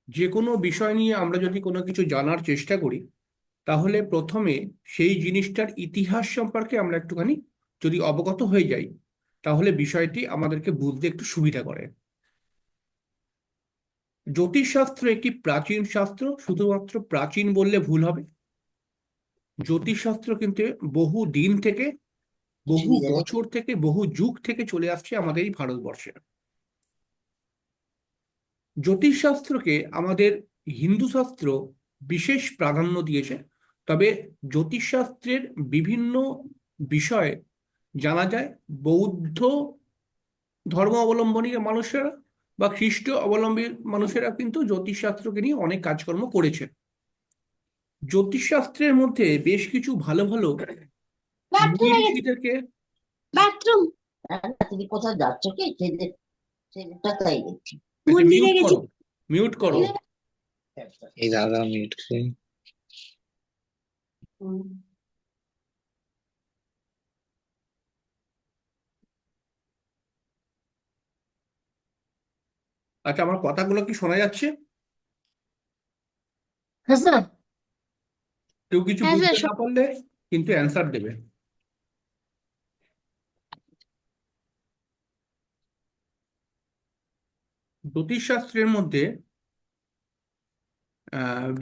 যে কোনো বিষয় নিয়ে আমরা যদি কোনো কিছু জানার চেষ্টা করি, তাহলে প্রথমে সেই জিনিসটার ইতিহাস সম্পর্কে আমরা একটুখানি যদি অবগত হয়ে যাই, তাহলে বিষয়টি আমাদেরকে বুঝতে একটু সুবিধা করে। জ্যোতিষশাস্ত্র একটি প্রাচীন শাস্ত্র, শুধুমাত্র প্রাচীন বললে ভুল হবে। জ্যোতিষশাস্ত্র কিন্তু বহু দিন থেকে, বহু বছর থেকে, বহু যুগ থেকে চলে আসছে আমাদের এই ভারতবর্ষে। জ্যোতিষশাস্ত্রকে আমাদের হিন্দু শাস্ত্র বিশেষ প্রাধান্য দিয়েছে। তবে জ্যোতিষশাস্ত্রের বিভিন্ন বিষয়ে জানা যায় বৌদ্ধ ধর্ম অবলম্বনী মানুষেরা বা খ্রিস্ট অবলম্বী মানুষেরা কিন্তু জ্যোতিষশাস্ত্রকে নিয়ে অনেক কাজকর্ম করেছেন। জ্যোতিষশাস্ত্রের মধ্যে বেশ কিছু ভালো ভালো মুনি বাথরুমে গেছি। ঋষিদেরকে। বাথরুম। তুমি কোথাও যাচ্ছ কি? ছেলেটা তাই দেখছি। আচ্ছা, মন্দিরে মিউট গেছি। করো, মিউট করো। এই দাদা মিউট করে। আচ্ছা, আমার কথাগুলো কি শোনা যাচ্ছে? হ্যাঁ স্যার। কেউ কিছু হ্যাঁ বুঝতে স্যার। না পারলে কিন্তু অ্যান্সার দেবে। জ্যোতিষশাস্ত্রের মধ্যে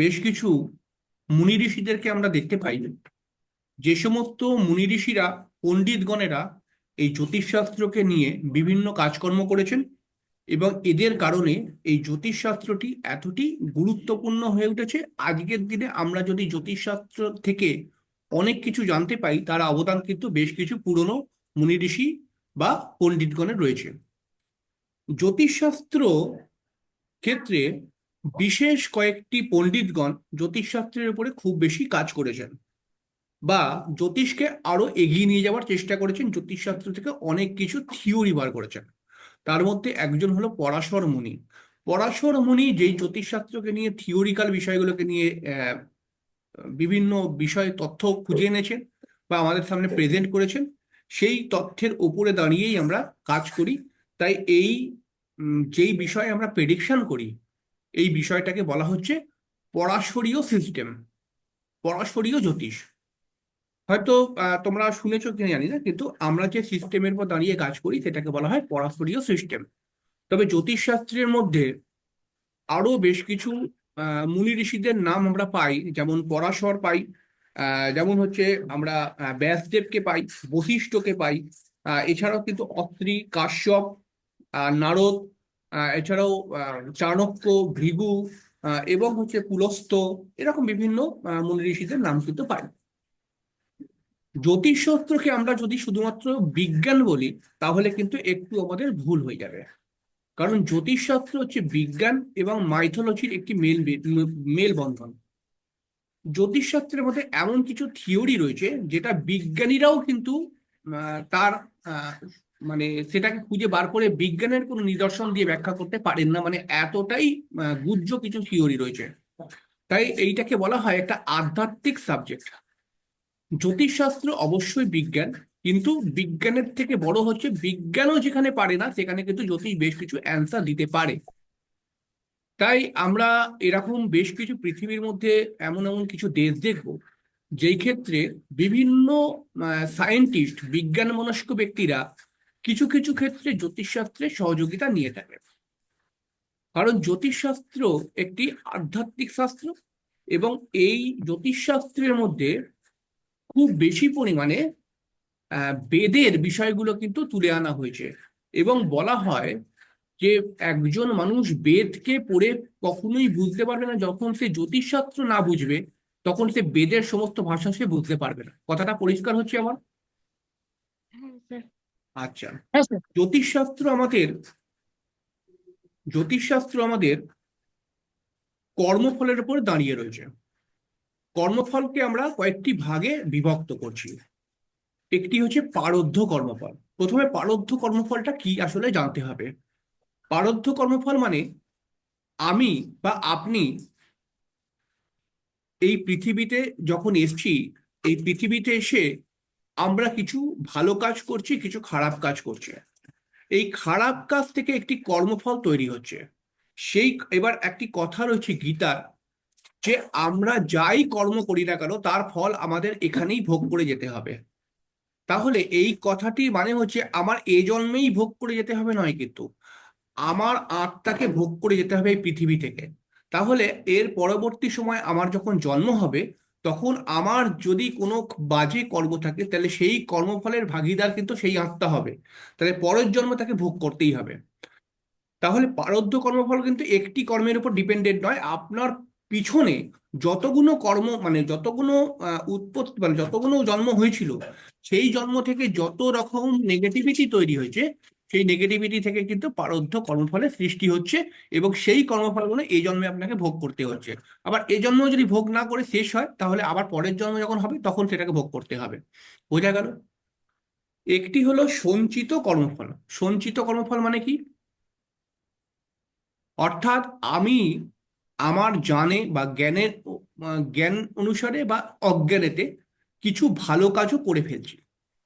বেশ কিছু মুনি ঋষিদেরকে আমরা দেখতে পাই। যে সমস্ত মুনি ঋষিরা, পণ্ডিতগণেরা এই জ্যোতিষশাস্ত্রকে নিয়ে বিভিন্ন কাজকর্ম করেছেন, এবং এদের কারণে এই জ্যোতিষশাস্ত্রটি এতটি গুরুত্বপূর্ণ হয়ে উঠেছে। আজকের দিনে আমরা যদি জ্যোতিষশাস্ত্র থেকে অনেক কিছু জানতে পাই, তার অবদান কিন্তু বেশ কিছু পুরনো মুনি ঋষি বা পণ্ডিতগণের রয়েছে। জ্যোতিষশাস্ত্র ক্ষেত্রে বিশেষ কয়েকটি পণ্ডিতগণ জ্যোতিষশাস্ত্রের উপরে খুব বেশি কাজ করেছেন, বা জ্যোতিষকে আরো এগিয়ে নিয়ে যাওয়ার চেষ্টা করেছেন, জ্যোতিষশাস্ত্র থেকে অনেক কিছু থিওরি বার করেছেন। তার মধ্যে একজন হলো পরাশর মুনি। পরাশর মুনি যেই জ্যোতিষশাস্ত্রকে নিয়ে, থিওরিক্যাল বিষয়গুলোকে নিয়ে বিভিন্ন বিষয়ে তথ্য খুঁজে এনেছেন বা আমাদের সামনে প্রেজেন্ট করেছেন, সেই তথ্যের উপরে দাঁড়িয়েই আমরা কাজ করি। তাই এই যেই বিষয়ে আমরা প্রেডিকশন করি, এই বিষয়টাকে বলা হচ্ছে পরাশরীয় সিস্টেম, পরাশরীয় জ্যোতিষ। হয়তো তোমরা শুনেছো কিনা জানি না, কিন্তু আমরা যে সিস্টেমের উপর দাঁড়িয়ে কাজ করি সেটাকে বলা হয় পরাশরীয় সিস্টেম। তবে জ্যোতিষশাস্ত্রের মধ্যে আরো বেশ কিছু মুনি ঋষিদের নাম আমরা পাই, যেমন পরাশর পাই, যেমন হচ্ছে আমরা ব্যাসদেবকে পাই, বশিষ্ঠকে পাই। এছাড়াও কিন্তু অত্রি, কাশ্যপ, নারদ, এছাড়াও চাণক্য, ভৃগু, এবং হচ্ছে পুলস্ত্য, এরকম বিভিন্ন মুনি ঋষিদের নাম কিন্তু পাই। জ্যোতিষশাস্ত্রকে আমরা যদি শুধুমাত্র বিজ্ঞান বলি, তাহলে কিন্তু একটু আমাদের ভুল হয়ে যাবে। কারণ জ্যোতিষশাস্ত্র হচ্ছে বিজ্ঞান এবং মাইথোলজির একটি মেলবন্ধন। জ্যোতিষশাস্ত্রের মধ্যে এমন কিছু থিওরি রয়েছে যেটা বিজ্ঞানীরাও কিন্তু তার আহ, মানে সেটাকে খুঁজে বার করে বিজ্ঞানের কোনো নিদর্শন দিয়ে ব্যাখ্যা করতে পারেন না, মানে এতটাই গুহ্য কিছু থিওরি রয়েছে। তাই এইটাকে বলা হয় একটা আধ্যাত্মিক সাবজেক্ট। জ্যোতিষশাস্ত্র অবশ্যই বিজ্ঞান, কিন্তু বিজ্ঞানের থেকে বড় হচ্ছে বিজ্ঞানও যেখানে পারে না, সেখানে কিন্তু জ্যোতিষ বেশ কিছু অ্যান্সার দিতে পারে। তাই আমরা এরকম বেশ কিছু পৃথিবীর মধ্যে এমন এমন কিছু দেশ দেখব, যেই ক্ষেত্রে বিভিন্ন সায়েন্টিস্ট, বিজ্ঞান মনস্ক ব্যক্তিরা কিছু কিছু ক্ষেত্রে জ্যোতিষশাস্ত্রের সহযোগিতা নিয়ে থাকে। কারণ জ্যোতিষশাস্ত্র একটি আধ্যাত্মিক শাস্ত্র, এবং এই জ্যোতিষশাস্ত্রের মধ্যে খুব বেশি পরিমাণে বেদের বিষয়গুলো কিন্তু তুলে আনা হয়েছে। এবং বলা হয় যে একজন মানুষ বেদকে পড়ে কখনোই বুঝতে পারবে না যখন সে জ্যোতিষশাস্ত্র না বুঝবে, তখন সে বেদের সমস্ত ভাষা সে বুঝতে পারবে না। কথাটা পরিষ্কার হচ্ছে আমার? হ্যাঁ স্যার। আচ্ছা। হ্যাঁ স্যার। জ্যোতিষশাস্ত্র আমাদের জ্যোতিষশাস্ত্র আমাদের কর্মফলের উপর দাঁড়িয়ে রয়েছে। কর্মফলকে আমরা কয়েকটি ভাগে বিভক্ত করছি। একটি হচ্ছে পারদ্ধ কর্মফল। প্রথমে পারদ্ধ কর্মফলটা কি আসলে জানতে হবে। পারদ্ধ কর্মফল মানে আমি বা আপনি এই পৃথিবীতে যখন এসছি, এই পৃথিবীতে এসে আমরা কিছু ভালো কাজ করছি, কিছু খারাপ কাজ করছি। এই খারাপ কাজ থেকে একটি কর্মফল তৈরি হচ্ছে, সেই এবার একটি কথা রয়েছে গীতার, যে আমরা যাই কর্ম করি না কেন তার ফল আমাদের এখানেই ভোগ করে যেতে হবে। তাহলে এই কথাটি মানে হচ্ছে আমার এ জন্মেই ভোগ করে যেতে হবে নয়, কিন্তু আমার আত্মাকে ভোগ করে যেতে হবে এই পৃথিবী থেকে। তাহলে এর পরবর্তী সময় আমার যখন জন্ম হবে, তখন আমার যদি কোনো বাজে কর্ম থাকে তাহলে সেই কর্মফলের ভাগীদার কিন্তু সেই আত্মা হবে। তাহলে পরের জন্ম তাকে ভোগ করতেই হবে। তাহলে প্রারব্ধ কর্মফল কিন্তু একটি কর্মের উপর ডিপেন্ডেন্ট নয়, আপনার পিছনে যতগুলো কর্ম মানে যতগুলো উৎপত্তি মানে যতগুলো জন্ম হয়েছিল, সেই জন্ম থেকে যত রকম নেগেটিভিটি তৈরি হয়েছে, সেই নেগেটিভিটি থেকে কিন্তু প্রারব্ধ কর্মফলের সৃষ্টি হচ্ছে, এবং সেই কর্মফলগুলো এই জন্মে আপনাকে ভোগ করতে হচ্ছে। আবার এই জন্ম যদি ভোগ না করে শেষ হয়, তাহলে আবার পরের জন্ম যখন হবে তখন সেটাকে ভোগ করতে হবে। বোঝা গেল? একটি হলো সঞ্চিত কর্মফল। সঞ্চিত কর্মফল মানে কি? অর্থাৎ আমি আমার জানে বা জ্ঞান অনুসারে বা অজ্ঞানেতে কিছু ভালো কাজও করে ফেলছি,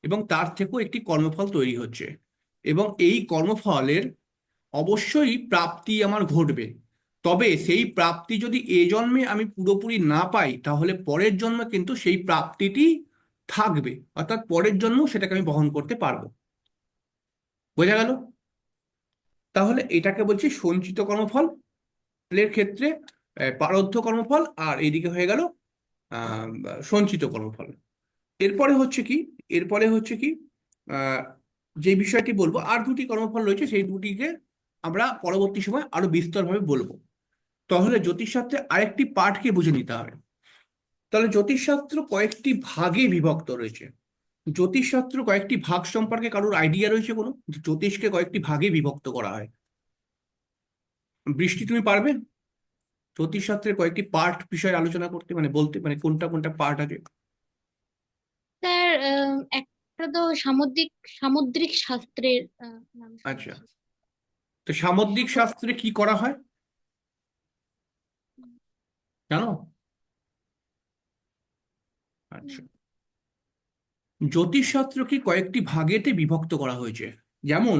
এবং তার থেকেও একটি কর্মফল তৈরি হচ্ছে, এবং এই কর্মফলের অবশ্যই প্রাপ্তি আমার ঘটবে। তবে সেই প্রাপ্তি যদি এ জন্মে আমি পুরোপুরি না পাই, তাহলে পরের জন্মে কিন্তু সেই প্রাপ্তিটি থাকবে, অর্থাৎ পরের জন্ম সেটাকে আমি বহন করতে পারবো। বোঝা গেল? তাহলে এটাকে বলছি সঞ্চিত কর্মফল এর ক্ষেত্রে প্রারব্ধ কর্মফল, আর এইদিকে হয়ে গেল আহ, সঞ্চিত কর্মফল। এরপরে হচ্ছে কি এরপরে হচ্ছে কি আহ, যে বিষয়টি বলবো, আর দুটি কর্মফল রয়েছে, সেই দুটিকে আমরা পরবর্তী সময় আরো বিস্তরভাবে বলবো। তাহলে জ্যোতিষশাস্ত্রে আরেকটি পাঠকে বুঝে নিতে হবে। তাহলে জ্যোতিষশাস্ত্র কয়েকটি ভাগে বিভক্ত রয়েছে। জ্যোতিষশাস্ত্র কয়েকটি ভাগ সম্পর্কে কারোর আইডিয়া রয়েছে কোনো, যে জ্যোতিষকে কয়েকটি ভাগে বিভক্ত করা হয়? বৃষ্টি, তুমি পারবে জ্যোতিষশাস্ত্রের কয়েকটি পার্ট বিষয়ে আলোচনা করতে, মানে বলতে, মানে কোনটা কোনটা পার্ট আছে? স্যার, একটা তো সামুদ্রিক সামুদ্রিক শাস্ত্রের নাম আচ্ছা, শুনেছি। তো সামুদ্রিক সামুদ্রিক। শাস্ত্রে কি করা হয় জানো? আচ্ছা, জ্যোতিষশাস্ত্রকে কয়েকটি ভাগেতে বিভক্ত করা হয়েছে। যেমন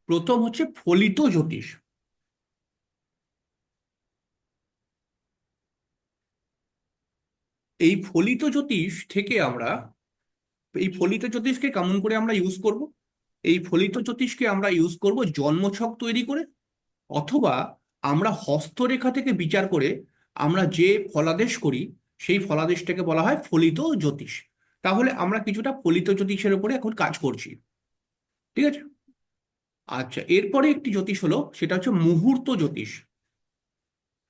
প্রথম হচ্ছে ফলিত জ্যোতিষ। এই ফলিত জ্যোতিষ থেকে আমরা এই ফলিত জ্যোতিষকে কেমন করে আমরা ইউজ করব? এই ফলিত জ্যোতিষকে আমরা ইউজ করব জন্মছক তৈরি করে, অথবা আমরা হস্তরেখা থেকে বিচার করে আমরা যে ফলাদেশ করি, সেই ফলাদেশটাকে বলা হয় ফলিত জ্যোতিষ। তাহলে আমরা কিছুটা ফলিত জ্যোতিষের উপরে এখন কাজ করছি। ঠিক আছে? আচ্ছা, এরপরে একটি জ্যোতিষ হলো, সেটা হচ্ছে মুহূর্ত জ্যোতিষ।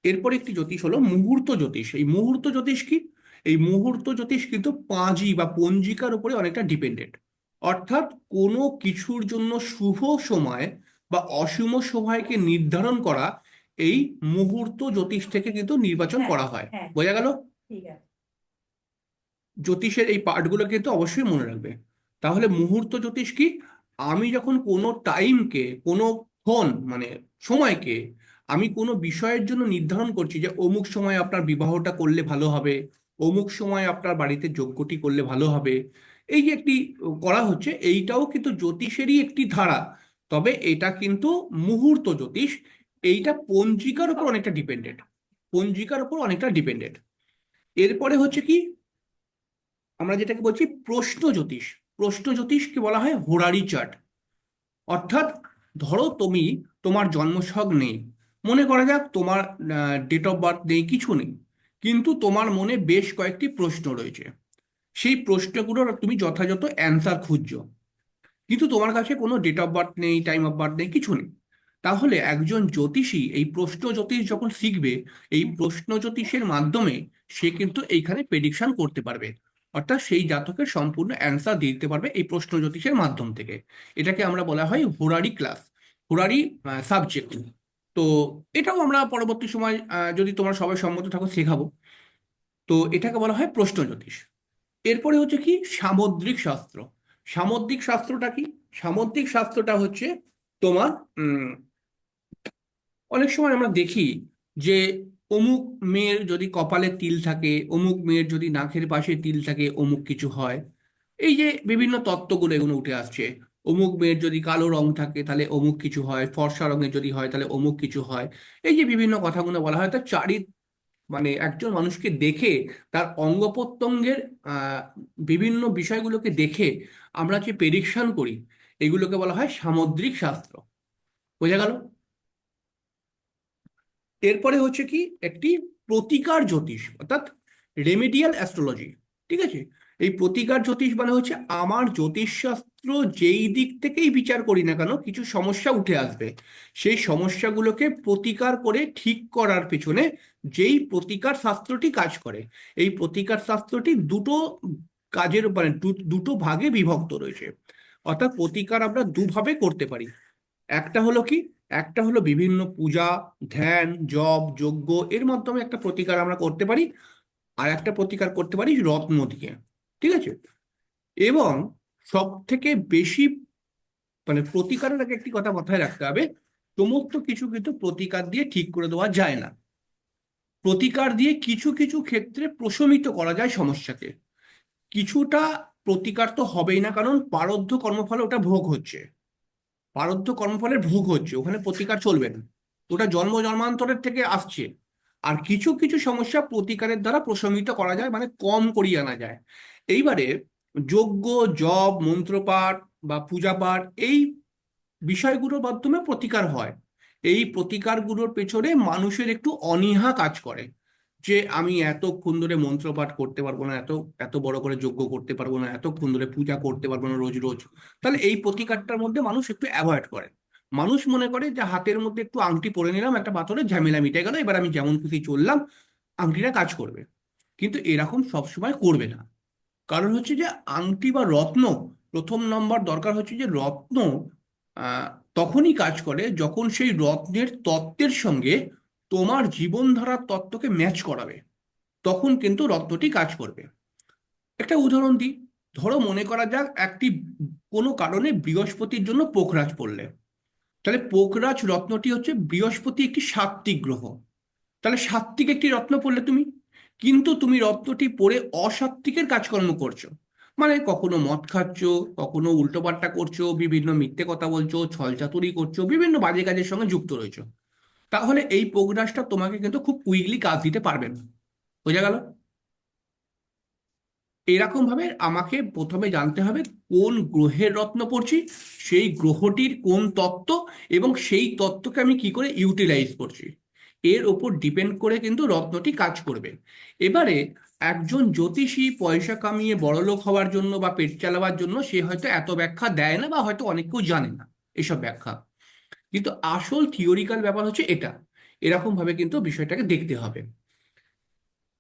এরপরে একটি জ্যোতিষ হলো মুহূর্ত জ্যোতিষ। এই মুহূর্ত জ্যোতিষ কি? এই মুহূর্ত জ্যোতিষ কিন্তু পাঁজি বা পঞ্জিকার উপরে অনেকটা ডিপেন্ডেন্ট। অর্থাৎ কোনো কিছুর জন্য শুভ সময় বা অশুভ সময়কে নির্ধারণ করা এই মুহূর্ত জ্যোতিষ থেকে কিন্তু নির্বাচন হ্যাঁ, করা হয়। হ্যাঁ, বোঝা গেল? ঠিক আছে। জ্যোতিষের এই পার্টগুলো কিন্তু অবশ্যই মনে রাখবে। তাহলে মুহূর্ত জ্যোতিষ কি? আমি যখন কোনো টাইমকে, কোনো ক্ষণ মানে সময়কে আমি কোনো বিষয়ের জন্য নির্ধারণ করছি, যে অমুক সময় আপনার বিবাহটা করলে ভালো হবে, অমুক সময় আপনার বাড়িতে যজ্ঞটি করলে ভালো হবে, এই যে একটি করা হচ্ছে, এইটাও কিন্তু জ্যোতিষেরই একটি ধারা। তবে এটা কিন্তু মুহূর্ত জ্যোতিষ, এইটা পঞ্জিকার উপর অনেকটা ডিপেন্ডেন্ট। পঞ্জিকার উপর অনেকটা ডিপেন্ডেন্ট। এরপরে হচ্ছে কি, আমরা যেটাকে বলছি প্রশ্ন জ্যোতিষ। প্রশ্ন জ্যোতিষকে বলা হয় হোরারি চার্ট। অর্থাৎ ধরো তুমি, তোমার জন্মছক নেই, মনে করা যাক তোমার ডেট অফ বার্থ নেই, কিছু নেই, কিন্তু তোমার মনে বেশ কয়েকটি প্রশ্ন রয়েছে। সেই প্রশ্নগুলোর তুমি যথাযথ অ্যান্সার খুঁজছো, কিন্তু তোমার কাছে কোনো ডেট অফ বার্থ নেই, টাইম অফ বার্থ নেই, কিছু নেই। তাহলে একজন জ্যোতিষী এই প্রশ্ন জ্যোতিষ যখন শিখবে, এই প্রশ্ন জ্যোতিষের মাধ্যমে সে কিন্তু এইখানে প্রেডিকশন করতে পারবে। অর্থাৎ সেই জাতকের সম্পূর্ণ অ্যান্সার দিতে পারবে এই প্রশ্ন জ্যোতিষের মাধ্যম থেকে। এটাকে আমরা বলা হয় হোরারি ক্লাস, হোরারি সাবজেক্ট। তো এটাও আমরা পরবর্তী সময় যদি তোমরা সবাই সম্মত থাকো শেখাবো। তো এটাকে বলা হয় প্রশ্ন জ্যোতিষ। এরপরে হচ্ছে কি সামুদ্রিক শাস্ত্র। সামুদ্রিক শাস্ত্রটা কি? সামুদ্রিক শাস্ত্রটা হচ্ছে তোমার অনেক সময় আমরা দেখি যে অমুক মেয়ের যদি কপালে তিল থাকে, অমুক মেয়ের যদি নাকের পাশে তিল থাকে, অমুক কিছু হয়। এই যে বিভিন্ন তত্ত্বগুলো এগুলো উঠে আসছে, অমুক মেয়ের যদি কালো রং থাকে তাহলে অমুক কিছু হয়, ফর্সা রঙের যদি হয় তাহলে অমুক কিছু হয়। এই যে বিভিন্ন কথাগুলো বলা হয়, তার মানে একজন মানুষকে দেখে তার অঙ্গ প্রত্যঙ্গের আহ বিভিন্ন বিষয়গুলোকে দেখে আমরা যে প্রেডিকশন করি, এগুলোকে বলা হয় সামুদ্রিক শাস্ত্র। বোঝা গেল? এরপরে হচ্ছে কি একটি প্রতিকার জ্যোতিষ, অর্থাৎ রেমেডিয়াল অ্যাস্ট্রোলজি। ঠিক আছে? এই প্রতিকার জ্যোতিষ মানে হচ্ছে আমার জ্যোতিষশাস্ত্র যেই দিক থেকেই বিচার করি না কেন কিছু সমস্যা উঠে আসবে, সেই সমস্যাগুলোকে প্রতিকার করে ঠিক করার পেছনে যেই প্রতিকার শাস্ত্রটি কাজ করে। এই প্রতিকার শাস্ত্রটি দুটো কাজের মানে দুটো ভাগে বিভক্ত রয়েছে। অর্থাৎ প্রতিকার আমরা দুভাবে করতে পারি। একটা হলো কি, একটা হলো বিভিন্ন পূজা, ধ্যান, জপ, যজ্ঞ, এর মাধ্যমে একটা প্রতিকার আমরা করতে পারি। আর একটা প্রতিকার করতে পারি রত্ন দিয়ে। ঠিক আছে? এবং সব থেকে বেশি মানে প্রতিকারের আগে একটি কথা মাথায় রাখতে হবে, সমস্ত কিছু কিন্তু প্রতিকার দিয়ে ঠিক করে দেওয়া যায় না। প্রতিকার দিয়ে কিছু কিছু ক্ষেত্রে প্রশমিত করা যায় সমস্যাকে। কিছুটা প্রতিকার তো হবেই না, কারণ প্রারব্ধ কর্মফলে ওটা ভোগ হচ্ছে। প্রারব্ধ কর্মফলের ভোগ হচ্ছে, ওখানে প্রতিকার চলবে না। ওটা জন্ম জন্মান্তরের থেকে আসছে। আর কিছু কিছু সমস্যা প্রতিকারের দ্বারা প্রশমিত করা যায়, মানে কম করিয়ে আনা যায়। এইবারে যজ্ঞ, জপ, মন্ত্রপাঠ বা পূজা পাঠ, এই বিষয়গুলোর মাধ্যমে প্রতিকার হয়। এই প্রতিকারগুলোর পেছনে মানুষের একটু অনীহা কাজ করে, যে আমি এতক্ষণ ধরে মন্ত্রপাঠ করতে পারবো না, এত এত বড় করে যজ্ঞ করতে পারবো না, এতক্ষণ ধরে পূজা করতে পারবো না রোজ রোজ। তাহলে এই প্রতিকারটার মধ্যে মানুষ একটু অ্যাভয়েড করে। মানুষ মনে করে যে হাতের মধ্যে একটু আংটি পরে নিলাম, একটা পাথরের ঝামেলা মিটে গেল, এবার আমি যেমন খুশি চললাম, আংটিটা কাজ করবে। কিন্তু এরকম সবসময় করবে না। কারণ হচ্ছে যে আংটি বা রত্ন, প্রথম নম্বর দরকার হচ্ছে যে রত্ন আহ, তখনই কাজ করে যখন সেই রত্নের তত্ত্বের সঙ্গে তোমার জীবনধারার তত্ত্বকে ম্যাচ করাবে, তখন কিন্তু রত্নটি কাজ করবে। একটা উদাহরণ দিই। ধরো মনে করা যাক একটি কোনো কারণে বৃহস্পতির জন্য পোখরাজ পড়লে, তাহলে পোখরাজ রত্নটি হচ্ছে বৃহস্পতি একটি সাত্ত্বিক গ্রহ। তাহলে সাত্ত্বিক একটি রত্ন পড়লে তুমি, কিন্তু তুমি রত্নটি পরে অসাত্ত্বিকের কাজকর্ম করছো। মানে কখনো মদ খাচ্ছ, কখনো উল্টোপাল্টা করছো, বিভিন্ন মিথ্যে কথা বলছো, ছলচাতুরি করছো, বিভিন্ন বাজে কাজের সঙ্গে যুক্ত রয়েছো। তাহলে এই প্রোগ্রাসটা তোমাকে কিন্তু খুব কুইকলি কাজ দিতে পারবে না। বোঝা গেল? এরকম ভাবে আমাকে প্রথমে জানতে হবে কোন গ্রহের রত্ন পড়ছি, সেই গ্রহটির কোন তত্ত্ব, এবং সেই তত্ত্বকে আমি কি করে ইউটিলাইজ করছি, এর ওপর ডিপেন্ড করে কিন্তু রত্নটি কাজ করবে। এবারে একজন জ্যোতিষী পয়সা কামিয়ে বড়লোক হওয়ার জন্য বা পেট চালাবার জন্য সে হয়তো এত ব্যাখ্যা দেয় না, বা হয়তো অনেক কেউ জানে না এসব ব্যাখ্যা। কিন্তু আসল থিওরিক্যাল ব্যাপার হচ্ছে এটা। এরকম ভাবে কিন্তু বিষয়টাকে দেখতে হবে।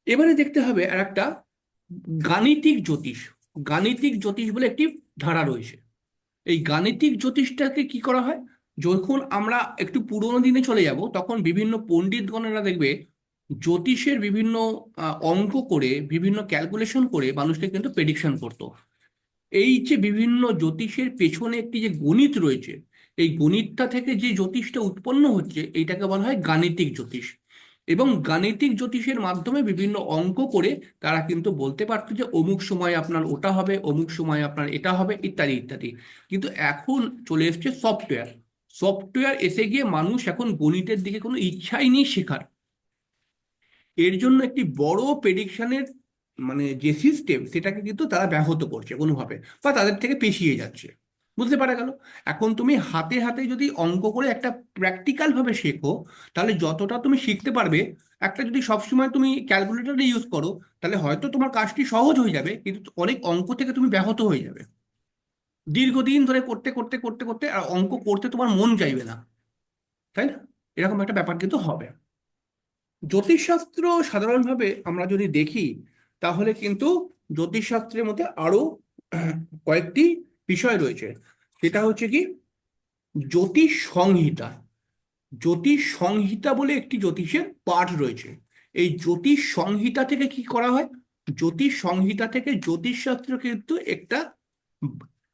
এবারে দেখতে হবে আর একটা গাণিতিক জ্যোতিষ। গাণিতিক জ্যোতিষ বলে একটি ধারা রয়েছে। এই গাণিতিক জ্যোতিষটাকে কি করা হয়, যখন আমরা একটু পুরোনো দিনে চলে যাব, তখন বিভিন্ন পণ্ডিতগণেরা দেখবে জ্যোতিষের বিভিন্ন অঙ্ক করে, বিভিন্ন ক্যালকুলেশন করে মানুষকে কিন্তু প্রেডিকশন করতো। এই যে বিভিন্ন জ্যোতিষের পেছনে একটি যে গণিত রয়েছে, এই গণিতটা থেকে যে জ্যোতিষটা উৎপন্ন হচ্ছে, এইটাকে বলা হয় গাণিতিক জ্যোতিষ। এবং গাণিতিক জ্যোতিষের মাধ্যমে বিভিন্ন অঙ্ক করে তারা কিন্তু বলতে পারতো যে অমুক সময় আপনার ওটা হবে, অমুক সময় আপনার এটা হবে, ইত্যাদি ইত্যাদি। কিন্তু এখন চলে এসছে সফটওয়্যার। সফটওয়্যার এসে গিয়ে মানুষ এখন গণিতের দিকে কোনো ইচ্ছাই নেই শেখার। এর জন্য একটি বড় প্রেডিকশনের মানে যে সিস্টেম, সেটাকে কিন্তু তারা ব্যাহত করছে কোনোভাবে, বা তাদের থেকে পিছিয়ে যাচ্ছে। বুঝতে পারা গেল? এখন তুমি হাতে হাতে যদি অঙ্ক করে একটা প্র্যাকটিক্যাল ভাবে শেখো, তাহলে যতটা তুমি শিখতে পারবে, একটা যদি সবসময় তুমি ক্যালকুলেটর ইউজ করো, তাহলে হয়তো তোমার কাজটি সহজ হয়ে যাবে, কিন্তু অনেক অঙ্ক থেকে তুমি ব্যাহত হয়ে যাবে। দীর্ঘদিন ধরে করতে করতে করতে করতে আর অঙ্ক করতে তোমার মন চাইবে না। তাই না? এরকম একটা ব্যাপার কিন্তু হবে। জ্যোতিষশাস্ত্র সাধারণভাবে আমরা যদি দেখি, তাহলে কিন্তু জ্যোতিষশাস্ত্রের মধ্যে আরো কয়েকটি বিষয় রয়েছে। সেটা হচ্ছে কি, জ্যোতিষ সংহিতা। জ্যোতিষ সংহিতা বলে একটি জ্যোতিষের পাঠ রয়েছে। এই জ্যোতিষ সংহিতা থেকে কি করা হয়, জ্যোতিষ সংহিতা থেকে জ্যোতিষশাস্ত্র কিন্তু একটা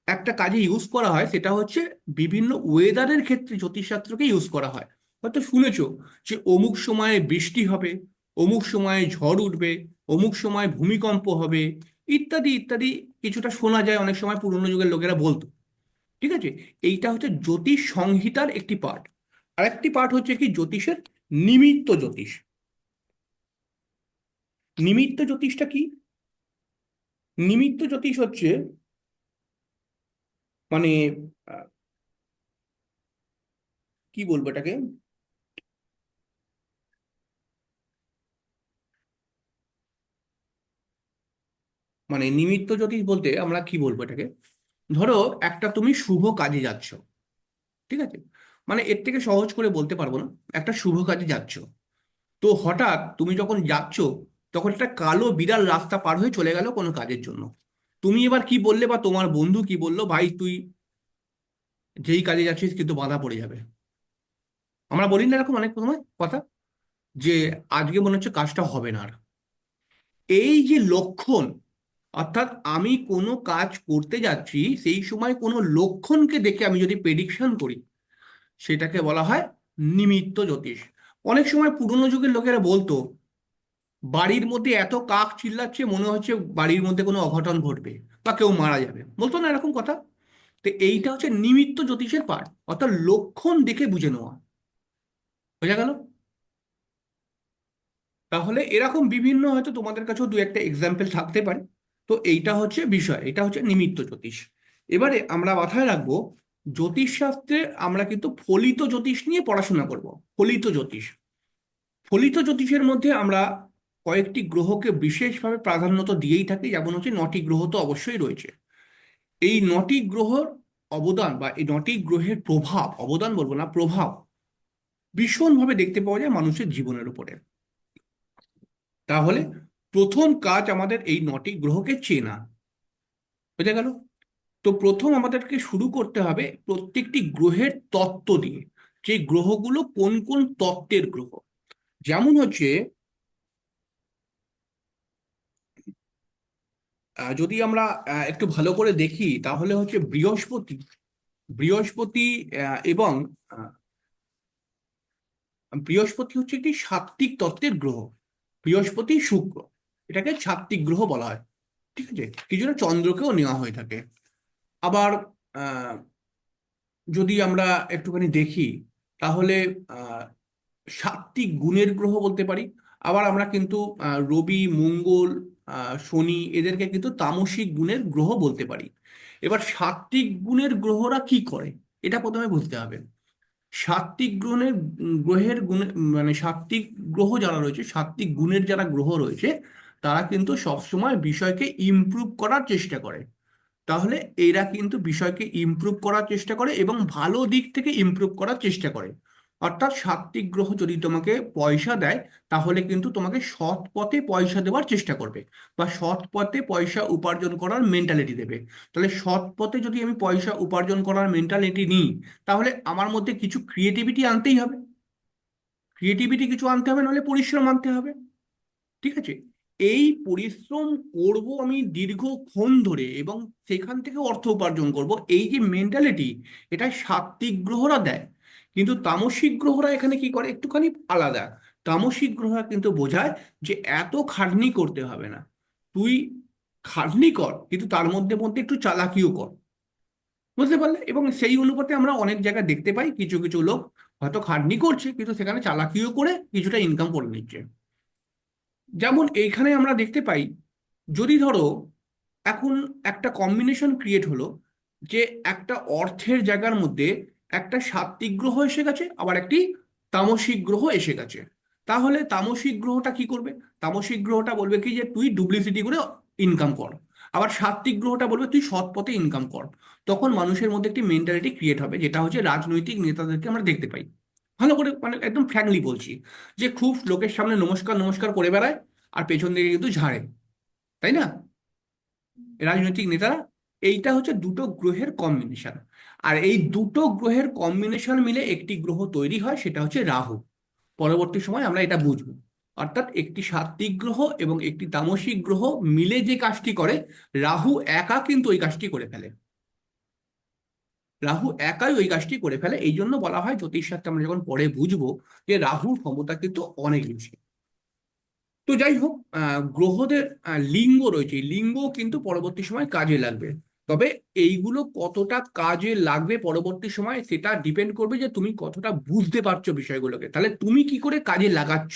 একটা কাজে ইউজ করা হয়, সেটা হচ্ছে বিভিন্ন ওয়েদারের ক্ষেত্রে জ্যোতিষশাস্ত্রকে ইউজ করা হয়। হয়তো শুনেছো যে অমুক সময়ে বৃষ্টি হবে, অমুক সময়ে ঝড় উঠবে, অমুক সময় ভূমিকম্প হবে, ইত্যাদি ইত্যাদি। কিছুটা শোনা যায়, অনেক সময় পুরোনো যুগের লোকেরা বলতো। ঠিক আছে? এইটা হচ্ছে জ্যোতিষ সংহিতার একটি পার্ট। আরেকটি পার্ট হচ্ছে কি জ্যোতিষের নিমিত্ত জ্যোতিষ। নিমিত্ত জ্যোতিষটা কি? নিমিত্ত জ্যোতিষ হচ্ছে মানে আহ, কি বলবো এটাকে, মানে নিমিত্ত জ্যোতিষ বলতে আমরা কি বলবো এটাকে, ধরো একটা তুমি শুভ কাজে যাচ্ছ, ঠিক আছে? মানে এর থেকে সহজ করে বলতে পারবো না। একটা শুভ কাজে যাচ্ছ, তো হঠাৎ তুমি যখন যাচ্ছ তখন একটা কালো বিড়াল রাস্তা পার হয়ে চলে গেল কোনো কাজের জন্য। তুমি এবার কি বললে বা তোমার বন্ধু কি বললো, ভাই তুই যেই কাজে যাচ্ছিস কিন্তু বাধা পড়ে যাবে। আমরা বলি না এরকম অনেক সময় কথা, যে আজকে মনে হচ্ছে কাজটা হবে না আর। এই যে লক্ষণ, অর্থাৎ আমি কোনো কাজ করতে যাচ্ছি সেই সময় কোনো লক্ষণকে দেখে আমি যদি প্রেডিকশন করি, সেটাকে বলা হয় নিমিত্ত জ্যোতিষ। অনেক সময় পুরোনো যুগের লোকেরা বলতো বাড়ির মধ্যে এত কাক চিল্লাচ্ছে মনে হচ্ছে বাড়ির মধ্যে কোনো অঘটন ঘটবে বা কেউ মারা যাবে, বলতো না এরকম কথা? তো এইটা হচ্ছে নিমিত্ত জ্যোতিষের পার্ট, অর্থাৎ লক্ষণ দেখে বুঝে নেওয়া। বোঝা গেল? তাহলে এরকম বিভিন্ন হয়তো তোমাদের কাছেও দু একটা এক্সাম্পল থাকতে পারে। তো এইটা হচ্ছে বিষয়, এটা হচ্ছে নিমিত্ত জ্যোতিষ। এবারে আমরা মাথায় রাখবো জ্যোতিষ শাস্ত্রে আমরা কিন্তু ফলিত জ্যোতিষ নিয়ে পড়াশোনা করব। ফলিত জ্যোতিষ, ফলিত জ্যোতিষের মধ্যে আমরা কয়েকটি গ্রহকে বিশেষভাবে প্রাধান্য তো দিয়েই থাকি, যেমন হচ্ছে নটি গ্রহ তো অবশ্যই রয়েছে। এই নটি গ্রহর অবদান বা এই নটি গ্রহের প্রভাব, অবদান বলবো না, প্রভাব ভীষণভাবে দেখতে পাওয়া যায় মানুষের জীবনের উপরে। তাহলে প্রথম কাজ আমাদের এই নটি গ্রহকে চেনা। বুঝা গেল? তো প্রথম আমাদেরকে শুরু করতে হবে প্রত্যেকটি গ্রহের তত্ত্ব দিয়ে, যে গ্রহগুলো কোন কোন তত্ত্বের গ্রহ। যেমন হচ্ছে যদি আমরা একটু ভালো করে দেখি তাহলে হচ্ছে বৃহস্পতি, বৃহস্পতি এবং আহ, বৃহস্পতি হচ্ছে একটি সাত্ত্বিক তত্ত্বের গ্রহ। বৃহস্পতি শুক্র, এটাকে সাত্ত্বিক গ্রহ বলা হয়। ঠিক আছে? কিছুটা চন্দ্রকেও নেওয়া হয়ে থাকে। আবার আহ, যদি আমরা একটুখানি দেখি তাহলে আহ, সাত্ত্বিক গুণের গ্রহ বলতে পারি। আবার আমরা কিন্তু রবি, মঙ্গল, শনি এদেরকে কিন্তু তামসিক গুণের গ্রহ বলতে পারি। এবার সাত্ত্বিক গুণের গ্রহরা কি করে এটা প্রথমে বুঝতে হবে। সাত্ত্বিক গ্রহের গুণে, মানে সাত্ত্বিক গ্রহ যারা রয়েছে, সাত্ত্বিক গুণের যারা গ্রহ রয়েছে, তারা কিন্তু সবসময় বিষয়কে ইমপ্রুভ করার চেষ্টা করে। তাহলে এরা কিন্তু বিষয়কে ইমপ্রুভ করার চেষ্টা করে এবং ভালো দিক থেকে ইমপ্রুভ করার চেষ্টা করে। অর্থাৎ সাত্ত্বিক গ্রহ যদি তোমাকে পয়সা দেয়, তাহলে কিন্তু তোমাকে সৎ পথে পয়সা দেওয়ার চেষ্টা করবে বা সৎ পথে পয়সা উপার্জন করার মেন্টালিটি দেবে। তাহলে সৎ পথে যদি আমি পয়সা উপার্জন করার মেন্টালিটি নিই, তাহলে আমার মধ্যে কিছু ক্রিয়েটিভিটি আনতেই হবে। ক্রিয়েটিভিটি কিছু আনতে হবে, নাহলে পরিশ্রম আনতে হবে। ঠিক আছে? এই পরিশ্রম করব আমি দীর্ঘক্ষণ ধরে এবং সেখান থেকে অর্থ উপার্জন করব, এই যে মেন্টালিটি, এটা সাত্ত্বিক গ্রহরা দেয়। কিন্তু তামসিক গ্রহরা এখানে কি করে একটুখানি আলাদা। তামসিক গ্রহরা কিন্তু বোঝায় যে এত খাটনি করতে হবে না, তুই খাটনি কর কিন্তু তার মধ্যে মধ্যে একটু চালাকিও কর। বুঝতে পারলে? এবং সেই অনুপাতে আমরা অনেক জায়গায় দেখতে পাই কিছু কিছু লোক হয়তো খাটনি করছে কিন্তু সেখানে চালাকিও করে কিছুটা ইনকাম করে নিচ্ছে। যেমন এইখানে আমরা দেখতে পাই, যদি ধরো এখন একটা কম্বিনেশন ক্রিয়েট হলো, যে একটা অর্থের জায়গার মধ্যে একটা সাত্ত্বিক গ্রহ এসে গেছে, আবার একটি তামসিক গ্রহ এসে গেছে। তাহলে তামসিক গ্রহটা কি করবে? তামসিক গ্রহটা বলবে কি যে তুই ডুপ্লিসিটি করে ইনকাম কর। আবার সাত্ত্বিক গ্রহটা বলবে তুই সৎ পথে ইনকাম কর। তখন মানুষের মধ্যে একটি মেন্টালিটি ক্রিয়েট হবে, যেটা হচ্ছে রাজনৈতিক নেতাদেরকে আমরা দেখতে পাই। ভালো করে মানে একদম ফ্র্যাঙ্কলি বলছি, যে খুব লোকের সামনে নমস্কার নমস্কার করে বেড়ায় আর পেছন দিকে কিন্তু ঝাড়ে, তাই না? রাজনৈতিক নেতারা। এইটা হচ্ছে দুটো গ্রহের কম্বিনেশন। আর এই দুটো গ্রহের কম্বিনেশন মিলে একটি গ্রহ তৈরি হয়, সেটা হচ্ছে রাহু। পরবর্তী সময় আমরা এটা বুঝবো। অর্থাৎ একটি সাত্ত্বিক গ্রহ এবং একটি তামসিক গ্রহ মিলে যে কাজটি করে, রাহু একা কিন্তু ওই কাজটি করে ফেলে। রাহু একাই ওই কাজটি করে ফেলে, এই জন্য বলা হয় জ্যোতিষশাস্ত্রে আমরা যখন পরে বুঝবো যে রাহুর ক্ষমতা কিন্তু অনেক বেশি। তো যাই হোক, গ্রহদের লিঙ্গ রয়েছে, এই লিঙ্গ কিন্তু পরবর্তী সময় কাজে লাগবে। তবে এইগুলো কতটা কাজে লাগবে পরবর্তী সময় সেটা ডিপেন্ড করবে যে তুমি কতটা বুঝতে পারছো বিষয়গুলোকে, তাহলে তুমি কি করে কাজে লাগাচ্ছ।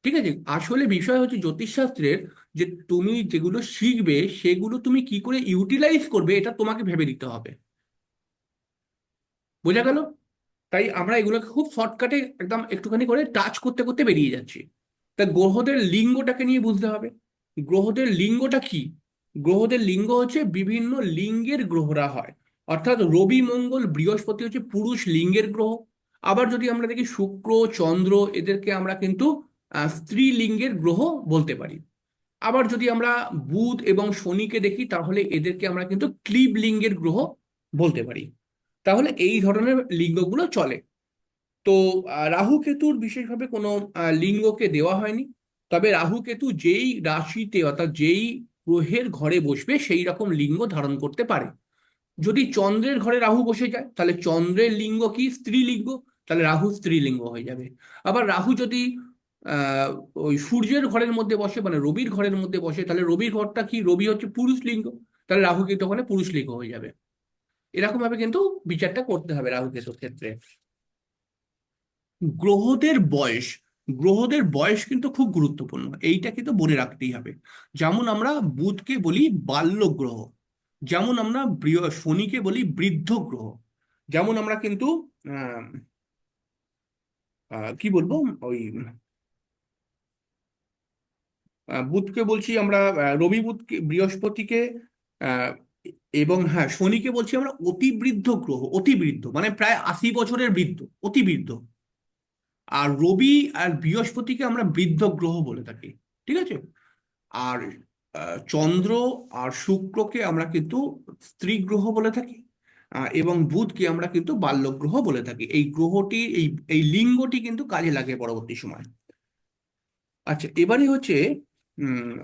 ঠিক আছে, আসলে বিষয় হচ্ছে জ্যোতিষশাস্ত্রের যে তুমি যেগুলো শিখবে সেগুলো তুমি কি করে ইউটিলাইজ করবে এটা তোমাকে ভেবে দিতে হবে। বোঝা গেল? তাই আমরা এগুলোকে খুব শর্টকাটে একদম একটুখানি করে টাচ করতে করতে বেরিয়ে যাচ্ছি। তা গ্রহদের লিঙ্গটাকে নিয়ে বুঝতে হবে। গ্রহদের লিঙ্গটা কি? গ্রহদের লিঙ্গ হচ্ছে বিভিন্ন লিঙ্গের গ্রহরা হয়। অর্থাৎ রবি মঙ্গল বৃহস্পতি হচ্ছে পুরুষ লিঙ্গের গ্রহ। আবার যদি আমরা দেখি শুক্র চন্দ্র, এদেরকে আমরা কিন্তু স্ত্রী লিঙ্গের গ্রহ বলতে পারি। আবার যদি আমরা বুধ এবং শনিকে দেখি তাহলে এদেরকে আমরা কিন্তু ক্লীব লিঙ্গের গ্রহ বলতে পারি। তাহলে এই ধরনের লিঙ্গগুলো চলে। তো রাহু কেতুর বিশেষভাবে কোনো লিঙ্গকে দেওয়া হয়নি। তবে রাহু কেতু যেই রাশিতে অর্থাৎ যেই গ্রহের ঘরে বসবে সেই রকম লিঙ্গ ধারণ করতে পারে। যদি চন্দ্রের ঘরে রাহু বসে যায় তাহলে চন্দ্রের লিঙ্গ কি স্ত্রীলিঙ্গ, তাহলে রাহু স্ত্রীলিঙ্গ হয়ে যাবে। আবার রাহু যদি আহ ওই সূর্যের ঘরের মধ্যে বসে মানে রবির ঘরের মধ্যে বসে তাহলে রবির ঘরটা কি, রবি হচ্ছে পুরুষ লিঙ্গ, তাহলে রাহু কিন্তু ওখানে পুরুষ লিঙ্গ হয়ে যাবে। এরকম ভাবে কিন্তু বিচারটা করতে হবে রাহু কেতুর ক্ষেত্রে। গ্রহদের বয়স, গ্রহদের বয়স কিন্তু খুব গুরুত্বপূর্ণ, এইটা কিন্তু মনে রাখতেই হবে। যেমন আমরা বুধকে বলি বাল্য গ্রহ, যেমন আমরা শনিকে বলি বৃদ্ধ গ্রহ, যেমন আমরা কিন্তু আহ, কি বলবো ওই বুধকে বলছি আমরা রবি বুধকে বৃহস্পতিকে আহ, এবং হ্যাঁ শনিকে বলছি আমরা অতিবৃদ্ধ গ্রহ, অতিবৃদ্ধ মানে প্রায় 80 বছরের বৃদ্ধ, অতিবৃদ্ধ। আর রবি আর বৃহস্পতিকে আমরা বৃদ্ধ গ্রহ বলে থাকি। ঠিক আছে। আর চন্দ্র আর শুক্রকে আমরা কিন্তু স্ত্রী গ্রহ বলে থাকি। এবং বুধকে আমরা কিন্তু বাল্য গ্রহ বলে থাকি। এই গ্রহটি এই এই লিঙ্গটি কিন্তু কাজে লাগে পরবর্তী সময়। আচ্ছা, এবারে হচ্ছে উম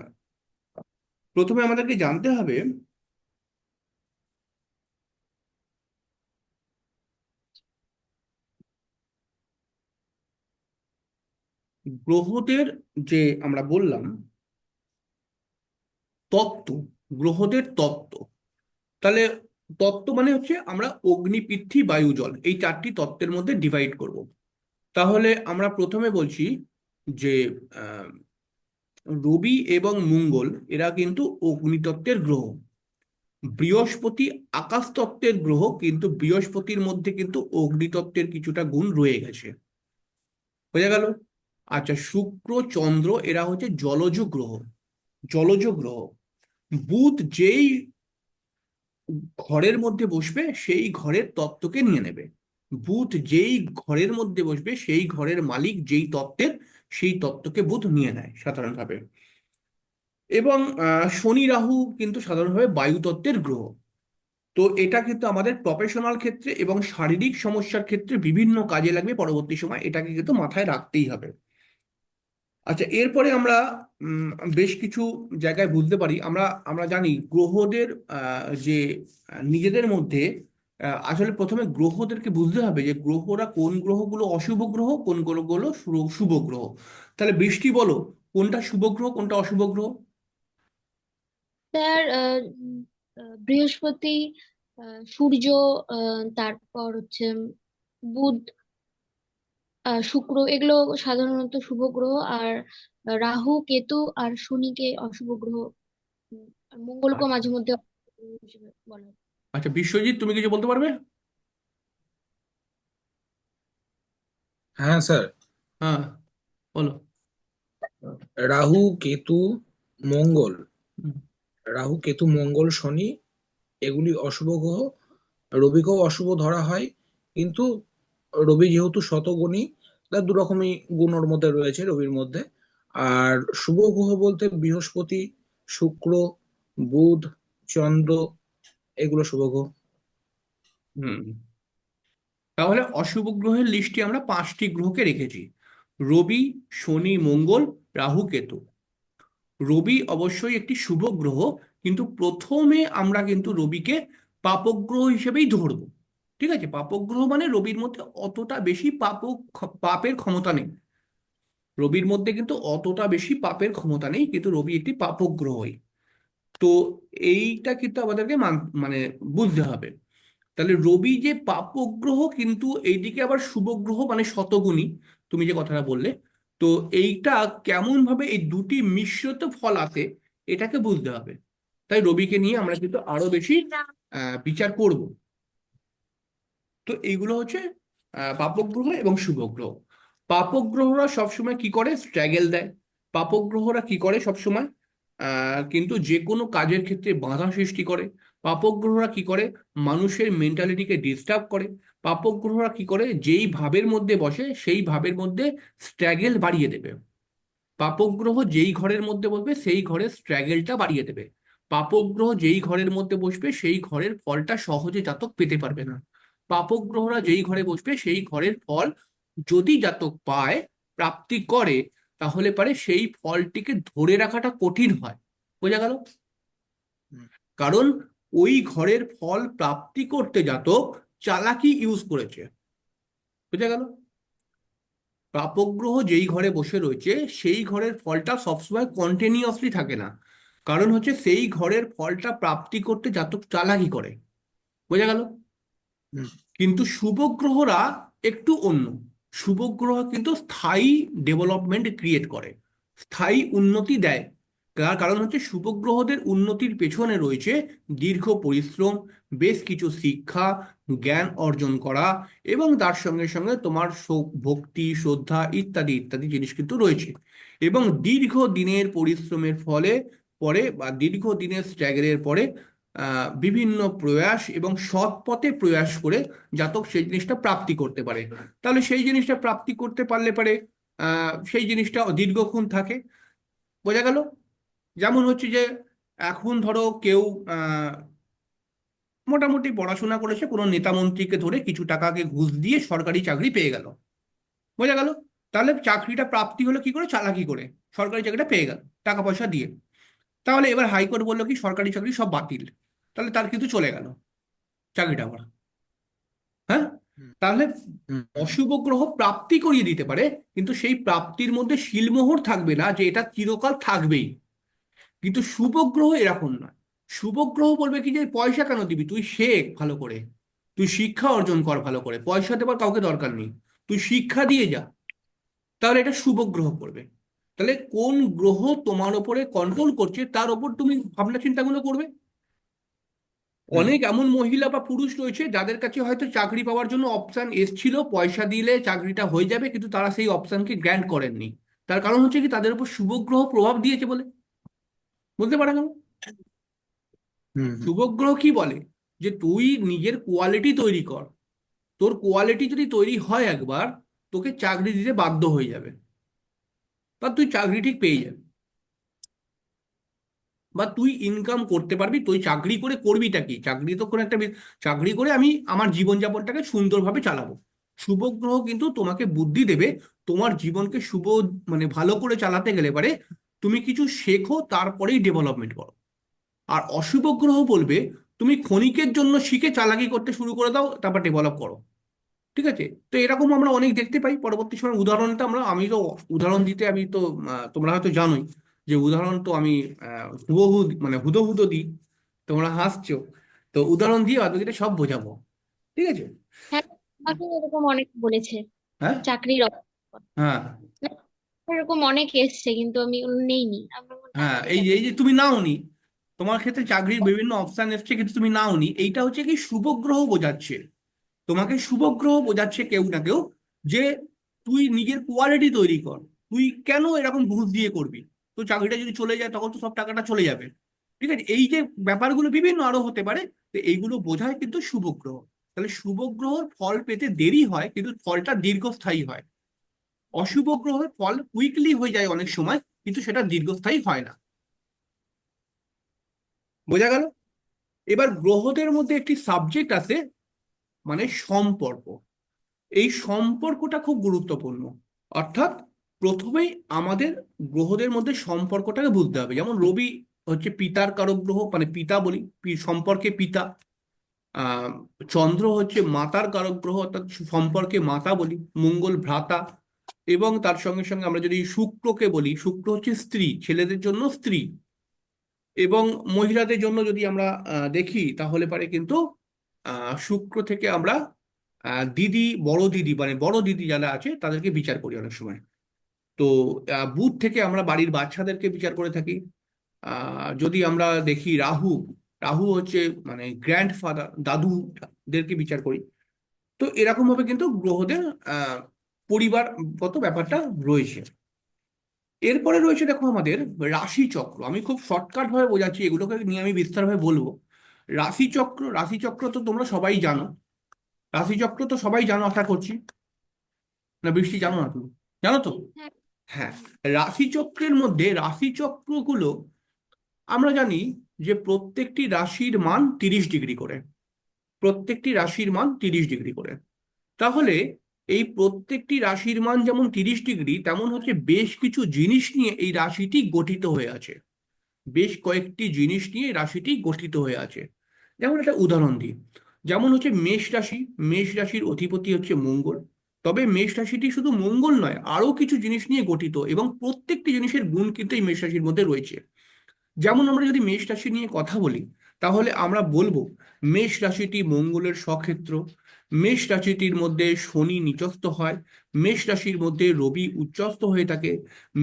প্রথমে আমাদেরকে জানতে হবে গ্রহদের যে আমরা বললাম তত্ত্ব, গ্রহদের তত্ত্ব। তাহলে তত্ত্ব মানে হচ্ছে আমরা অগ্নি পৃথ্বী বায়ু জল এই 4টি তত্ত্বের মধ্যে ডিভাইড করব। তাহলে আমরা প্রথমে বলছি যে আহ, রবি এবং মঙ্গল এরা কিন্তু অগ্নিতত্ত্বের গ্রহ। বৃহস্পতি আকাশতত্ত্বের গ্রহ, কিন্তু বৃহস্পতির মধ্যে কিন্তু অগ্নিতত্ত্বের কিছুটা গুণ রয়ে গেছে। বোঝা গেল? আচ্ছা, শুক্র চন্দ্র এরা হচ্ছে জলজ গ্রহ, জলজ গ্রহ। বুধ যেই ঘরের মধ্যে বসবে সেই ঘরের তত্ত্বকে নিয়ে নেবে। বুধ যেই ঘরের মধ্যে বসবে সেই ঘরের মালিক যেই তত্ত্বের, সেই তত্ত্বকে বুধ নিয়ে নেয় সাধারণভাবে। এবং শনি রাহু কিন্তু সাধারণভাবে বায়ুতত্ত্বের গ্রহ। তো এটা কিন্তু আমাদের প্রফেশনাল ক্ষেত্রে এবং শারীরিক সমস্যার ক্ষেত্রে বিভিন্ন কাজে লাগবে পরবর্তী সময়, এটাকে কিন্তু মাথায় রাখতেই হবে। আচ্ছা, এরপরে আমরা উম, বেশ কিছু জায়গায় বুঝতে পারি, আমরা আমরা জানি গ্রহদের যে নিজেদের মধ্যে আসলে প্রথমে গ্রহদেরকে বুঝতে হবে যে গ্রহরা কোন গ্রহগুলো অশুভ গ্রহ কোন গ্রহগুলো শুভ গ্রহ। তাহলে বৃষ্টি বলো, কোনটা শুভ গ্রহ কোনটা অশুভ গ্রহ? স্যার বৃহস্পতি, সূর্য, তারপর হচ্ছে বুধ, শুক্র, এগুলো সাধারণত শুভ গ্রহ। আর রাহু কেতু আর শনিকে অশুভ গ্রহ। আর মঙ্গলকেও আচ্ছা, মাঝে মধ্যে অশুভ গ্রহ হিসেবে বলা হয়। আচ্ছা বিশ্বজিৎ তুমি কিছু বলতে পারবে? হ্যাঁ স্যার। হ্যাঁ, বলো। রাহু কেতু মঙ্গল, হুম, রাহু কেতু মঙ্গল শনি এগুলি অশুভ গ্রহ। রবিকেও অশুভ ধরা হয়, কিন্তু রবি যেহেতু শতগুণী, তার দু রকমই গুণ ওর মধ্যে রয়েছে রবির মধ্যে। আর শুভ গ্রহ বলতে বৃহস্পতি, শুক্র, বুধ, চন্দ্র এগুলো শুভ গ্রহ। হুম। তাহলে অশুভ গ্রহের লিস্টে আমরা 5টি গ্রহকে রেখেছি: রবি, শনি, মঙ্গল, রাহু, কেতু। রবি অবশ্যই একটি শুভ গ্রহ, কিন্তু প্রথমে আমরা কিন্তু রবিকে পাপগ্রহ হিসেবেই ধরবো। ঠিক আছে, পাপগ্রহ মানে রবির মধ্যে অতটা বেশি পাপের ক্ষমতা নেই। রবির মধ্যে কিন্তু অতটা বেশি পাপের ক্ষমতা নেই, কিন্তু রবি একটি পাপগ্রহই। তো এইটা কিন্তু আমাদেরকে মানে বুঝতে হবে। তাহলে রবি যে পাপগ্রহ, কিন্তু এইদিকে আবার শুভগ্রহ মানে শতগুণী, তুমি যে কথাটা বললে। তো এইটা কেমন ভাবে এই দুটি মিশ্রিত ফল আসে এটাকে বুঝতে হবে। তাই রবিকে নিয়ে আমরা কিন্তু আরো বেশি বিচার করব। তো এইগুলো হচ্ছে পাপগ্রহ এবং শুভগ্রহ। পাপগ্রহরা সবসময় কি করে? স্ট্রাগেল দেয়। পাপগ্রহরা কি করে সবসময়? কিন্তু যে কোনো কাজের ক্ষেত্রে বাধা সৃষ্টি করে। পাপগ্রহরা কি করে? মানুষের মেন্টালিটিকে ডিস্টার্ব করে। পাপগ্রহরা কি করে? যেই ভাবের মধ্যে বসে সেই ভাবের মধ্যে স্ট্রাগেল বাড়িয়ে দেবে। পাপগ্রহ যেই ঘরের মধ্যে বসবে সেই ঘরের স্ট্রাগেলটা বাড়িয়ে দেবে। পাপগ্রহ যেই ঘরের মধ্যে বসবে সেই ঘরের ফলটা সহজে জাতক পেতে পারবে না। পাপগ্রহরা যেই ঘরে বসবে সেই ঘরের ফল যদি জাতক পায়, প্রাপ্তি করে, তাহলে পারে সেই ফলটিকে ধরে রাখাটা কঠিন হয়। বোঝা গেল? হুম। কারণ ওই ঘরের ফল প্রাপ্তি করতে জাতক চালাকি ইউজ করেছে। বোঝা গেল? প্রাপগ্রহ যেই ঘরে বসে রয়েছে সেই ঘরের ফলটা সবসময় কন্টিনিউয়াসলি থাকে না। কারণ হচ্ছে সেই ঘরের ফলটা প্রাপ্তি করতে জাতক চালাকি করে। বোঝা গেল? হুম। কিন্তু শুভগ্রহরা একটু অন্য। শুভগ্রহ কিন্তু স্থায়ী ডেভেলপমেন্ট ক্রিয়েট করে, স্থায়ী উন্নতি দেয়। তার কারণ হচ্ছে শুভগ্রহদের উন্নতির পেছনে রয়েছে দীর্ঘ পরিশ্রম, বেশ কিছু শিক্ষা, জ্ঞান অর্জন করা, এবং তার সঙ্গে সঙ্গে তোমার ভক্তি, শ্রদ্ধা ইত্যাদি ইত্যাদি জিনিস কিন্তু রয়েছে। এবং দীর্ঘ দিনের পরিশ্রমের ফলে পরে বা দীর্ঘ দিনের স্ট্রাগলের পরে বিভিন্ন প্রয়াস এবং সৎ পথে প্রয়াস করে জাতক সেই জিনিসটা প্রাপ্তি করতে পারে। তাহলে সেই জিনিসটা প্রাপ্তি করতে পারলে পারে সেই জিনিসটা দীর্ঘক্ষণ থাকে। বোঝা গেল? যেমন হচ্ছে যে এখন ধরো কেউ আহ, মোটামুটি পড়াশোনা করেছে, কোনো নেতা মন্ত্রীকে ধরে কিছু টাকাকে ঘুষ দিয়ে সরকারি চাকরি পেয়ে গেল। বোঝা গেল? তাহলে চাকরিটা প্রাপ্তি হলো কি করে? চালাকি করে সরকারি চাকরিটা পেয়ে গেল টাকা পয়সা দিয়ে। তাহলে এবার হাইকোর্ট বললো কি সরকারি চাকরি সব বাতিল। তাহলে তার কিন্তু চলে গেল চাকরিটা আবার। হ্যাঁ? হুম। তাহলে হুম। অশুভ গ্রহ প্রাপ্তি করিয়ে দিতে পারে, কিন্তু সেই প্রাপ্তির মধ্যে শিলমোহর থাকবে না যে এটা চিরকাল থাকবেই। কিন্তু শুভ গ্রহ এরকম নয়। শুভ গ্রহ বলবে কি যে পয়সা কেন দিবি, তুই শেখ ভালো করে, তুই শিক্ষা অর্জন কর ভালো করে, পয়সা দেবার কাউকে দরকার নেই, তুই শিক্ষা দিয়ে যা। তাহলে এটা শুভ গ্রহ করবে। তাহলে কোন গ্রহ তোমার ওপরে কন্ট্রোল করছে তার ওপর তুমি ভাবনা চিন্তাগুলো করবে। হুম। অনেক এমন মহিলা বা পুরুষ রয়েছে যাদের কাছে হয়তো চাকরি পাওয়ার জন্য অপশন এসছিল, পয়সা দিলে চাকরিটা হয়ে যাবে, কিন্তু তারা সেই অপশনকে গ্র্যান্ট করেননি। তার কারণ হচ্ছে কি তাদের উপর শুভ গ্রহ প্রভাব দিয়েছে বলে। বলতে পারা গেল? হুম। হুম। শুভ গ্রহ কি বলে? যে তুই নিজের কোয়ালিটি তৈরি কর। তোর কোয়ালিটি যদি তৈরি হয় একবার, তোকে চাকরি দিতে বাধ্য হয়ে যাবে, বা তুই চাকরি ঠিক পেয়ে যাবে, বা তুই ইনকাম করতে পারবি। তুই চাকরি করে করবিটা কি? চাকরি তো কোনো একটা চাকরি করে আমি আমার জীবনযাপনটাকে সুন্দরভাবে চালাবো। শুভ গ্রহ কিন্তু তোমাকে বুদ্ধি দেবে তোমার জীবনকে শুভ মানে ভালো করে চালাতে গেলে পারে তুমি কিছু শেখো, তারপরেই ডেভেলপমেন্ট করো। আর অশুভ গ্রহ বলবে তুমি ক্ষণিকের জন্য শিখে চালাকি করতে শুরু করে দাও, তারপর ডেভেলপ করো। ঠিক আছে? তো এরকম আমরা অনেক দেখতে পাই পরবর্তী সময়। উদাহরণটা আমি তো উদাহরণ দিতে আমি তো তোমরা হয়তো জানোই যে উদাহরণ তো আমি হুবহু মানে হুদো দিই। তোমরা হাসছো, তো উদাহরণ দিয়ে বাদবাকিটা সব বোঝাবো। ঠিক আছে? হ্যাঁ, আমাকে এরকম অনেক বলেছে হ্যাঁ, চাকরির হ্যাঁ, এরকম অনেক এসছে, কিন্তু আমি ওগুলো নেইনি। আমার মনে হয় হ্যাঁ। আমি এই যে চাকরি এই যে তুমি নাওনি, তোমার ক্ষেত্রে চাকরির বিভিন্ন অপশন এসছে কিন্তু তুমি নাওনি, এইটা হচ্ছে কি শুভ গ্রহ বোঝাচ্ছে। তোমাকে শুভ গ্রহ বোঝাচ্ছে কেউ না কেউ যে তুই নিজের কোয়ালিটি তৈরি কর। তুই কেন এরকম ঘুষ দিয়ে করবি? তো চাকরিটা যদি চলে যায় তখন তো সব টাকাটা চলে যাবে। ঠিক আছে? এই যে ব্যাপারগুলো বিভিন্ন আরো হতে পারে, তো এইগুলো বোঝায় কিন্তু শুভ গ্রহ। তাহলে শুভ গ্রহর ফল পেতে দেরি হয় কিন্তু ফলটা দীর্ঘস্থায়ী হয়। অশুভ গ্রহের ফল কুইকলি হয়ে যায় অনেক সময়, কিন্তু সেটা দীর্ঘস্থায়ী হয় না। বোঝা গেল? এবার গ্রহদের মধ্যে একটি সাবজেক্ট আছে, মানে সম্পর্ক। এই সম্পর্কটা খুব গুরুত্বপূর্ণ। অর্থাৎ প্রথমেই আমাদের গ্রহদের মধ্যে সম্পর্কটাকে বুঝতে হবে। যেমন রবি হচ্ছে পিতার কারক গ্রহ, মানে পিতা বলি, সম্পর্কে পিতা। আহ চন্দ্র হচ্ছে মাতার কারক গ্রহ, অর্থাৎ সম্পর্কে মাতা বলি। মঙ্গল ভ্রাতা। এবং তার সঙ্গে সঙ্গে আমরা যদি শুক্রকে বলি, শুক্র হচ্ছে স্ত্রী, ছেলেদের জন্য স্ত্রী। এবং মহিলাদের জন্য যদি আমরা দেখি তাহলে পারে কিন্তু শুক্র থেকে আমরা দিদি, বড় দিদি, মানে বড় দিদি যারা আছে তাদেরকে বিচার করি অনেক সময়। তো বুধ থেকে আমরা বাড়ির বাচ্চাদেরকে বিচার করে থাকি। যদি আমরা দেখি রাহু, রাহু হচ্ছে মানে গ্র্যান্ডফাদার, দাদুদেরকে বিচার করি। তো এরকম ভাবে কিন্তু গ্রহদের পরিবারগত ব্যাপারটা রয়েছে। এরপরে রয়েছে দেখো আমাদের রাশিচক্র। আমি খুব শর্টকাট ভাবে বোঝাচ্ছি, এগুলোকে নিয়ে আমি বিস্তারভাবে বলবো। রাশিচক্র, রাশিচক্র তো তোমরা সবাই জানো। রাশিচক্র তো সবাই জানো আশা করছি, না বৃষ্টি জানো না তুমি? জানো তো? হ্যাঁ। হ্যাঁ। রাশিচক্রের মধ্যে রাশিচক্রগুলো আমরা জানি যে প্রত্যেকটি রাশির মান 30 ডিগ্রি করে। প্রত্যেকটি রাশির মান 30 ডিগ্রি করে। তাহলে এই প্রত্যেকটি রাশির মান যেমন 30 ডিগ্রি, তেমন হচ্ছে বেশ কিছু জিনিস নিয়ে এই রাশিটি গঠিত হয়ে আছে। বেশ কয়েকটি জিনিস নিয়ে এই রাশিটি গঠিত হয়ে আছে। যেমন একটা উদাহরণ দিই, যেমন হচ্ছে মেষ রাশি। মেষ রাশির অধিপতি হচ্ছে মঙ্গল। তবে মেষ রাশিটি শুধু মঙ্গল নয়, আরো কিছু জিনিস নিয়ে গঠিত, এবং প্রত্যেকটি জিনিসের গুণ কিন্তু এই মেষ রাশির মধ্যে রয়েছে। যেমন আমরা যদি মেষ রাশি নিয়ে কথা বলি, তাহলে আমরা বলবো মেষ রাশিটি মঙ্গলের স্বক্ষেত্র। মেষ রাশিটির মধ্যে শনি নিচস্থ হয়। মেষ রাশির মধ্যে রবি উচ্চস্থ হয়ে থাকে।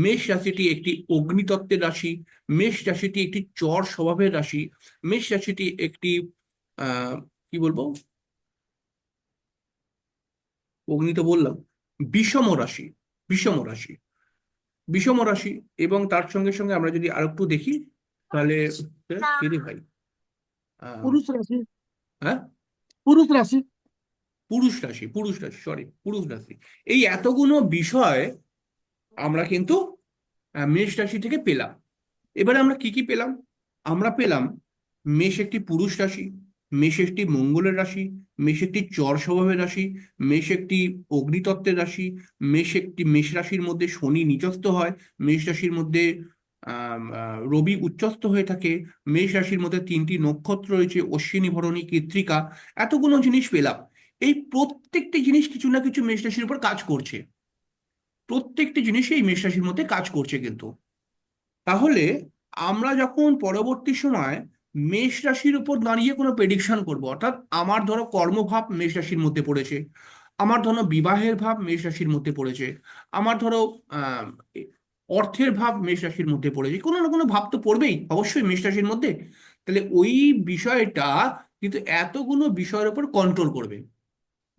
মেষ রাশিটি একটি অগ্নিতত্ত্বের রাশি। মেষ রাশিটি একটি চর স্বভাবের রাশি। মেষ রাশিটি একটি কি বলবো, অগ্নি তো বললাম, বিষম রাশি। বিষম রাশি, বিষম রাশি। এবং তার সঙ্গে সঙ্গে আমরা যদি আরেকটু দেখি তাহলে কি রে ভাই, আহ, পুরুষ রাশি, হ্যাঁ, পুরুষ রাশি। পুরুষ রাশি, পুরুষ রাশি, সরি, পুরুষ রাশি। এই এতগুলো বিষয় আমরা কিন্তু মেষ রাশি থেকে পেলাম। এবারে আমরা কি কি পেলাম? আমরা পেলাম মেষ একটি পুরুষ রাশি, মেষ একটি মঙ্গলের রাশি, মেষ একটি চর স্বভাবের রাশি, মেষ একটি অগ্নিতত্ত্বের রাশি, মেষ রাশির মধ্যে শনি নিচস্থ হয়, মেষ রাশির মধ্যে রবি উচ্চস্থ হয়ে থাকে, মেষ রাশির মধ্যে 3টি নক্ষত্র রয়েছে, অশ্বিনী, ভরণী, কৃত্তিকা। এতগুলো জিনিস পেলাম। এই প্রত্যেকটি জিনিস কিছু না কিছু মেষ রাশির উপর কাজ করছে। প্রত্যেকটি জিনিসই এই মেষ রাশির মধ্যে কাজ করছে কিন্তু। তাহলে আমরা যখন পরবর্তী সময় মেষ রাশির উপর দাঁড়িয়ে কোনো প্রেডিকশন করব, অর্থাৎ আমার ধরো কর্মভাব মেষ রাশির মধ্যে পড়েছে, আমার ধরো বিবাহের ভাব মেষ রাশির মধ্যে পড়েছে, আমার ধরো আহ অর্থের ভাব মেষ রাশির মধ্যে পড়েছে, কোনো না কোনো ভাব তো পড়বেই অবশ্যই মেষ রাশির মধ্যে। তাহলে ওই বিষয়টা কিন্তু এতগুলো বিষয়ের উপর কন্ট্রোল করবে।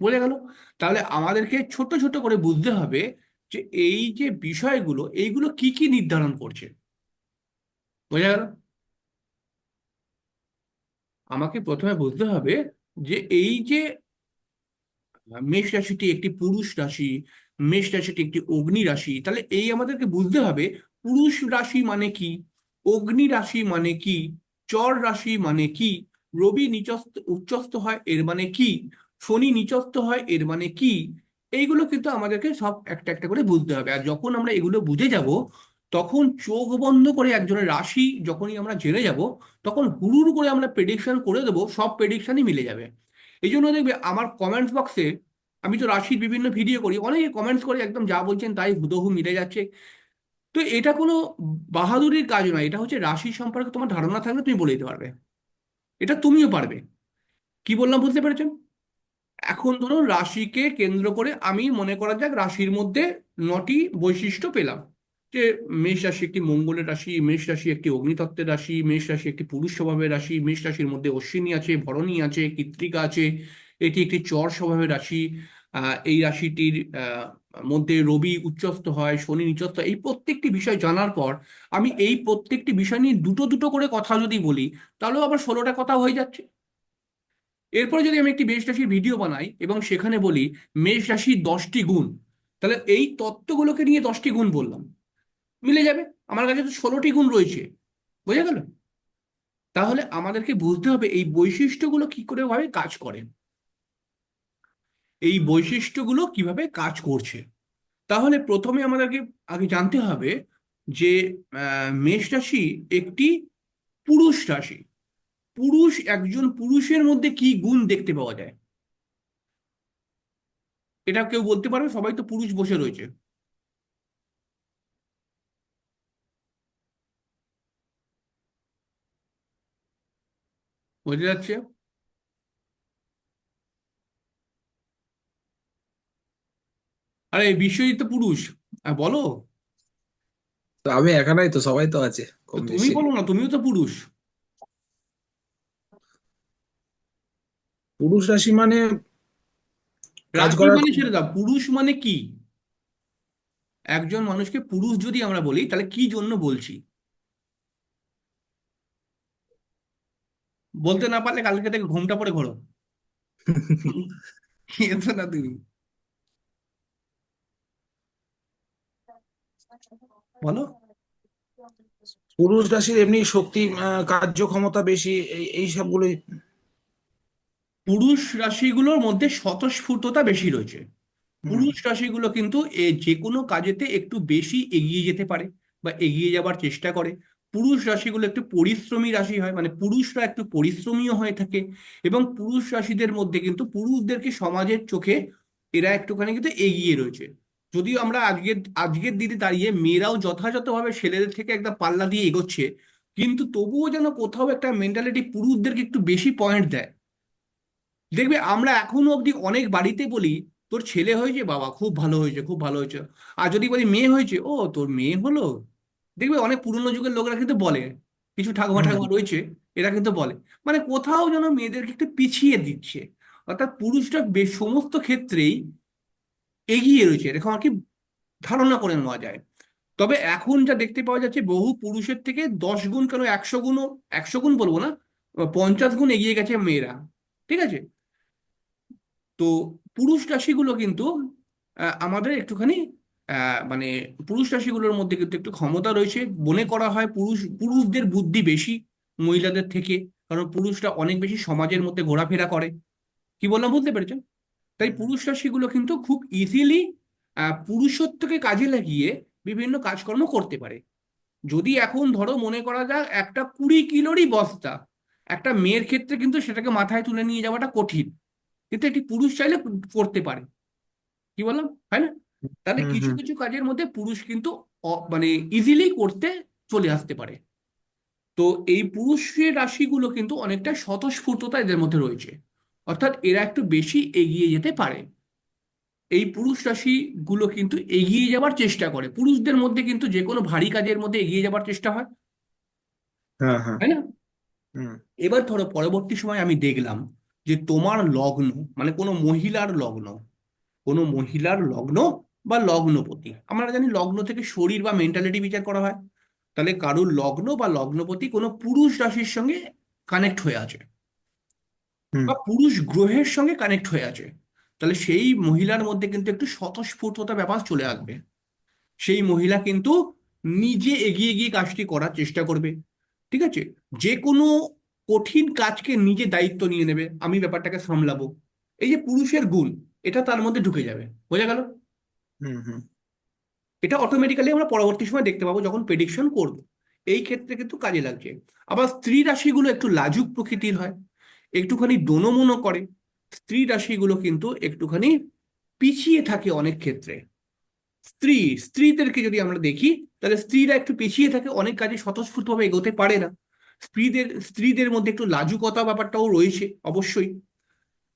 বোঝা গেল? তাহলে আমাদেরকে ছোট ছোট করে বুঝতে হবে যে এই যে বিষয়গুলো, এইগুলো কি কি নির্ধারণ করছে। বোঝা গেল? আমাকে প্রথমে বুঝতে হবে যে এই যে মেষ রাশিটি একটি পুরুষ রাশি, মেষ রাশিটি একটি অগ্নি রাশি, তাহলে এই আমাদেরকে বুঝতে হবে পুরুষ রাশি মানে কি, অগ্নি রাশি মানে কি, চর রাশি মানে কি, রবি নিচস্থ উচ্চস্থ হয় এর মানে কি, শনি নিচস্থ হয় এর মানে কি। এইগুলো কিন্তু আমাদেরকে সব একটা একটা করে বুঝতে হবে। আর যখন আমরা এগুলো বুঝে যাব, তখন চোখ বন্ধ করে একজনের রাশি যখনই আমরা জেনে যাব, তখন হুড়ুর করে আমরা প্রেডিকশন করে দেবো, সব প্রেডিকশনই মিলে যাবে। এই জন্য দেখবে আমার কমেন্টস বক্সে, আমি তো রাশির বিভিন্ন ভিডিও করি, অনেকে কমেন্টস করে একদম যা বলছেন তাই হুবহু মিলে যাচ্ছে। তো এটা কোনো বাহাদুরির কাজ নয়, এটা হচ্ছে রাশি সম্পর্কে তোমার ধারণা থাকলে তুমি বলে দিতে পারবে। এটা তুমিও পারবে। কি বললাম বুঝতে পেরেছেন? এখন ধরুন রাশিকে কেন্দ্র করে আমি মনে করা যাক রাশির মধ্যে 9টি বৈশিষ্ট্য পেলাম, যে মেষ রাশি একটি মঙ্গলের রাশি, মেষ রাশি একটি অগ্নিতত্ত্বের রাশি, মেষ রাশি একটি পুরুষ স্বভাবের রাশি, মেষ রাশির মধ্যে অশ্বিনী আছে, ভরণী আছে, কৃত্তিকা আছে, এটি একটি চর স্বভাবের রাশি। এই রাশিটির মধ্যে রবি উচ্চস্থ হয়, শনি নিচস্থ হয়। এই প্রত্যেকটি বিষয় জানার পর আমি এই প্রত্যেকটি বিষয় নিয়ে দুটো দুটো করে কথা যদি বলি, তাহলেও আবার 16টা কথা হয়ে যাচ্ছে। এরপরে যদি আমি একটি মেষ রাশির ভিডিও বানাই এবং সেখানে বলি মেষ রাশির 10টি গুণ, তাহলে এই তত্ত্বগুলোকে নিয়ে 10টি গুণ বললাম, মিলে যাবে। আমার কাছে তো 16টি গুণ রয়েছে। বোঝা গেল? তাহলে আমাদেরকে বুঝতে হবে এই বৈশিষ্ট্যগুলো কি করে ভাবে কাজ করে, এই বৈশিষ্ট্যগুলো কিভাবে কাজ করছে। তাহলে প্রথমে আমাদেরকে আগে জানতে হবে যে মেষ রাশি একটি পুরুষ রাশি। একজন পুরুষের মধ্যে কি গুণ দেখতে পাওয়া যায়, এটা কেউ বলতে পারবে? সবাই তো পুরুষ বসে রয়েছে। বোঝা যাচ্ছে? আরে বিশ্বজিৎ তো পুরুষ। বলো। তো আমি একা নাই তো, সবাই তো আছে তো কম তুমি বেশি। বলো না, তুমিও তো পুরুষ। পুরুষ রাশি মানে কাজ রাশি করার মানে ছেড়ে দাও, পুরুষ মানে কি? একজন মানুষকে পুরুষ যদি আমরা বলি তাহলে কি জন্য বলছি? বলতে না পারলে কালকে থেকে ঘোমটা পরে ঘোরো। খেয়েছো না তুমি? বলো। পুরুষ রাশির এমনি শক্তি, কার্যক্ষমতা বেশি, এই সবগুলোই। পুরুষ রাশিগুলোর মধ্যে স্বতঃস্ফূর্ততা বেশি রয়েছে। হুম পুরুষ রাশিগুলো কিন্তু যে কোনো কাজেতে একটু বেশি এগিয়ে যেতে পারে বা এগিয়ে যাবার চেষ্টা করে। পুরুষ রাশিগুলো একটু পরিশ্রমী রাশি হয়, মানে পুরুষরা একটু পরিশ্রমীও হয়ে থাকে। এবং পুরুষ রাশিদের মধ্যে কিন্তু পুরুষদেরকে সমাজের চোখে এরা একটুখানি কিন্তু এগিয়ে রয়েছে। যদিও আমরা আজকের আজকের দিনে দাঁড়িয়ে মেয়েরাও যথাযথভাবে ছেলেদের থেকে একটা পাল্লা দিয়ে এগোচ্ছে, কিন্তু তবুও যেন কোথাও একটা মেন্টালিটি পুরুষদেরকে একটু বেশি পয়েন্ট দেয়। দেখবে আমরা এখনো অবধি অনেক বাড়িতে বলি, তোর ছেলে হয়েছে, বাবা খুব ভালো হয়েছে, খুব ভালো হয়েছে। আর যদি বলি মেয়ে হয়েছে, ও তোর মেয়ে হলো। দেখবে অনেক পুরনো যুগের লোকেরা কিন্তু বলে, কিছু ঠাকুমা হুম ঠাকুমা রয়েছে, এরা কিন্তু বলে, মানে কোথাও যেন মেয়েদেরকে একটু পিছিয়ে দিচ্ছে। অর্থাৎ পুরুষরা বেশ সমস্ত ক্ষেত্রেই এগিয়ে রয়েছে এরকম আর কি ধারণা করে নেওয়া যায়। তবে এখন যা দেখতে পাওয়া যাচ্ছে, বহু পুরুষের থেকে 10 গুণ কেন 100 গুণও, 100 গুণ বলবো না, 50 গুণ এগিয়ে গেছে মেয়েরা। ঠিক আছে? তো পুরুষ রাশিগুলো কিন্তু আমাদের একটুখানি মানে পুরুষ রাশিগুলোর মধ্যে কিন্তু একটু ক্ষমতা রয়েছে। মনে করা হয় পুরুষদের বুদ্ধি বেশি মহিলাদের থেকে, কারণ পুরুষরা অনেক বেশি সমাজের মধ্যে ঘোরাফেরা করে। কি বললাম বুঝতে পেরেছেন? তাই হুম। পুরুষ রাশিগুলো কিন্তু খুব ইজিলি পুরুষত্বকে কাজে লাগিয়ে বিভিন্ন কাজকর্ম করতে পারে। যদি এখন ধরো মনে করা যাক একটা 20 কিলোরই বস্তা, একটা মেয়ের ক্ষেত্রে কিন্তু সেটাকে মাথায় তুলে নিয়ে যাওয়াটা কঠিন, কিন্তু একটি পুরুষ চাইলে করতে পারে। কি বললাম, হয় না? তাহলে হুম কিছু হুম। কিছু কাজের মধ্যে পুরুষ কিন্তু মানে ইজিলি করতে চলে আসতে পারে। তো এই পুরুষের রাশিগুলো কিন্তু অনেকটা স্বতঃস্ফূর্ততা এদের মধ্যে রয়েছে, অর্থাৎ এরা একটু বেশি এগিয়ে যেতে পারে। এই পুরুষ রাশি গুলো কিন্তু এগিয়ে যাবার চেষ্টা করে, পুরুষদের মধ্যে কিন্তু যে কোনো ভারী কাজের মধ্যে এগিয়ে যাবার চেষ্টা হয়। হ্যাঁ হ্যাঁ। তাই না? হুম এবার ধরো পরবর্তী সময় আমি দেখলাম যে তোমার লগ্ন, মানে কোনো মহিলার লগ্ন বা লগ্নপতি, আমরা জানি লগ্ন থেকে শরীর বা মেন্টালিটি বিচার করা হয়। তাহলে কারুর লগ্ন বা লগ্নপতি কোনো পুরুষ রাশির সঙ্গে কানেক্ট হয়ে আছে হুম। বা পুরুষ গ্রহের সঙ্গে কানেক্ট হয়ে আছে, তাহলে সেই মহিলার মধ্যে কিন্তু একটু স্বতঃস্ফূর্ততা ব্যাপার চলে আসবে। সেই মহিলা কিন্তু নিজে এগিয়ে গিয়ে কাজটি করার চেষ্টা করবে। ঠিক আছে? যে কোনো কঠিন কাজকে নিজে দায়িত্ব নিয়ে নেবে, আমি ব্যাপারটাকে সামলাবো। এই যে পুরুষের গুণ, এটা তার মধ্যে ঢুকে যাবে। বোঝা গেল? হুম হুম। এটা অটোমেটিক্যালি আমরা পরবর্তী সময় দেখতে পাবো যখন প্রেডিকশন করব। এই ক্ষেত্রে কিন্তু কাজে লাগছে। আবার স্ত্রী রাশিগুলো একটু লাজুক প্রকৃতির হয়, একটুখানি দোনোমনো করে। স্ত্রী রাশিগুলো কিন্তু একটুখানি পিছিয়ে থাকে অনেক ক্ষেত্রে। স্ত্রী স্ত্রীদেরকে যদি আমরা দেখি, তাহলে স্ত্রীরা একটু পিছিয়ে থাকে, অনেক কাজে স্বতঃস্ফূর্তভাবে এগোতে পারে না। স্ত্রীদের মধ্যে একটু লাজুকতা ব্যাপারটাও রয়েছে অবশ্যই।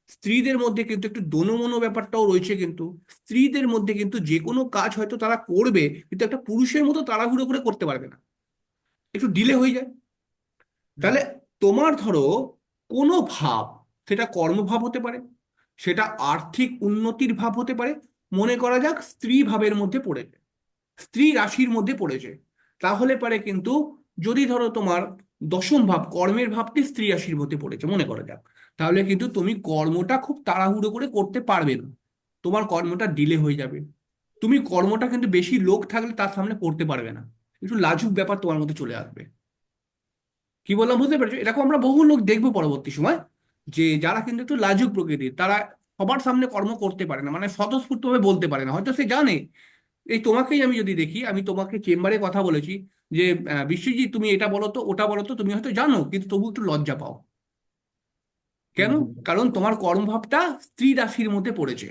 স্ত্রীদের মধ্যে কিন্তু একটু দোনোমনো ব্যাপারটাও রয়েছে, কিন্তু স্ত্রীদের মধ্যে কিন্তু যে কোনো কাজ হয়তো তারা করবে, কিন্তু একটা পুরুষের মতো তাড়াহুড়ো করে করতে পারবে না, একটু ডিলে হয়ে যায়। হুম তাহলে তোমার ধরো কোনো ভাব, সেটা কর্মভাব হতে পারে, সেটা আর্থিক উন্নতির ভাব হতে পারে। মনে করা যাক স্ত্রী ভাবের মধ্যে পড়েছে, স্ত্রী রাশির মধ্যে পড়েছে, তাহলে পারে কিন্তু, যদি ধরো তোমার দশম ভাব কর্মের ভাবটি স্ত্রী রাশির মধ্যে পড়েছে মনে করা যাক, তাহলে কিন্তু তুমি কর্মটা খুব তাড়াহুড়ো করে করতে পারবে না, তোমার কর্মটা ডিলে হয়ে যাবে। তুমি কর্মটা কিন্তু বেশি লোক থাকলে তার সামনে করতে পারবে না, একটু লাজুক ব্যাপার তোমার মধ্যে চলে আসবে। কি বললাম বুঝতে পেরেছো? এরকম আমরা বহু লোক দেখবো পরবর্তী সময়, যে যারা কিন্তু একটু লাজুক প্রকৃতির, তারা সবার সামনে কর্ম করতে পারে না, মানে স্বতঃস্ফূর্তভাবে বলতে পারে না। হয়তো সে জানে, এই তোমাকেই আমি যদি দেখি, আমি তোমাকে চেম্বারে কথা বলেছি যে বিশ্বজিৎ তুমি এটা বলো তো ওটা বলো তো, তুমি হয়তো জানো কিন্তু তবু একটু লজ্জা পাও। হুম কেন? হুম। কারণ তোমার কর্মভাবটা স্ত্রী রাশির মধ্যে পড়েছে।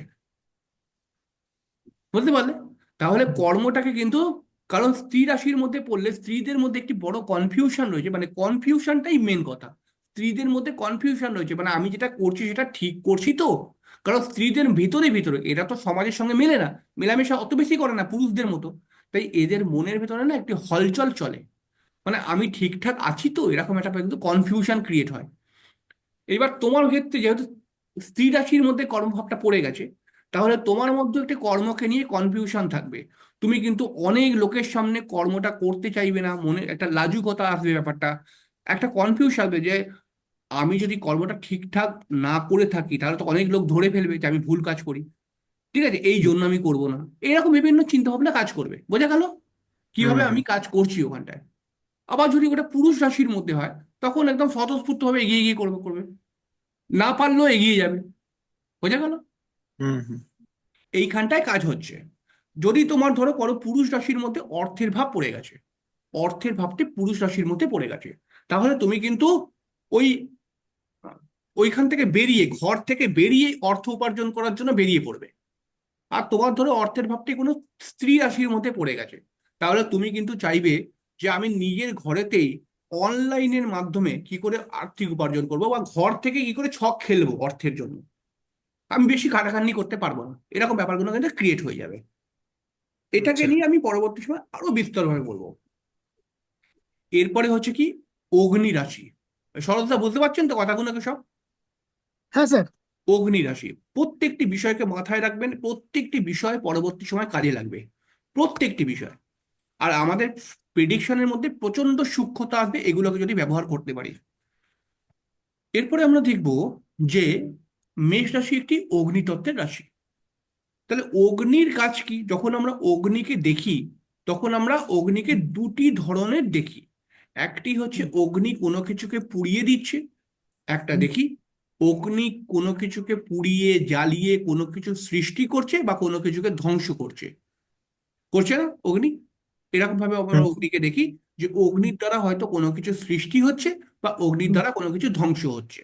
বুঝতে পারলে? তাহলে হুম। কর্মটাকে কিন্তু, কারণ স্ত্রী রাশির মধ্যে পড়লে স্ত্রীদের মধ্যে একটি বড় কনফিউশন রয়েছে, মানে কনফিউশনটাই মেন কথা। স্ত্রীদের মধ্যে কনফিউশন রয়েছে, মানে আমি যেটা করছি সেটা ঠিক করছি তো। কারণ স্ত্রীদের ভিতরে ভিতরে এরা তো সমাজের সঙ্গে মেলে না, মেলামেশা অত বেশি করে না পুরুষদের মতো। তাই এদের মনের ভেতরে না একটি হলচল চলে, মানে আমি ঠিকঠাক আছি তো, এরকম একটা কিন্তু কনফিউশন ক্রিয়েট হয়। এবার তোমার ক্ষেত্রে যেহেতু স্ত্রী রাশির মধ্যে কর্মভাবটা পড়ে গেছে, তাহলে তোমার মধ্যে একটি কর্মকে নিয়ে কনফিউশন থাকবে। তুমি কিন্তু অনেক লোকের সামনে কর্মটা করতে চাইবে না, মনে একটা লাজুকতা আসবে, ব্যাপারটা একটা কনফিউজ আসবে যে আমি যদি কর্মটা ঠিকঠাক না করে থাকি তাহলে তো অনেক লোক ধরে ফেলবে যে আমি ভুল কাজ করি, ঠিক আছে, এই জন্য আমি করব না। এরকম বিভিন্ন চিন্তা ভাবনা কাজ করবে, বোঝা গেল হুম কিভাবে আমি হুম কাজ করছি ওখানটায়। আবার যদি ওটা পুরুষ রাশির মধ্যে হয়, তখন একদম স্বতঃস্ফূর্ত ভাবে এগিয়ে গিয়ে করবে করবে, না পারলেও এগিয়ে যাবে, বোঝা গেল। হুম হুম এইখানটায় কাজ হচ্ছে। যদি তোমার ধরো পরো পুরুষ রাশির মধ্যে অর্থের ভাব পড়ে গেছে, অর্থের ভাবটি পুরুষ রাশির মধ্যে পড়ে গেছে, তাহলে তুমি কিন্তু ওই ওইখান থেকে বেরিয়ে, ঘর থেকে বেরিয়ে অর্থ উপার্জন করার জন্য বেরিয়ে পড়বে। আর তোমার ধরো অর্থের ভাবটি কোনো স্ত্রী রাশির মধ্যে পড়ে গেছে, তাহলে তুমি কিন্তু চাইবে যে আমি নিজের ঘরেতেই অনলাইনের মাধ্যমে কি করে আর্থিক উপার্জন করবো, বা ঘর থেকে কি করে ছক খেলবো অর্থের জন্য, আমি বেশি খাটাখাটনি করতে পারবো না, এরকম ব্যাপারগুলো কিন্তু ক্রিয়েট হয়ে যাবে। এটাকে আচ্ছা। নিয়ে আমি পরবর্তী সময় আরো বিস্তরভাবে বলবো। এরপরে হচ্ছে কি, অগ্নি রাশি। সরলতা বুঝতে পারছেন তো কথাগুলোকে সব? হ্যাঁ স্যার। অগ্নি রাশি প্রত্যেকটি বিষয়কে মাথায় রাখবেন, প্রত্যেকটি বিষয় পরবর্তী সময় কাজে লাগবে, প্রত্যেকটি বিষয়। আর আমাদের প্রেডিকশনের মধ্যে প্রচন্ড সূক্ষ্মতা আসবে এগুলোকে যদি ব্যবহার করতে পারি। এরপরে আমরা দেখব যে মেষ রাশি একটি অগ্নিতত্ত্বের রাশি। তাহলে অগ্নির কাজ কি? যখন আমরা অগ্নিকে দেখি তখন আমরা অগ্নিকে দুটি ধরনের দেখি। একটি হচ্ছে অগ্নি কোনো কিছুকে পুড়িয়ে দিচ্ছে, একটা দেখি অগ্নি কোনো কিছুকে পুড়িয়ে জ্বালিয়ে কোনো কিছু সৃষ্টি করছে বা কোনো কিছুকে ধ্বংস করছে, করছে না অগ্নি? এরকম ভাবে আমরা হুম অগ্নিকে দেখি যে অগ্নির দ্বারা হয়তো কোনো কিছু সৃষ্টি হচ্ছে বা অগ্নির দ্বারা কোনো কিছু ধ্বংস হচ্ছে।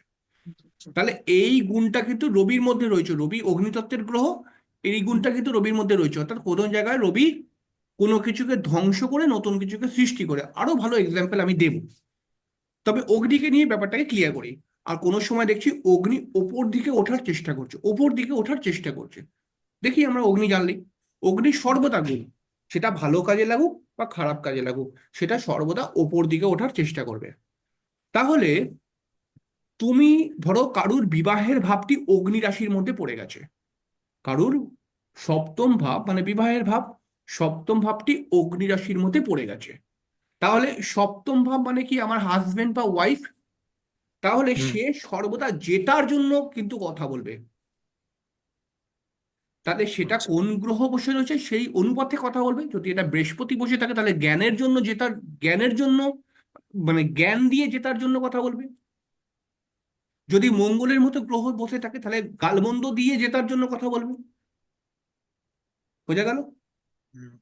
তাহলে এই গুণটা কিন্তু রবির মধ্যে রয়েছে, রবি অগ্নিতত্ত্বের গ্রহ, এই গুণটা কিন্তু রবির মধ্যে রয়েছে। অর্থাৎ কোনো জায়গায় রবি কোনো কিছুকে ধ্বংস করে নতুন কিছুকে সৃষ্টি করে, আরো ভালো এক্সাম্পল আমি দেব। তবে অগ্নিকে নিয়ে ব্যাপারটাকে ক্লিয়ার করি। আর কোনো সময় দেখছি অগ্নি ওপর দিকে ওঠার চেষ্টা করছে, ওপর দিকে ওঠার চেষ্টা করছে। দেখি আমরা অগ্নি জানলি, অগ্নি সর্বদা গুণ, সেটা ভালো কাজে লাগুক বা খারাপ কাজে লাগুক, সেটা সর্বদা ওপর দিকে ওঠার চেষ্টা করবে। তাহলে তুমি ধরো কারুর বিবাহের ভাবটি অগ্নি রাশির মধ্যে পড়ে গেছে, কারুর সপ্তম ভাব মানে বিবাহের ভাব, সপ্তম ভাবটি অগ্নি রাশির মধ্যে পড়ে গেছে। তাহলে সপ্তম ভাব মানে কি আমার হাজবেন্ড বা ওয়াইফ, তাহলে হুম সে সর্বদা জেতার জন্য কিন্তু কথা বলবে। তাহলে সেটা আচ্ছা। কোন গ্রহ বসে রয়েছে সেই অনুপাতে কথা বলবে। যদি এটা বৃহস্পতি বসে থাকে তাহলে জ্ঞানের জন্য জেতার, জ্ঞানের জন্য মানে জ্ঞান দিয়ে জেতার জন্য কথা বলবে। যদি মঙ্গলের মতো গ্রহ বসে থাকে তাহলে গালমন্দ দিয়ে জেতার জন্য কথা বলবে, বোঝা গেল। হুম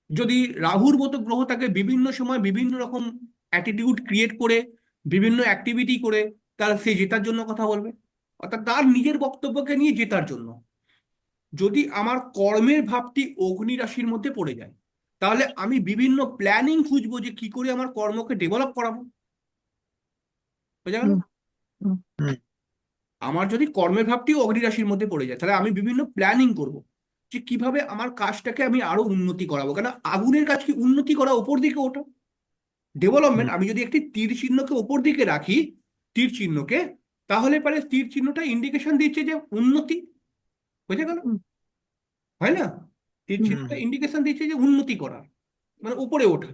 যদি রাহুর মতো গ্রহ থাকে বিভিন্ন সময় বিভিন্ন রকম অ্যাটিটিউড ক্রিয়েট করে বিভিন্ন অ্যাক্টিভিটি করে, তাহলে সে জেতার জন্য কথা বলবে, অর্থাৎ তার নিজের বক্তব্যকে নিয়ে জেতার জন্য। যদি আমার কর্মের ভাবটি অগ্নি রাশির মধ্যে পড়ে যায়, তাহলে আমি বিভিন্ন প্ল্যানিং খুঁজবো যে কি করে আমার কর্মকে ডেভেলপ করাবো, বোঝা গেল। হুম, হুম, হুম আমার যদি কর্মের ভাবটি অগ্নি রাশির মধ্যে পড়ে যায় তাহলে আমি বিভিন্ন প্ল্যানিং করব যে কিভাবে আমার কাজটাকে আমি আরো উন্নতি করাবো। কেন আগুনের কাজ কি উন্নতি করা, ওপর দিকে ওঠা, ডেভেলপমেন্ট। হুম আমি যদি একটি তীর চিহ্নকে ওপর দিকে রাখি, তীর চিহ্নকে, তাহলে পরে তীর চিহ্নটা ইন্ডিকেশন দিচ্ছে যে উন্নতি, বোঝা গেল, হুম, হয় না? তীর হুম, চিহ্নটা ইন্ডিকেশন দিচ্ছে যে উন্নতি করা, মানে উপরে ওঠা।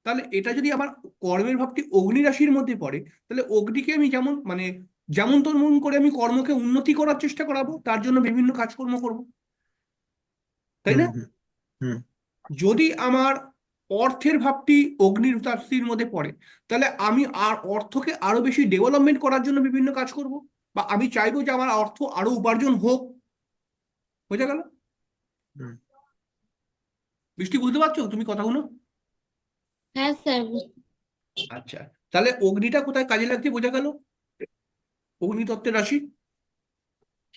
তাহলে এটা যদি আমার কর্মের ভাবটি অগ্নি রাশির মধ্যে পড়ে, তাহলে অগ্নিকে আমি যেমন মানে যেমন তেমন করে আমি কর্মকে উন্নতি করার চেষ্টা করাবো, তার জন্য বিভিন্ন কাজকর্ম করব, তাই হুম না? হুম হুম যদি আমার অর্থের ভাবটি অগ্নির রাশির মধ্যে পড়ে, তাহলে আমি আর অর্থকে আরো বেশি ডেভেলপমেন্ট করার জন্য বিভিন্ন কাজ করব, বা আমি চাইবো যে আমার অর্থ আরো উপার্জন হোক, বোঝা গেল। হুম। বৃষ্টি বুঝতে পারছো তুমি কথাগুলো? হ্যাঁ স্যার। আচ্ছা, তাহলে অগ্নিটা কোথায় কাজে লাগছে বোঝা গেল, অগ্নিতত্ত্বের রাশি।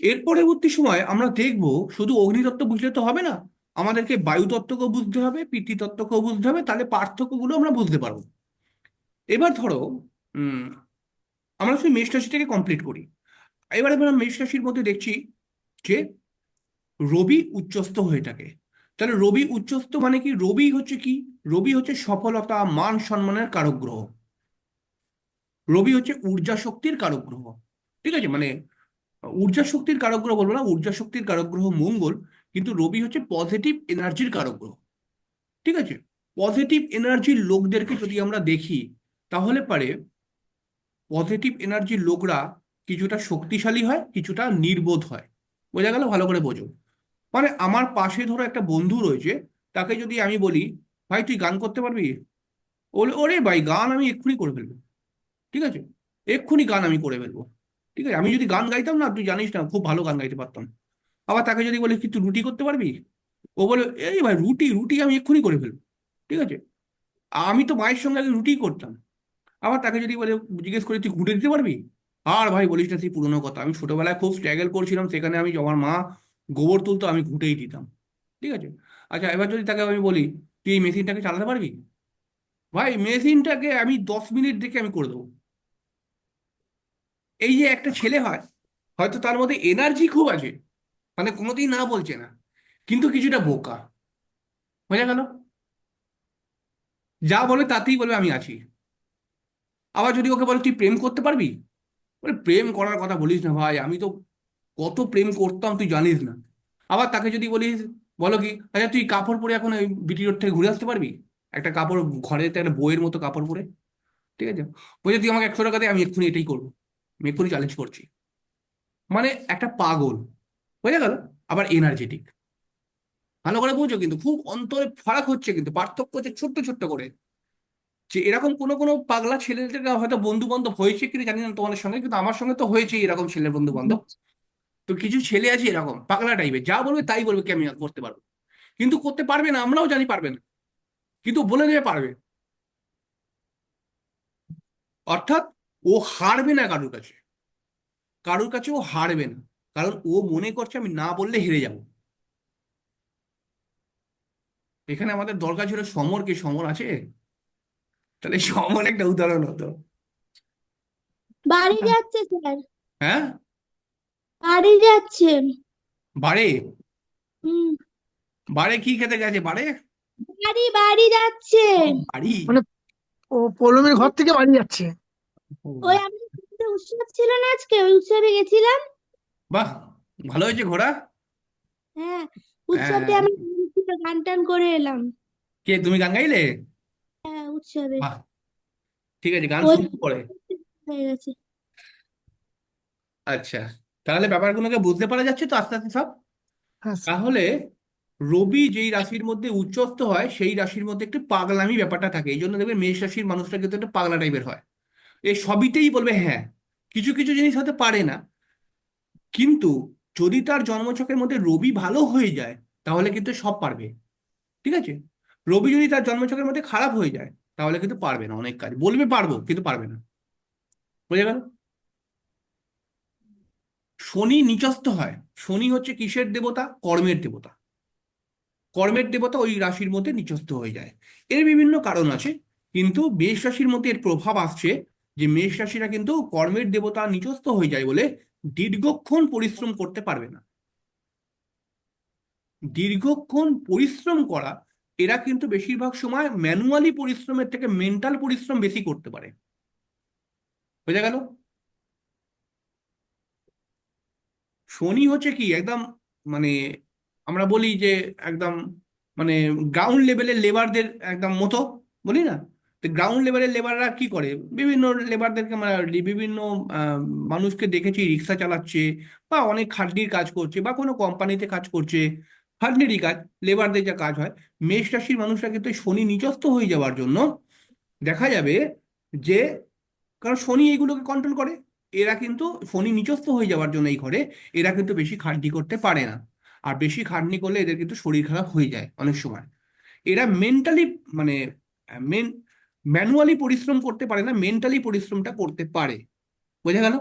এর পরবর্তী সময় আমরা দেখব শুধু অগ্নিতত্ত্ব বুঝলে তো হবে না, আমাদেরকে বায়ুতত্ত্বকেও বুঝতে হবে, পৃথিবীতত্ত্বকেও বুঝতে হবে, তাহলে পার্থক্যগুলো আমরা বুঝতে পারবো। এবার ধরো উম আমরা শুধু মেষ রাশিটাকে কমপ্লিট করি। এবারে আমরা মেষ রাশির মধ্যে দেখছি যে রবি উচ্চস্থ হয়ে থাকে। তাহলে রবি উচ্চস্থ মানে কি? রবি হচ্ছে কি? রবি হচ্ছে সফলতা, মান সম্মানের কারক গ্রহ। রবি হচ্ছে ঊর্জা শক্তির কারক গ্রহ। ঠিক আছে, মানে ঊর্জা শক্তির কারক গ্রহ বলবো না, ঊর্জা শক্তির কারক গ্রহ মঙ্গল, কিন্তু রবি হচ্ছে পজিটিভ এনার্জির কারক গ্রহ। ঠিক আছে, পজিটিভ এনার্জির লোকদেরকে যদি আমরা দেখি, তাহলে পারে পজিটিভ এনার্জির লোকরা কিছুটা শক্তিশালী হয়, কিছুটা নির্বোধ হয়। বোঝা গেল? ভালো করে বোঝো। মানে আমার পাশে ধরো একটা বন্ধু রয়েছে, তাকে যদি আমি বলি, ভাই তুই গান করতে পারবি? ও বলে, ওরে ভাই গান আমি এক্ষুনি করে ফেলবো। ঠিক আছে, এক্ষুনি গান আমি করে ফেলবো। ঠিক আছে, আমি যদি গান গাইতাম না, তুই জানিস না, খুব ভালো গান গাইতে পারতাম। আবার তাকে যদি বলি কি তুই রুটি করতে পারবি? ও বলে, এই ভাই রুটি রুটি আমি এক্ষুনি করে ফেলবো। ঠিক আছে, আমি তো মায়ের সঙ্গে আগে রুটি করতাম। আবার তাকে যদি বলে, জিজ্ঞেস করি তুই ঘুঁটে দিতে পারবি? আর ভাই বলিস না, সেই পুরোনো কথা, আমি ছোটবেলায় খুব স্ট্রাগল করছিলাম, সেখানে আমি আমার মা গোবর তুলতো, আমি ঘুঁটেই দিতাম। ঠিক আছে, আচ্ছা এবার যদি তাকে আমি বলি তুই এই মেশিনটাকে চালাতে পারবি? ভাই মেশিনটাকে আমি 10 মিনিট দেখে আমি করে দেবো। এই যে একটা ছেলে হয়, হয়তো তার মধ্যে এনার্জি খুব আছে, মানে কোনোদিন না বলছে না, কিন্তু কিছুটা বোকা। বোঝা গেল? যা বলে তাতেই বলবে আমি আছি। আবার যদি ওকে বলে তুই প্রেম করতে পারবি? বলে প্রেম করার কথা বলিস না ভাই, আমি তো কত প্রেম করতাম তুই জানিস না। আবার তাকে যদি বলিস, বলো কি আচ্ছা তুই কাপড় পরে এখন ওই বিটি রোড থেকে ঘুরে আসতে পারবি? একটা কাপড় ঘরে একটা বইয়ের মতো কাপড় পরে। ঠিক আছে, বলছে তুই আমাকে 100 টাকা দে, আমি এক্ষুনি এটাই করবো, আমি এক্ষুনি চ্যালেঞ্জ করছি। মানে একটা পাগল। বোঝা গেল? আবার এনার্জেটিক। ভালো করে বুঝো, কিন্তু খুব অন্তরে ফারাক হচ্ছে, কিন্তু পার্থক্য হচ্ছে ছোট্ট ছোট্ট করে। যে এরকম কোনো কোনো পাগলা ছেলেদের হয়তো বন্ধু বান্ধব হয়েছে কিনা জানি না তোমাদের সঙ্গে, কিন্তু আমার সঙ্গে তো হয়েছে এরকম ছেলের বন্ধু বান্ধব। তো কিছু ছেলে আছে এরকম পাগলা টাইপের, যা বলবে তাই বলবে কি আমি করতে পারবো, কিন্তু করতে পারবে না, আমরাও জানি পারবে না, কিন্তু বলে দেবে পারবে। অর্থাৎ ও হারবে না কারুর কাছে, কারুর কাছে ও হারবে না, কারণ ও মনে করছে আমি না বললে হেরে যাব। এখানে আমাদের দরকার ছিল সমর, কে সমর আছে? তাহলে সমর একটা উদাহরণ হতো। বাড়ি যাচ্ছে স্যার, হ্যাঁ, বাড়ি যাচ্ছে। বাড়ে? হুম। বাড়ে কি খেতে গেছে বাড়ে? বাড়ি বাড়ি যাচ্ছে। বাড়ি? মানে ও পৌলমীর ঘর থেকে বাড়ি যাচ্ছে। ওই আমাদের বাড়িতে উৎসব ছিল না আজকে, ওই উৎসবে গেছিলাম। বাহ, ভালো হয়েছে ঘোরা। হ্যাঁ, উৎসবটা আহ, আমি গান টান করে এলাম। কে তুমি গান গাইলে? হ্যাঁ, উৎসবে বাহ, ঠিক আছে, গান ওই শুরু করে। হয়ে গেছে। আচ্ছা, তাহলে ব্যাপারগুলোকে বুঝতে পারা যাচ্ছে তো আস্তে আস্তে সব। হ্যাঁ স্যার। তাহলে রবি যেই রাশির মধ্যে উচ্চস্থ হয়, সেই রাশির মধ্যে একটু পাগলামি ব্যাপারটা থাকে, এই জন্য দেখবে মেষ রাশির মানুষটা কিন্তু একটু পাগলা টাইপের হয়। এই সবইতেই বলবে হ্যাঁ, কিছু কিছু জিনিস হতে পারে না। কিন্তু যদি তার জন্মছকের মধ্যে রবি ভালো হয়ে যায়, তাহলে কিন্তু সব পারবে। ঠিক আছে, রবি যদি তার জন্মছকের মধ্যে খারাপ হয়ে যায়, তাহলে কিন্তু পারবে না অনেক কাজ, বলবে পারবো কিন্তু পারবে না। বুঝে গেল? শনি নিচস্থ হয়। শনি হচ্ছে কিসের দেবতা? কর্মের দেবতা। কর্মের দেবতা ওই রাশির মধ্যে নিচস্থ হয়ে যায়। এর বিভিন্ন কারণ আছে, কিন্তু মেষ রাশির মধ্যে এর প্রভাব আসছে যে মেষ রাশিরা কিন্তু কর্মের দেবতা নিচস্থ হয়ে যায় বলে দীর্ঘক্ষণ পরিশ্রম করতে পারবে না। দীর্ঘক্ষণ পরিশ্রম করা, এরা কিন্তু বেশিরভাগ সময় ম্যানুয়ালি পরিশ্রমের থেকে মেন্টাল পরিশ্রম বেশি করতে পারে। বোঝা গেল? শনি হচ্ছে কি একদম, মানে আমরা বলি যে একদম, মানে গ্রাউন্ড লেভেলের লেবারদের একদম মতো, বলি না? তো গ্রাউন্ড লেভেলের লেবাররা কি করে, বিভিন্ন লেবারদেরকে আমরা বিভিন্ন আহ, মানুষকে দেখেছি রিক্সা চালাচ্ছে, বা অনেক খাটনির কাজ করছে, বা কোনো কোম্পানিতে কাজ করছে, খাটনিরই কাজ, লেবারদের যা কাজ হয়। মেষ রাশির মানুষরা কিন্তু এই শনি নিচস্থ হয়ে যাওয়ার জন্য দেখা যাবে যে, কারণ শনি এইগুলোকে কন্ট্রোল করে, এরা কিন্তু শনি নিচস্থ হয়ে যাওয়ার জন্য এই ঘরে এরা কিন্তু বেশি খাটনি করতে পারে না। আর বেশি খাটনি করলে এদের কিন্তু শরীর খারাপ হয়ে যায় অনেক সময়। এরা মেন্টালি, মানে মেন ম্যানুয়ালি পরিশ্রম করতে পারে না, মেন্টালি পরিশ্রমটা করতে পারে। বোঝা গেল?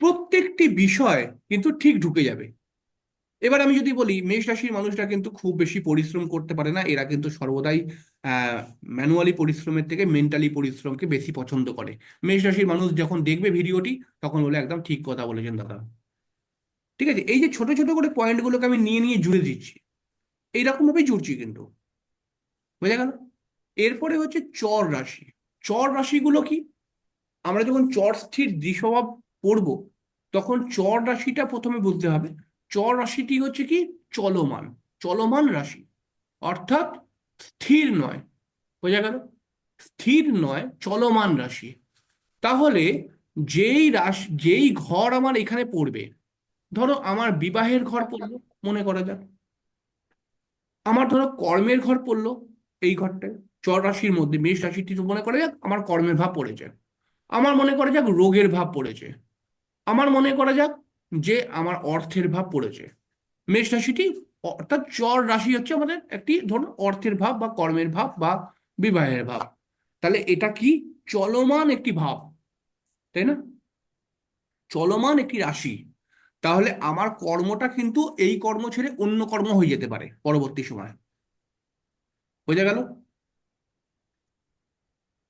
প্রত্যেকটি বিষয় কিন্তু ঠিক ঢুকে যাবে। এবার আমি যদি বলি মেষ রাশির মানুষরা কিন্তু খুব বেশি পরিশ্রম করতে পারে না, এরা কিন্তু সর্বদাই ম্যানুয়ালি পরিশ্রমের থেকে মেন্টালি পরিশ্রমকে বেশি পছন্দ করে। মেষ রাশির মানুষ যখন দেখবে ভিডিওটি তখন বলে একদম ঠিক কথা বলেছেন দাদা। ঠিক আছে, এই যে ছোট ছোট করে পয়েন্টগুলোকে আমি নিয়ে নিয়ে জুড়ে দিচ্ছি, এইরকম ভাবেই জুড়ছি কিন্তু, বোঝা গেল? এরপরে হচ্ছে চর রাশি। চর রাশিগুলো কি? আমরা যখন চর স্থির দ্বিস্বভাব পড়ব তখন চর রাশিটা প্রথমে বুঝতে হবে। চর রাশিটি হচ্ছে কি? চলমান, চলমান রাশি, অর্থাৎ স্থির নয়। বোঝা গেল? স্থির নয়, চলমান রাশি। তাহলে যেই ঘর আমার এখানে পড়বে, ধরো আমার বিবাহের ঘর পড়লো, মনে করা যাক, আমার ধরো কর্মের ঘর পড়লো এই ঘরটায়, চর রাশির মধ্যে মেষ রাশিটি মনে করা যাক আমার কর্মের ভাব পড়েছে, আমার মনে করা যাক রোগের ভাব পড়েছে, আমার মনে করা যাক যে আমার অর্থের ভাব পড়েছে। মেষ রাশিটি অর্থাৎ চর রাশি হচ্ছে আমাদের একটি ধরুন অর্থের ভাব বা কর্মের ভাব বা বিবাহের ভাব। তাহলে এটা কি? চলমান একটি ভাব, তাই না? চলমান একটি রাশি। তাহলে আমার কর্মটা কিন্তু এই কর্ম ছেড়ে অন্য কর্ম হয়ে যেতে পারে পরবর্তী সময়। বোঝা গেল?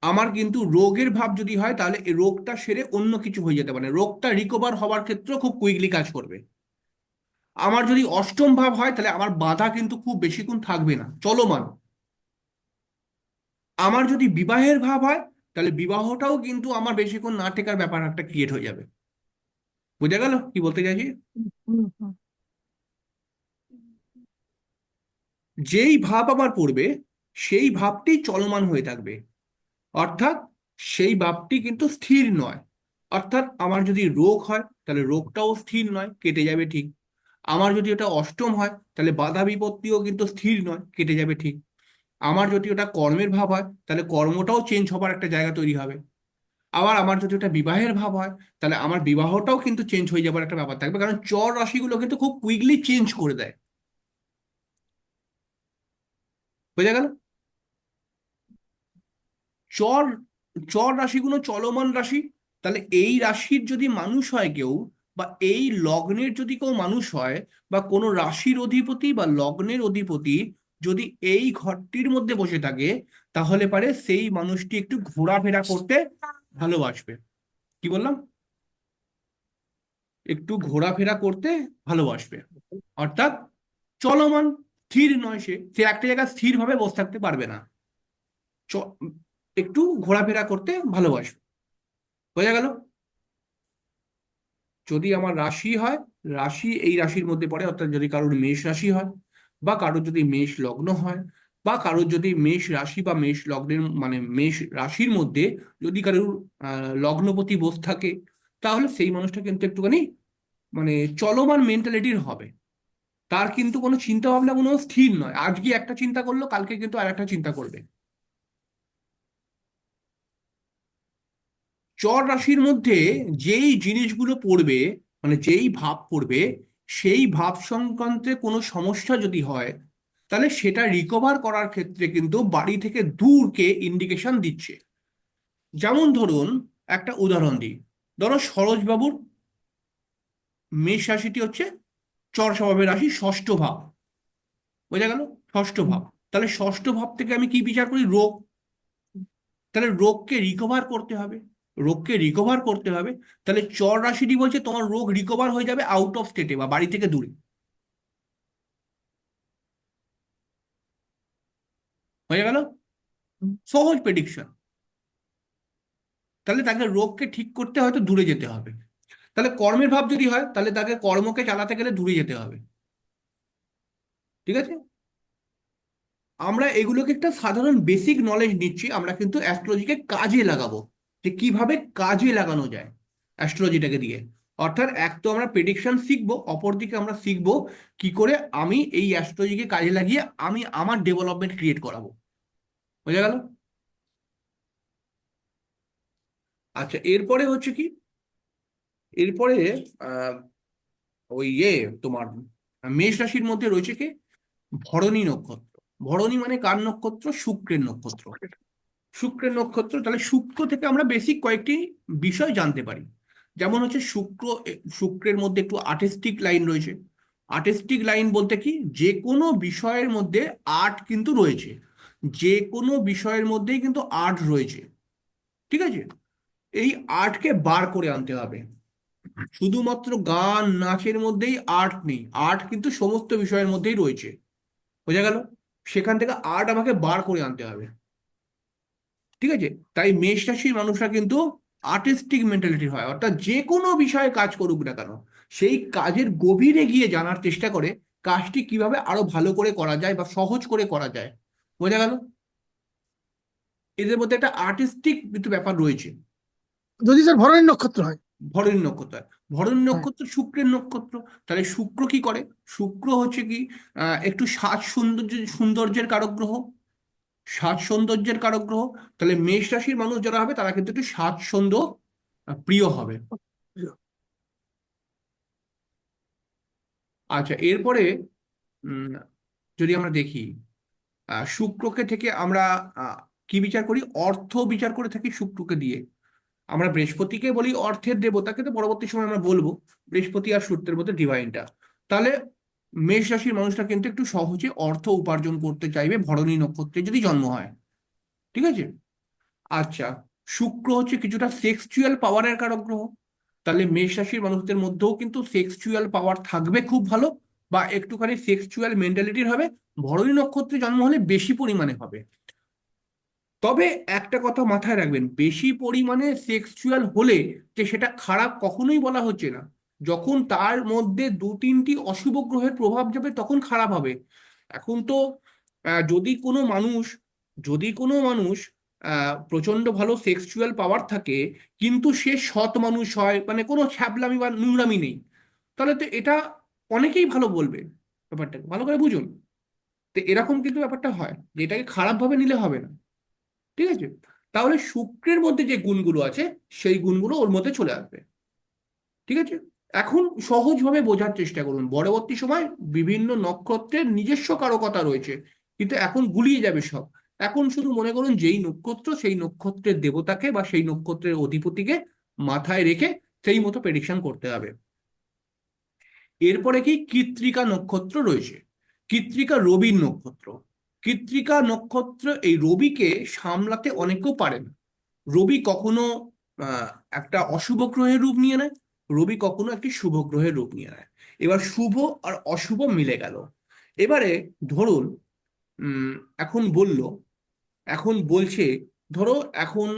আমার কিন্তু রোগের ভাব যদি হয় তাহলে এই রোগটা সেরে অন্য কিছু হয়ে যেতে পারে, রোগটা রিকভার হওয়ার ক্ষেত্রেও খুব কুইকলি কাজ করবে। আমার যদি অষ্টম ভাব হয় তাহলে আমার বাধা কিন্তু খুব বেশিক্ষণ থাকবে না, চলমান। আমার যদি বিবাহের ভাব হয় তাহলে বিবাহটাও কিন্তু আমার বেশিক্ষণ না টেকার ব্যাপার একটা ক্রিয়েট হয়ে যাবে। বোঝা গেল কি বলতে চাইছি? হুম, হুম। যেই ভাব আমার পড়বে সেই ভাবটি চলমান হয়ে থাকবে, অর্থাৎ সেই ভাবটি কিন্তু স্থির নয়। অর্থাৎ আমার যদি রোগ হয় তাহলে রোগটাও স্থির নয়, কেটে যাবে ঠিক। আমার যদি ওটা অষ্টম হয় তাহলে বাধা বিপত্তিও কিন্তু স্থির নয়, কেটে যাবে ঠিক। আমার যদি ওটা কর্মের ভাব হয় তাহলে কর্মটাও চেঞ্জ হবার একটা জায়গা তৈরি হবে। আবার আমার যদি ওটা বিবাহের ভাব হয় তাহলে আমার বিবাহটাও কিন্তু চেঞ্জ হয়ে যাবার একটা ব্যাপার থাকবে, কারণ চর রাশিগুলো কিন্তু খুব কুইকলি চেঞ্জ করে দেয়। বোঝা গেল? চর চর রাশিগুলো চলমান রাশি। তাহলে এই রাশির যদি মানুষ হয় কেউ, বা এই লগ্নের যদি কেউ মানুষ হয়, বা কোনো রাশির অধিপতি বা লগ্নের অধিপতি যদি এই ঘরটির মধ্যে বসে থাকে, তাহলে পারে সেই মানুষটি একটু ঘোরাফেরা করতে ভালোবাসবে। কি বললাম? একটু ঘোরাফেরা করতে ভালোবাসবে, অর্থাৎ চলমান, স্থির নয়। সে সে একটা জায়গায় স্থিরভাবে বসে থাকতে পারবে না, চ- একটু ঘোরাফেরা করতে ভালোবাসবে। বোঝা গেল? যদি আমার রাশি হয়, রাশি এই রাশির মধ্যে পড়ে, অর্থাৎ যদি কারোর মেষ রাশি হয়, বা কারোর যদি মেষ লগ্ন হয়, বা কারোর যদি মেষ রাশি বা মেষ লগ্নের মানে মেষ রাশির মধ্যে যদি কারোর লগ্নপতি বসে থাকে, তাহলে সেই মানুষটা কিন্তু একটুখানি মানে চলমান মেন্টালিটির হবে। তার কিন্তু কোনো চিন্তা ভাবনা কোনো স্থির নয়, আজকে একটা চিন্তা করলো কালকে কিন্তু আর একটা চিন্তা করবে। চর রাশির মধ্যে যেই জিনিসগুলো পড়বে, মানে যেই ভাব পড়বে, সেই ভাব সংক্রান্তে কোনো সমস্যা যদি হয় তাহলে সেটা রিকভার করার ক্ষেত্রে কিন্তু বাড়ি থেকে দূরকে ইন্ডিকেশন দিচ্ছে। যেমন ধরুন একটা উদাহরণ দিই, ধরো সরোজবাবুর মেষ রাশিটি হচ্ছে চর স্বভাবের রাশি, ষষ্ঠ ভাব। বোঝা গেল? ষষ্ঠ ভাব। তাহলে ষষ্ঠ ভাব থেকে আমি কি বিচার করি? রোগ। তাহলে রোগকে রিকভার করতে হবে, রোগকে রিকভার করতে হবে। তাহলে চর রাশিটি বলছে তোমার রোগ রিকভার হয়ে যাবে আউট অফ স্টেটে বা বাড়ি থেকে দূরে। হয়ে গেল? সহজ প্রেডিকশন। তাহলে তাকে রোগকে ঠিক করতে হয়তো দূরে যেতে হবে। তাহলে কর্মের ভাব যদি হয় তাহলে তাকে কর্মকে চালাতে গেলে দূরে যেতে হবে। ঠিক আছে, আমরা এগুলোকে একটা সাধারণ বেসিক নলেজ নিচ্ছি, আমরা কিন্তু অ্যাস্ট্রোলজিকে কাজে লাগাবো, যে কিভাবে কাজে লাগানো যায় অ্যাস্ট্রোলজিটাকে দিয়ে। অর্থাৎ এক তো আমরা প্রেডিকশন শিখবো, অপরদিকে আমরা শিখবো কি করে আমি এই অ্যাস্ট্রোলজিকে কাজে লাগিয়ে আমি আমার ডেভেলপমেন্ট ক্রিয়েট করাবো। বোঝা গেল? আচ্ছা, এরপরে হচ্ছে কি, এরপরে আহ ওই তোমার মেষ রাশির মধ্যে রয়েছে কি? ভরণী নক্ষত্র। ভরণী মানে কার নক্ষত্র? শুক্রের নক্ষত্র। শুক্রের নক্ষত্র, তাহলে শুক্র থেকে আমরা বেসিক কয়েকটি বিষয় জানতে পারি। যেমন হচ্ছে শুক্রের মধ্যে একটু আর্টিস্টিক লাইন রয়েছে, আর্টিস্টিক লাইন বলতে কি, যে কোনো বিষয়ের মধ্যে আর্ট কিন্তু রয়েছে, যে কোনো বিষয়ের মধ্যেই কিন্তু আর্ট রয়েছে, ঠিক আছে? এই আর্টকে বার করে আনতে হবে। শুধুমাত্র গান নাচের মধ্যেই আর্ট নেই, আর্ট কিন্তু সমস্ত বিষয়ের মধ্যেই রয়েছে, বোঝা গেল? সেখান থেকে আর্ট আমাকে বার করে আনতে হবে, ঠিক আছে? তাই মেষ রাশির মানুষরা কিন্তু আর্টিস্টিক মেন্টালিটির হয়, অর্থাৎ যে কোনো বিষয়ে কাজ করুক না কেন সেই কাজের গভীরে গিয়ে জানার চেষ্টা করে কাজটি কিভাবে আরো ভালো করে করা যায় বা সহজ করে করা যায়, বোঝা গেল? এদের মধ্যে একটা আর্টিস্টিক কিন্তু ব্যাপার রয়েছে। যদি স্যার ভরণী নক্ষত্র হয়। ভরণী নক্ষত্র হয়। ভরণী হ্যাঁ। নক্ষত্র শুক্রের নক্ষত্র। তাহলে শুক্র কি করে? শুক্র হচ্ছে কি একটু সৌন্দর্যের কারক গ্রহ, সাজ সৌন্দর্যের কারক গ্রহ। তাহলে মেষ রাশির মানুষ যারা হবে তারা কিন্তু একটু স্বাচ্ছন্দ্য প্রিয় হবে। আচ্ছা, এরপরে উম, যদি আমরা দেখি শুক্রকে থেকে আমরা কি বিচার করি, অর্থ বিচার করে থাকি শুক্রকে দিয়ে। আমরা বৃহস্পতিকে বলি অর্থের দেবতা, কিন্তু পরবর্তী সময় আমরা বলবো বৃহস্পতি আর সূর্যের মধ্যে ডিভাইনটা। তাহলে মেষ রাশির মানুষরা কিন্তু একটু সহজে অর্থ উপার্জন করতে চাইবে ভরণী নক্ষত্রে যদি জন্ম হয়, ঠিক আছে? আচ্ছা, শুক্র হচ্ছে কিছুটা সেক্সুয়াল পাওয়ারের কারক গ্রহ। তাহলে মেষ রাশির মানুষদের মধ্যেও কিন্তু সেক্সুয়াল পাওয়ার থাকবে খুব ভালো, বা একটুখানি সেক্সুয়াল মেন্টালিটির হবে, ভরণী নক্ষত্রে জন্ম হলে বেশি পরিমাণে হবে। তবে একটা কথা মাথায় রাখবেন, বেশি পরিমাণে সেক্সুয়াল হলে যে সেটা খারাপ কখনোই বলা হচ্ছে না। যখন তার মধ্যে দু তিনটি অশুভ গ্রহের প্রভাব যাবে তখন খারাপ হবে। এখন তো যদি কোনো মানুষ, যদি কোনো মানুষ প্রচন্ড ভালো সেক্সুয়াল পাওয়ার থাকে কিন্তু সে সৎ মানুষ হয়, মানে কোনো ছ্যাবলামি বা নোংরামি নেই, তাহলে তো এটা অনেকেই ভালো বলবে। ব্যাপারটা ভালো করে বুঝুন। তো এরকম কিন্তু ব্যাপারটা হয়, যে এটাকে খারাপভাবে নিলে হবে না, ঠিক আছে? তাহলে শুক্রের মধ্যে যে গুণগুলো আছে সেই গুণগুলো ওর মধ্যে চলে আসবে, ঠিক আছে? এখন সহজভাবে বোঝার চেষ্টা করুন, পরবর্তী সময় বিভিন্ন নক্ষত্রের নিজস্ব কারকতা রয়েছে, কিন্তু এখন গুলিয়ে যাবে সব। এখন শুধু মনে করুন যেই নক্ষত্র সেই নক্ষত্রের দেবতাকে বা সেই নক্ষত্রের অধিপতিকে মাথায় রেখে সেই মতো প্রেডিকশন করতে হবে। এরপরে কি কৃত্তিকা নক্ষত্র রয়েছে। কৃত্তিকা রবির নক্ষত্র। কৃত্তিকা নক্ষত্র এই রবিকে সামলাতে অনেকেও পারে না। রবি কখনো আহ, একটা অশুভ গ্রহের রূপ নিয়ে নেয়, রবি কখনো একটি শুভ গ্রহের রূপ নিয়ে নেয়। এবার শুভ আর অশুভ মিলে গেল। এবারে ধরুন উম, এখন বলল, এখন বলছে, ধরো এখন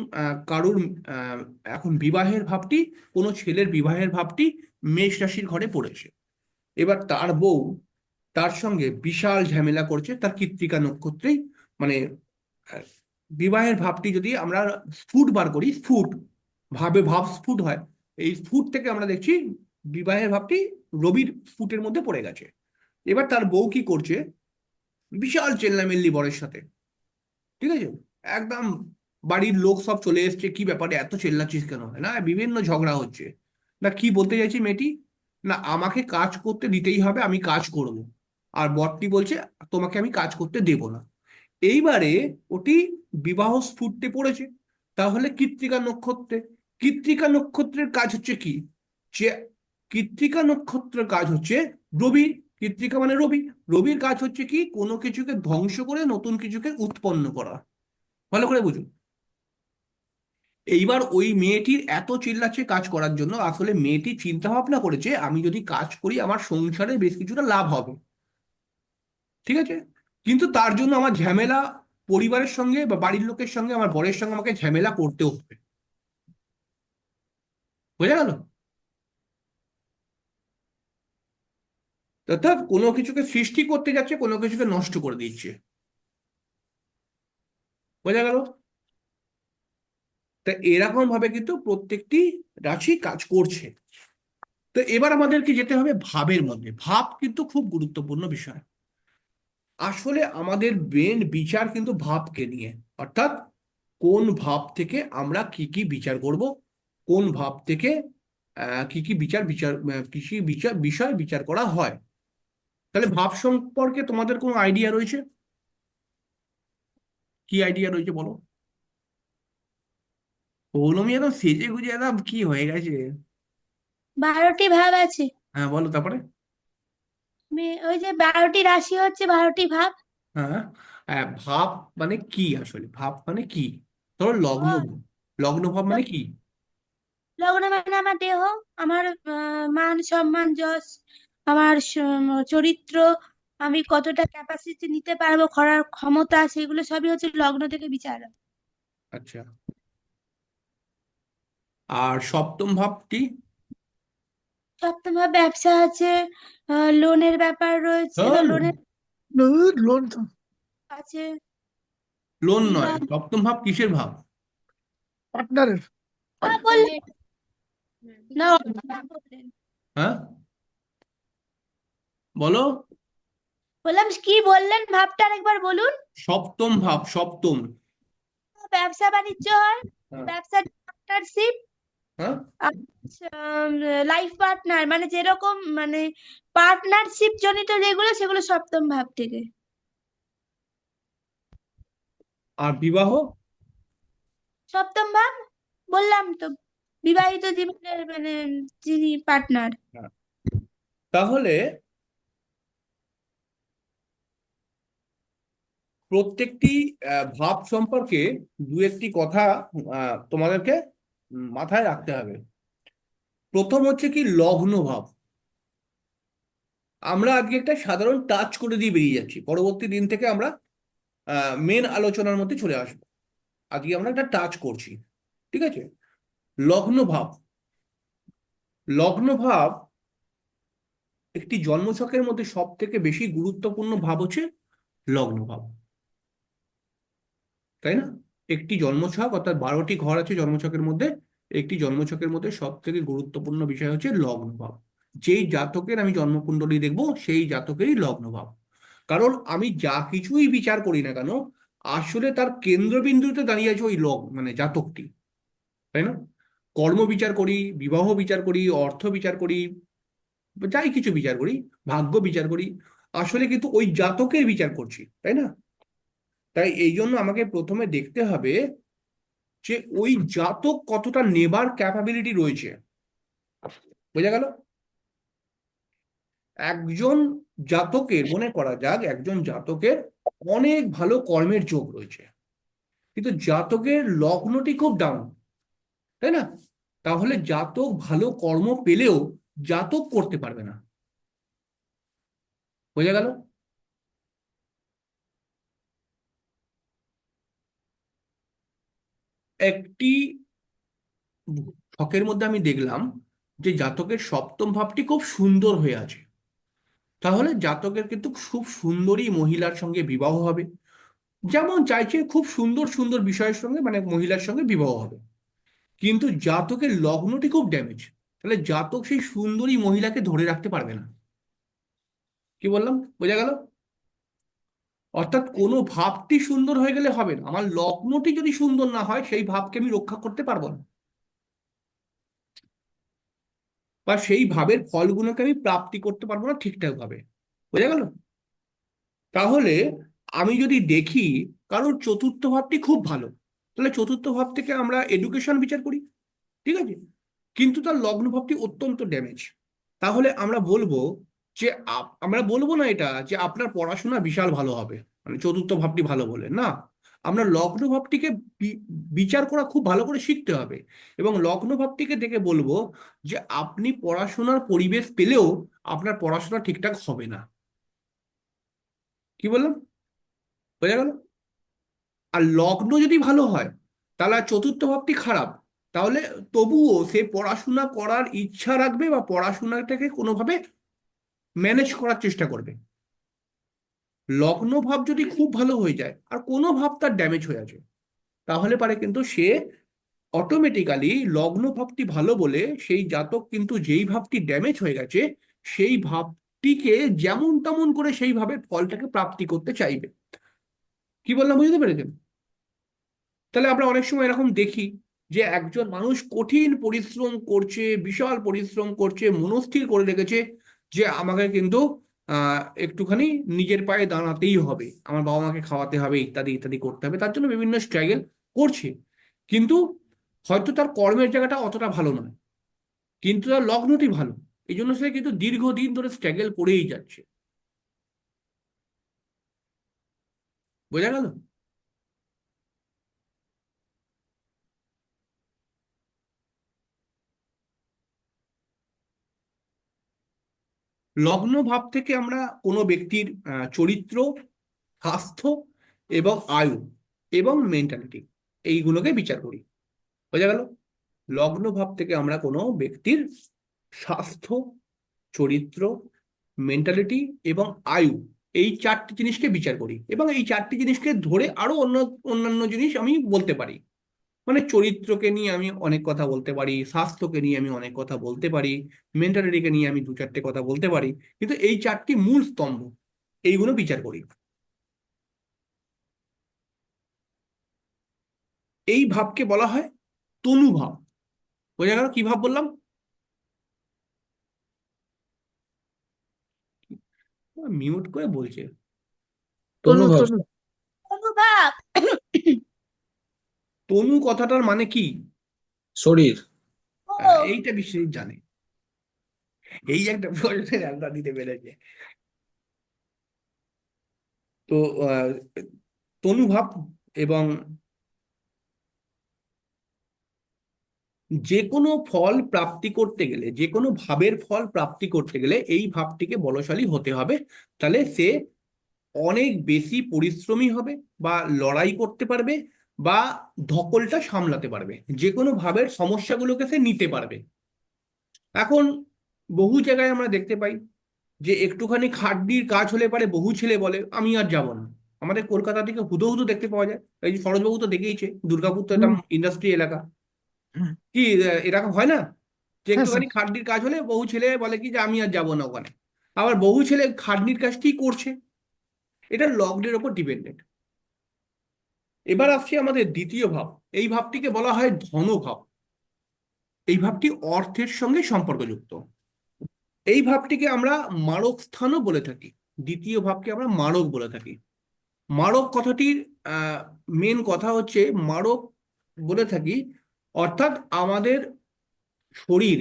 কারুর আহ, এখন বিবাহের ভাবটি, কোনো ছেলের বিবাহের ভাবটি মেষ রাশির ঘরে পড়েছে। এবার তার বউ তার সঙ্গে বিশাল ঝামেলা করছে তার কৃত্তিকা নক্ষত্রেই, মানে আহ, বিবাহের ভাবটি যদি আমরা স্ফুট বার করি, স্ফুট ভাব স্ফুট হয়, এই স্ফুট থেকে আমরা দেখছি বিবাহের ভাবটি রবির স্ফুটের মধ্যে পড়ে গেছে। এবার তার বউ কি করছে, বিশাল চেল্লামেল্লি বরের সাথে, ঠিক আছে? একদম বাড়ির লোক সব চলে এসছে, কি ব্যাপারে এত চেল্লাচ্ছিস কেন, না বিভিন্ন ঝগড়া হচ্ছে। না কি বলতে চাইছি মেয়েটি, না আমাকে কাজ করতে দিতেই হবে, আমি কাজ করব। আর বরটি বলছে তোমাকে আমি কাজ করতে দেব না। এইবারে ওটি বিবাহ স্ফূর্তে পড়েছে, তাহলে কৃত্তিকা নক্ষত্রে। কৃত্তিকা নক্ষত্রের কাজ হচ্ছে কি, যে কৃত্তিকা নক্ষত্রের কাজ হচ্ছে রবি, কৃত্তিকা মানে রবি, রবির কাজ হচ্ছে কি কোনো কিছুকে ধ্বংস করে নতুন কিছুকে উৎপন্ন করা, ভালো করে বুঝুন। এইবার ওই মেয়েটির এত চিল্লাচ্ছে কাজ করার জন্য, আসলে মেয়েটি চিন্তা ভাবনা করেছে আমি যদি কাজ করি আমার সংসারে বেশ কিছুটা লাভ হবে, ঠিক আছে? কিন্তু তার জন্য আমার ঝামেলা, পরিবারের সঙ্গে বা বাড়ির লোকের সঙ্গে আমার বরের সঙ্গে আমাকে ঝামেলা করতেও হবে, বোঝা গেল? অর্থাৎ কোনো কিছুকে সৃষ্টি করতে যাচ্ছে, কোনো কিছুকে নষ্ট করে দিচ্ছে, বোঝা গেল? তা এরকম ভাবে কিন্তু প্রত্যেকটি রাশি কাজ করছে। তো এবার আমাদেরকে যেতে হবে ভাবের মধ্যে, ভাব কিন্তু খুব গুরুত্বপূর্ণ বিষয়। আসলে আমাদের মেন বিচার কিন্তু ভাবকে নিয়ে, অর্থাৎ কোন ভাব থেকে আমরা কি কি বিচার করব, কোন ভাব থেকে কি কি বিচার বিচার কি কি বিচার বিষয় বিচার করা হয়। তাহলে ভাব সম্পর্কে তোমাদের কোনো আইডিয়া রয়েছে? কি আইডিয়া রয়েছে বলো? পৌলমী একদম সেজে গুজে একদম কি হয়ে গেছে। 12টি ভাব আছে। হ্যাঁ বলো তারপরে। ওই যে 12টি রাশি হচ্ছে 12টি ভাব। হ্যাঁ, ভাব মানে কি আসলে? ভাব মানে কি? ধরো লগ্ন ও, ভাব। লগ্ন ভাব মানে কি? লগ্ন মানে আমার দেহ, আমার মান সম্মান যশ, আমার চরিত্র, আমি কতটা ক্যাপাসিটি নিতে পারবো, করার ক্ষমতা, সেগুলো সবই হচ্ছে লগ্ন থেকে বিচার হয়। আচ্ছা, আর সপ্তম ভাবটি? সপ্তম ভাব ব্যবসা আছে, লোনের ব্যাপার রয়েছে বা লোনের লোন তো আছে, লোন নয়, বিবাহ। সপ্তম ভাব কিসের ভাব? পার্টনারের। বললেন না, বললেন। হ্যাঁ, বলো। বললাম কি বললেন, ভাবটা আরেকবার বলুন। সপ্তম ভাব, সপ্তম। ব্যবসা বাণিজ্য হয়, হ্যাঁ। ব্যবসা, পার্টনারশিপ, হ্যাঁ, লাইফ পার্টনার, মানে যেরকম মানে পার্টনারশিপ জনিত যেগুলো, সেগুলো সপ্তম ভাব থেকে। আর বিবাহ? সপ্তম ভাব, বললাম তো, বিবাহিত জীবনের মানে যিনি পার্টনার। হ্যাঁ। তাহলে প্রত্যেকটি ভাব সম্পর্কে দু একটি কথা তোমাদেরকে মাথায় রাখতে হবে। প্রথম হচ্ছে কি লগ্ন ভাব। আমরা আজকে একটা সাধারণ টাচ করে দিয়ে বেরিয়ে যাচ্ছি, পরবর্তী দিন থেকে আমরা মেন আলোচনার মধ্যে চলে আসবো। আজকে আমরা একটা টাচ করছি, ঠিক আছে? লগ্ন ভাব। লগ্ন ভাব একটি জন্মছকের মধ্যে সব থেকে বেশি গুরুত্বপূর্ণ ভাব হচ্ছে লগ্ন ভাব, তাই না? একটি জন্মছক, অর্থাৎ 12টি ঘর আছে জন্মছকের মধ্যে, একটি জন্মছকের মধ্যে সব থেকে গুরুত্বপূর্ণ বিষয় হচ্ছে লগ্ন ভাব। যেই জাতকের আমি জন্মকুণ্ডলী দেখব সেই জাতকেরই লগ্ন ভাব। কারণ আমি যা কিছুই বিচার করি না কেন, আসলে তার কেন্দ্রবিন্দুতে দাঁড়িয়ে আছে ওই মানে জাতকটি, তাই না? কর্ম বিচার করি, বিবাহ বিচার করি, অর্থ বিচার করি, যাই কিছু বিচার করি, ভাগ্য বিচার করি, আসলে কিন্তু ওই জাতকের বিচার করছি, তাই না? তাই এই জন্য আমাকে প্রথমে দেখতে হবে যে ওই জাতক কতটা নেবার ক্যাপাবিলিটি রয়েছে। বোঝা গেল? একজন জাতকের, মনে করা যাক একজন জাতকের অনেক ভালো কর্মের যোগ রয়েছে, কিন্তু জাতকের লগ্নটি খুব ডাউন, তাই না? তাহলে জাতক ভালো কর্ম পেলেও জাতক করতে পারবে না। বোঝা গেল? একটি ছকের মধ্যে আমি দেখলাম যে জাতকের সপ্তম ভাবটি খুব সুন্দর হয়ে আছে, তাহলে জাতকের কিন্তু খুব সুন্দরী মহিলার সঙ্গে বিবাহ হবে, যেমন চাইছে খুব সুন্দর সুন্দর বিষয়ের সঙ্গে, মানে মহিলার সঙ্গে বিবাহ হবে। কিন্তু জাতকের লগ্নটি খুব ড্যামেজ, তাহলে জাতক সেই সুন্দরী মহিলাকে ধরে রাখতে পারবে না। কি বললাম? বোঝা গেল? অর্থাৎ কোনো ভাবটি সুন্দর হয়ে গেলে হবে না, আমার লগ্নটি যদি সুন্দর না হয় সেই ভাবকে আমি রক্ষা করতে পারবো না, বা সেই ভাবের ফলগুলোকে আমি প্রাপ্তি করতে পারবো না ঠিকঠাক ভাবে। বোঝা গেল? তাহলে আমি যদি দেখি কারোর চতুর্থ ভাবটি খুব ভালো, তাহলে চতুর্থ ভাব থেকে আমরা এডুকেশন বিচার করি, ঠিক আছে? কিন্তু তার লগ্ন ভাবটি অত্যন্ত ড্যামেজ, তাহলে আমরা বলবো যে আমরা বলবো না এটা যে আপনার পড়াশোনা বিশাল ভালো হবে, মানে চতুর্থ ভাবটি ভালো বলে না। আমরা লগ্ন ভাবটিকে বিচার করা খুব ভালো করে শিখতে হবে, এবং লগ্ন ভাবটিকে দেখে বলবো যে আপনি পড়াশোনার পরিবেশ পেলেও আপনার পড়াশোনা ঠিকঠাক হবে না। কি বললাম? বোঝা গেল? আর লগ্ন যদি ভালো হয়, তাহলে আর চতুর্থ ভাবটি খারাপ, তাহলে তবুও সে পড়াশোনা করার ইচ্ছা রাখবে বা পড়াশোনাটাকে কোনোভাবে ম্যানেজ করার চেষ্টা করবে। লগ্ন ভাব যদি খুব ভালো হয়ে যায় আর কোনো ভাব তার ড্যামেজ হয়ে আছে, তাহলে পারে কিন্তু সে অটোমেটিক্যালি, লগ্ন ভাবটি ভালো বলে সেই জাতক কিন্তু যেই ভাবটি ড্যামেজ হয়ে গেছে সেই ভাবটিকে যেমন তেমন করে সেইভাবে ফলটাকে প্রাপ্তি করতে চাইবে। কি বললাম, বুঝতে পেরেছেন? তাহলে আমরা অনেক সময় এরকম দেখি যে একজন মানুষ কঠিন পরিশ্রম করছে, বিশাল পরিশ্রম করছে, মনস্থির করে রেখেছে যে আমাকে কিন্তু একটুখানি নিজের পায়ে দাঁড়াতেই হবে, আমার বাবা মাকে খাওয়াতে হবে, ইত্যাদি ইত্যাদি করতে হবে, তার জন্য বিভিন্ন স্ট্রাগল করছে, কিন্তু হয়তো তার কর্মের জায়গাটা অতটা ভালো নয়, কিন্তু তার লগ্নটি ভালো, এই জন্য সে কিন্তু দীর্ঘদিন ধরে স্ট্রাগল করেই যাচ্ছে। বোঝা গেল? লগ্ন ভাব থেকে আমরা কোনো ব্যক্তির চরিত্র, স্বাস্থ্য এবং আয়ু এবং মেন্টালিটি এইগুলোকে বিচার করি। বোঝা গেল? লগ্ন ভাব থেকে আমরা কোনো ব্যক্তির স্বাস্থ্য, চরিত্র, মেন্টালিটি এবং আয়ু এই চারটি জিনিসকে বিচার করি, এবং এই চারটি জিনিসকে ধরে আরো অন্যান্য জিনিস আমি বলতে পারি। মানে চরিত্রকে নিয়ে আমি অনেক কথা বলতে পারি, স্বাস্থ্যকে নিয়ে আমি অনেক কথা বলতে পারি, মেন্টালিটিকে নিয়ে আমি দু চারটে কথা বলতে পারি, কিন্তু এই চারটি মূল স্তম্ভ এইগুলো বিচার করি। এই ভাবকে বলা হয় তনু ভাব। বোঝা গেল কি ভাব বললাম? মিউট করে বলছে। তনু তনুভাব। তনু অনুভব। তনু কথাটার মানে কি? শরীর। ও, এইটা বিশ্বজিৎ জানে, এই একটা প্রশ্নের অ্যান্সার দিতে পেরেছে। তো তনু ভাব, এবং যে কোনো ফল প্রাপ্তি করতে গেলে, যে কোনো ভাবের ফল প্রাপ্তি করতে গেলে এই ভাবটিকে বলশালী হতে হবে। তাহলে সে অনেক বেশি পরিশ্রমী হবে, বা লড়াই করতে পারবে, বা ধকলটা সামলাতে পারবে, যে কোনো ভাবের সমস্যাগুলোকে সে নিতে পারবে। এখন বহু জায়গায় আমরা দেখতে পাই যে একটুখানি খাটনির কাজ হলে পারে বহু ছেলে বলে আমি আর যাব না। আমাদের কলকাতা থেকে হুদো হুদো দেখতে পাওয়া যায়। এই যে সরোজবাবু তো দেখেইছে, দুর্গাপুর তো একটা হুম ইন্ডাস্ট্রি এলাকা। হুম কি এরকম হয় না যে হ্যাঁ স্যার একটুখানি খাটনির কাজ হলে বহু ছেলে বলে কি যে আমি আর যাব না ওখানে। আবার বহু ছেলে খাটনির কাজটি করছে। এটা লগ্নের ওপর ডিপেন্ডেন্ট। এবার আসছে আমাদের দ্বিতীয় ভাব। এই ভাবটিকে বলা হয় ধনভাব। এই ভাবটি অর্থের সঙ্গে সম্পর্কযুক্ত। এই ভাবটিকে আমরা মারক স্থানও বলে থাকি। দ্বিতীয় ভাবকে আমরা মারক বলে থাকি। মারক কথাটির মেন কথা হচ্ছে, মারক বলে থাকি অর্থাৎ আমাদের শরীর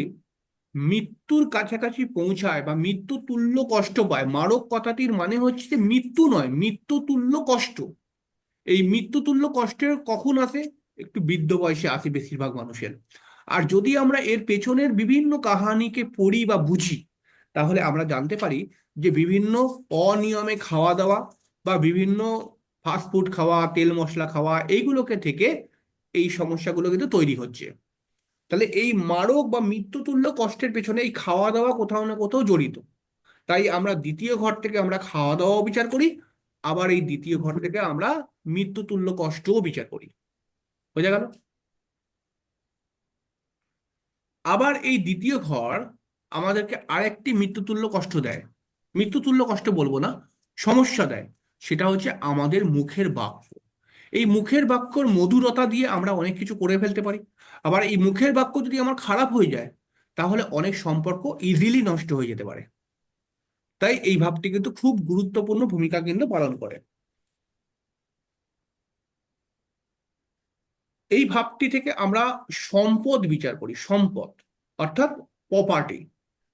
মৃত্যুর কাছাকাছি পৌঁছায় বা মৃত্যু তুল্য কষ্ট পায়। মারক কথাটির মানে হচ্ছে যে মৃত্যু নয়, মৃত্যু তুল্য কষ্ট। এই মৃত্যুতুল্য কষ্টের কখন আসে? একটু বৃদ্ধ বয়সে আসে বেশিরভাগ মানুষের। আর যদি আমরা এর পেছনের বিভিন্ন কাহানিকে পড়ি বা বুঝি, তাহলে আমরা জানতে পারি যে বিভিন্ন অনিয়মে খাওয়া দাওয়া বা বিভিন্ন ফাস্টফুড খাওয়া, তেল মশলা খাওয়া, এইগুলোকে থেকে এই সমস্যাগুলো কিন্তু তৈরি হচ্ছে। তাহলে এই মারক বা মৃত্যুতুল্য কষ্টের পেছনে এই খাওয়া দাওয়া কোথাও না কোথাও জড়িত। তাই আমরা দ্বিতীয় ঘর থেকে আমরা খাওয়া দাওয়াও বিচার করি, আবার এই দ্বিতীয় ঘর থেকে আমরা মৃত্যুতুল্য কষ্টও বিচার করি। বোঝা গেল? আবার এই দ্বিতীয় ঘর আমাদেরকে আরেকটি মৃত্যুতুল্য কষ্ট দেয়। মৃত্যুতুল্য কষ্ট বলবো না, সমস্যা দেয়। সেটা হচ্ছে আমাদের মুখের বাক্য। এই মুখের বাক্যর মধুরতা দিয়ে আমরা অনেক কিছু করে ফেলতে পারি। আবার এই মুখের বাক্য যদি আমার খারাপ হয়ে যায়, তাহলে অনেক সম্পর্ক ইজিলি নষ্ট হয়ে যেতে পারে। তাই এই ভাবটি কিন্তু খুব গুরুত্বপূর্ণ ভূমিকা কিন্তু পালন করে। এই ভাবটি থেকে আমরা সম্পদ বিচার করি, সম্পদ অর্থাৎ প্রপার্টি।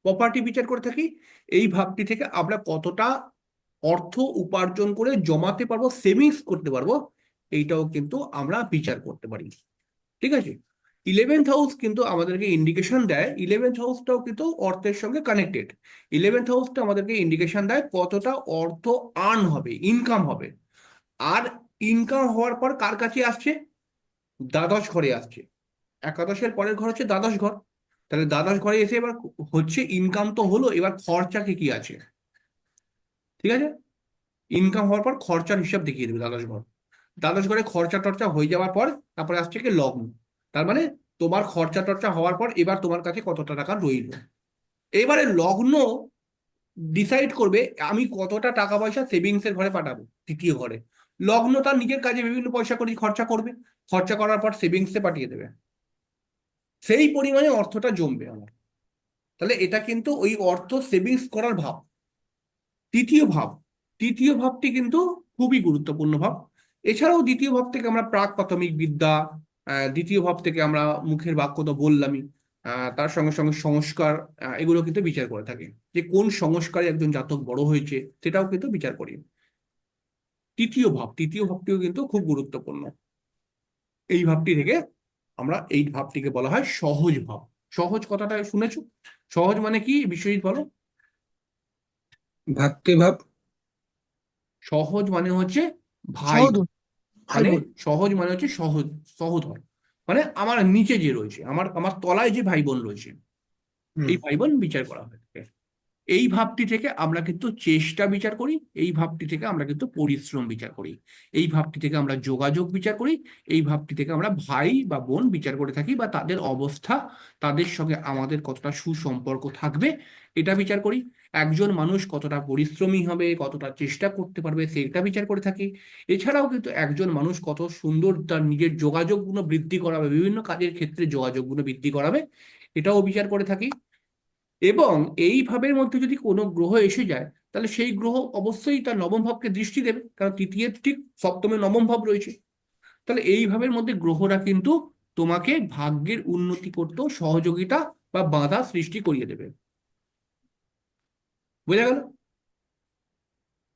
প্রপার্টি বিচার করে থাকি। এই ভাবটি থেকে আমরা কতটা অর্থ উপার্জন করে জমাতে পারবো, সেভিংস করতে পারবো, এইটাও কিন্তু আমরা বিচার করতে পারি। ঠিক আছে? 11th হাউস কিন্তু আমাদেরকে ইন্ডিকেশন দেয়, 11th হাউসটাও কিন্তু অর্থের সঙ্গে কানেক্টেড। 11th হাউসটা আমাদেরকে ইন্ডিকেশন দেয় কতটা অর্থ আর্ন হবে, ইনকাম হবে। আর ইনকাম হওয়ার পর কার কাছে আসছে? দ্বাদশ ঘরে আসছে। একাদশের পরের ঘর হচ্ছে দ্বাদশ ঘর। তাহলে দ্বাদশ ঘরে এসে এবার হচ্ছে ইনকাম তো হলো, এবার খরচা কি আছে। ঠিক আছে? ইনকাম হওয়ার পর খরচার হিসাব দেখিয়ে দেবে দ্বাদশ ঘর। দ্বাদশ ঘরে খরচা টরচা হয়ে যাওয়ার পর তারপরে আসছে কি লগ্ন। তার মানে তোমার খরচা টরচা হওয়ার পর এবার তোমার কাছে কতটা টাকা রইল। এবারে লগ্ন ডিসাইড করবে আমি কতটা টাকা পয়সা সেভিংস এর ঘরে পাঠাবো, তৃতীয় ঘরে। লগ্ন তার নিজের কাজে বিভিন্ন পয়সা করে খরচা করবে, খরচা করার পর সেভিংসে পাঠিয়ে দেবে। সেই পরিমাণে অর্থটা জমবে আমার। তাহলে এটা কিন্তু ওই অর্থ সেভিংস করার ভাব। তৃতীয় ভাব, তৃতীয় ভাবটি কিন্তু খুবই গুরুত্বপূর্ণ ভাব। এছাড়াও দ্বিতীয় ভাব থেকে আমরা প্রাক প্রাথমিক বিদ্যা, দ্বিতীয় ভাব থেকে আমরা মুখের বাক্য তো বললামই, তার সঙ্গে সঙ্গে সংস্কার, এগুলো কিন্তু বিচার করে থাকি। যে কোন সংস্কারে একজন জাতক বড় হয়েছে সেটাও কিন্তু বিচার করি। তৃতীয় ভাবটিও কিন্তু খুব গুরুত্বপূর্ণ। এই ভাবটি থেকে এই ভাবটিকে বলা হয় সহজ ভাব। সহজ কথাটা শুনেছো? সহজ মানে কি, বিশ্বজিৎ বলো? ভাতৃভাব। সহজ মানে হচ্ছে ভাই, সহোদর, ভাই মানে বোন। সহজ মানে হচ্ছে সহোদর, মানে আমার নিচে যে রয়েছে, আমার আমার তলায় যে ভাই বোন রয়েছে, হুম। এই ভাই বোন বিচার করা হয় থাকে। এই ভাবটি থেকে আমরা কিন্তু চেষ্টা বিচার করি, এই ভাবটি থেকে আমরা কিন্তু পরিশ্রম বিচার করি, এই ভাবটি থেকে আমরা যোগাযোগ বিচার করি, এই ভাবটি থেকে আমরা ভাই বা বোন বিচার করে থাকি, বা তাদের অবস্থা, তাদের সঙ্গে আমাদের কতটা সুসম্পর্ক থাকবে এটা বিচার করি। একজন মানুষ কতটা পরিশ্রমী হবে, কতটা চেষ্টা করতে পারবে সেটা বিচার করে থাকি। এছাড়াও কিন্তু একজন মানুষ কত সুন্দর তার নিজের যোগাযোগগুলো বৃদ্ধি করাবে, বিভিন্ন কাজের ক্ষেত্রে যোগাযোগগুলো বৃদ্ধি করাবে, এটাও বিচার করে থাকি। এবং এই ভাবের মধ্যে যদি কোনো গ্রহ এসে যায়, তাহলে সেই গ্রহ অবশ্যই তার নবম ভাবকে দৃষ্টি দেবে, কারণ তৃতীয় ঠিক সপ্তমে নবম ভাব রয়েছে। তাহলে এই ভাবের মধ্যে গ্রহরা কিন্তু তোমাকে ভাগ্যের উন্নতি করতেও সহযোগিতা বা বাধা সৃষ্টি করিয়ে দেবে। বোঝা গেল?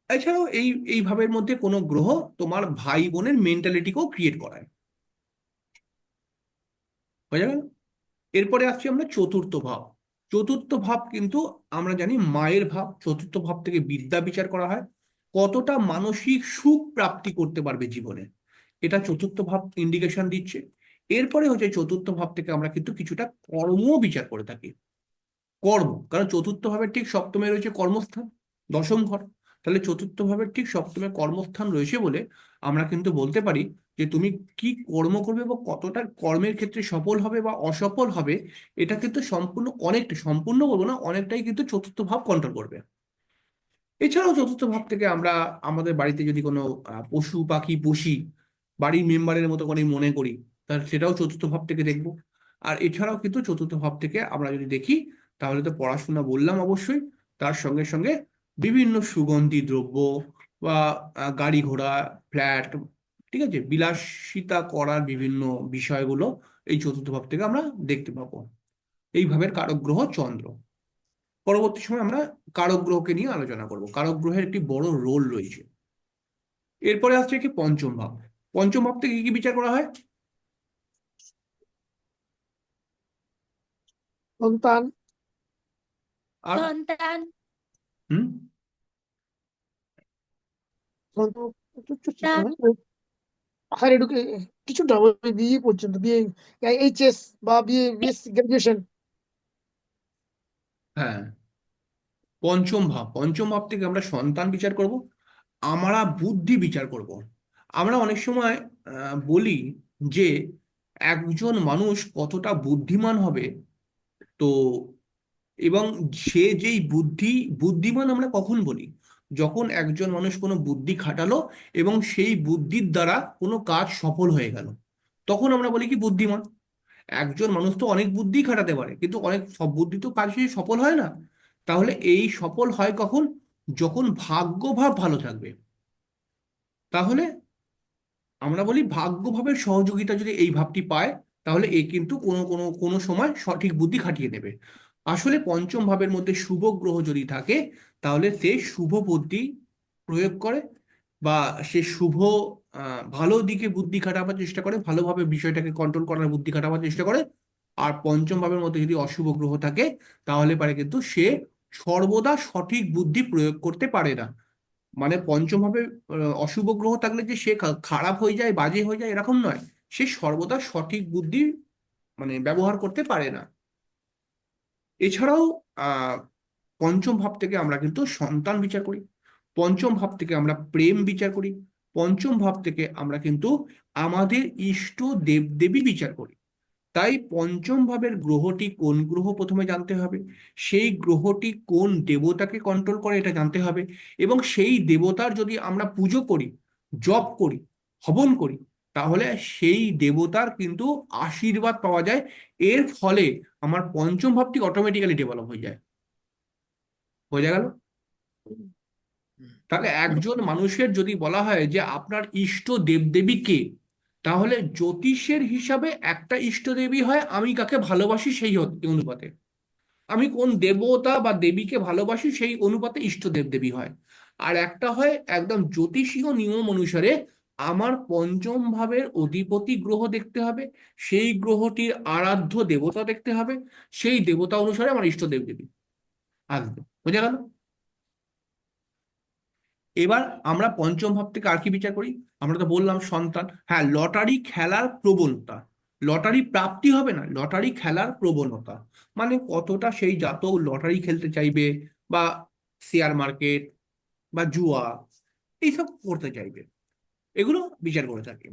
এছাড়াও এই ভাবের মধ্যে কোনো গ্রহ তোমার ভাই বোনের মেন্টালিটিকেও ক্রিয়েট করায়। বোঝা গেল? এরপরে আসছি আমরা চতুর্থ ভাব। চতুর্থ ভাব কিন্তু আমরা জানি মায়ের ভাব। চতুর্থ ভাব থেকে বিদ্যা বিচার করা হয়, কতটা মানসিক সুখ প্রাপ্তি করতে পারবে জীবনে, এটা চতুর্থ ভাব ইন্ডিকেশন দিচ্ছে। এরপরে হচ্ছে চতুর্থ ভাব থেকে আমরা কিন্তু কিছুটা কর্ম বিচার করে থাকি। কর্ম, কারণ চতুর্থ ভাবের ঠিক সপ্তমে রয়েছে কর্মস্থান, দশম ঘর। তাহলে চতুর্থ ভাবের ঠিক সপ্তমে কর্মস্থান রয়েছে বলে আমরা কিন্তু বলতে পারি যে তুমি কি কর্ম করবে বা কতটা কর্মের ক্ষেত্রে সফল হবে বা অসফল হবে, এটা কিন্তু অনেকটা, সম্পূর্ণ বলবো না, অনেকটাই কিন্তু চতুর্থ ভাব কন্ট্রোল করবে। এছাড়াও চতুর্থ ভাব থেকে আমরা আমাদের বাড়িতে যদি কোনো পশু পাখি পুষি, বাড়ির মেম্বারের মতো করে মনে করি, তাহলে সেটাও চতুর্থ ভাব থেকে দেখবো। আর এছাড়াও কিন্তু চতুর্থ ভাব থেকে আমরা যদি দেখি, তাহলে তো পড়াশোনা বললাম অবশ্যই, তার সঙ্গে সঙ্গে বিভিন্ন সুগন্ধি দ্রব্য বা গাড়ি ঘোড়া, ফ্ল্যাট, ঠিক আছে, বিলাসিতা করার বিভিন্ন বিষয়গুলো এই চতুর্থ ভাব থেকে আমরা দেখতে পাবো। এই ভাবের কারক গ্রহ চন্দ্র। পরবর্তী সময় আমরা কারক গ্রহকে নিয়ে আলোচনা করব। কারক গ্রহের একটি বড় রোল রয়েছে। এরপরে আসছে কি পঞ্চম ভাব। পঞ্চম ভাব থেকে কি কি বিচার করা হয়? সন্তান। আর সন্তান, হুম তা হায়ার এডুকেশন, কিছুটা বিএ পর্যন্ত, বিএ, এইচএস বা বিএ, বিএসসি, গ্রাজুয়েশন। হ্যাঁ, পঞ্চম ভাব থেকে আমরা সন্তান বিচার করব, আমরা বুদ্ধি বিচার করব। আমরা অনেক সময় বলি যে একজন মানুষ কতটা বুদ্ধিমান হবে, তো এবং সে যেই বুদ্ধিমান আমরা কখন বলি, যখন একজন মানুষ কোনো বুদ্ধি খাটালো এবং সেই বুদ্ধির দ্বারা কোনো কাজ সফল হয়ে গেল, তখন আমরা বলি কি বুদ্ধিমান। একজন মানুষ তো অনেক বুদ্ধি খাটাতে পারে, কিন্তু অনেক সব বুদ্ধি তো কাজে সফল হয় না। তাহলে এই সফল হয় কখন? যখন ভাগ্যভাব ভালো থাকবে। তাহলে আমরা বলি ভাগ্যভাবের সহযোগিতা যদি এই ভাবটি পায়, তাহলে এ কিন্তু কোনো কোনো কোনো সময় সঠিক বুদ্ধি খাটিয়ে নেবে। আসলে পঞ্চম ভাবের মধ্যে শুভ গ্রহ যদি থাকে, তাহলে সে শুভ বুদ্ধি প্রয়োগ করে, বা সে শুভ ভালো দিকে বুদ্ধি খাটাবার চেষ্টা করে, ভালোভাবে বিষয়টাকে কন্ট্রোল করার বুদ্ধি খাটাবার চেষ্টা করে। আর পঞ্চম ভাবের মধ্যে যদি অশুভ গ্রহ থাকে, তাহলে পারে কিন্তু সে সর্বদা সঠিক বুদ্ধি প্রয়োগ করতে পারে না। মানে পঞ্চম ভাবে অশুভ গ্রহ থাকলে যে সে খারাপ হয়ে যায়, বাজে হয়ে যায়, এরকম নয়। সে সর্বদা সঠিক বুদ্ধি ব্যবহার করতে পারে না। এছাড়াও আহ পঞ্চম ভাব থেকে আমরা কিন্তু সন্তান বিচার করি, পঞ্চম ভাব থেকে আমরা প্রেম বিচার করি, পঞ্চম ভাব থেকে আমরা কিন্তু আমাদের ইষ্ট দেবদেবী বিচার করি। তাই পঞ্চম ভাবের গ্রহটি কোন গ্রহ প্রথমে জানতে হবে, সেই গ্রহটি কোন দেবতাকে কন্ট্রোল করে এটা জানতে হবে, এবং সেই দেবতার যদি আমরা পুজো করি, জপ করি, হবন করি, তাহলে সেই দেবতার কিন্তু আশীর্বাদ পাওয়া যায়। এর ফলে আমার পঞ্চম ভাবটি অটোমেটিক্যালি ডেভেলপ হয়ে যায়। বোঝা গেল? তাহলে একজন মানুষের যদি বলা হয় যে আপনার ইষ্ট দেবদেবী কে, তাহলে জ্যোতিষের হিসাবে একটা ইষ্ট দেবী হয় আমি কাকে ভালোবাসি সেই অনুপাতে, আমি কোন দেবতা বা দেবীকে ভালোবাসি সেই অনুপাতে ইষ্ট দেবদেবী হয়। আর একটা হয় একদম জ্যোতিষীয় নিয়ম অনুসারে আমার পঞ্চম ভাবের অধিপতি গ্রহ দেখতে হবে, সেই গ্রহটির আরাধ্য দেবতা দেখতে হবে, সেই দেবতা অনুসারে আমার ইষ্ট দেব দেবী আসবে। বোঝা গেল? এবার আমরা পঞ্চম ভাব থেকে আর কি বিচার করি? আমরা তো বললাম সন্তান, হ্যাঁ, লটারি খেলার প্রবণতা, লটারি প্রাপ্তি হবে না, লটারি খেলার প্রবণতা, মানে কতটা সেই জাতক লটারি খেলতে চাইবে, বা শেয়ার মার্কেট বা জুয়া এইসব করতে চাইবে, এগুলো বিচার করে থাকি।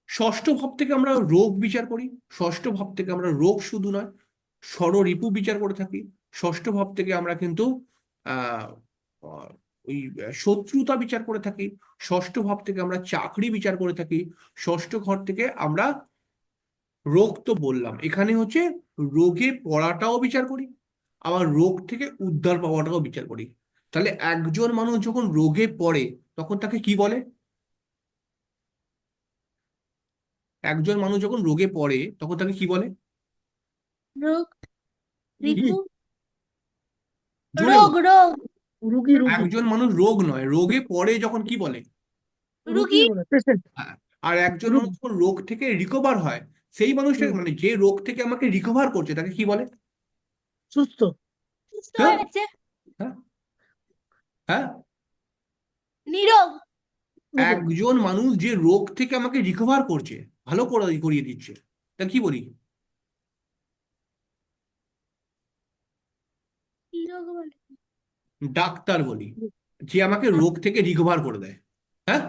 ষষ্ঠ ভাব থেকে আমরা রোগ বিচার করি, ষষ্ঠ ভাব থেকে আমরা রোগ শুধু নয়, ষড়রিপু বিচার করে থাকি। ষষ্ঠ ভাব থেকে আমরা কিন্তু আহ আহ, ওই শত্রুতা বিচার করে থাকি। ষষ্ঠ ভাব থেকে আমরা চাকরি বিচার করে থাকি। ষষ্ঠ ঘর থেকে আমরা রোগ তো বললাম, এখানে হচ্ছে রোগে পড়াটাও বিচার করি, আবার রোগ থেকে উদ্ধার পাওয়াটাও বিচার করি। তাহলে একজন মানুষ যখন রোগে পড়ে তখন তাকে কি বলে? একজন মানুষ যখন রোগে পড়ে তখন তাকে কি বলে? রোগ, কি? রিপু, জোরে রোগ, বলো। রোগ, রুগী রুগী একজন মানুষ রোগ নয়, রোগে পড়ে যখন কি বলে? রুগী রুগী, বলে পেশেন্ট। হ্যাঁ। আর একজন মানুষ রুগী যখন রোগ থেকে রিকভার হয়, সেই মানুষটাকে, হুম, মানে যে রোগ থেকে আমাকে রিকভার করছে তাকে কি বলে? সুস্থ। সুস্থ হ্যাঁ, হয়েছে, হ্যাঁ, হ্যাঁ। নিরোগ, নিরোগ। একজন মানুষ যে রোগ থেকে আমাকে রিকভার করছে, ভালো করে করিয়ে দিচ্ছে, তা কি বলি? নিরোগ বলে। ডাক্তার বলি, যে আমাকে রোগ থেকে রিকভার করে দেয়। হ্যাঁ।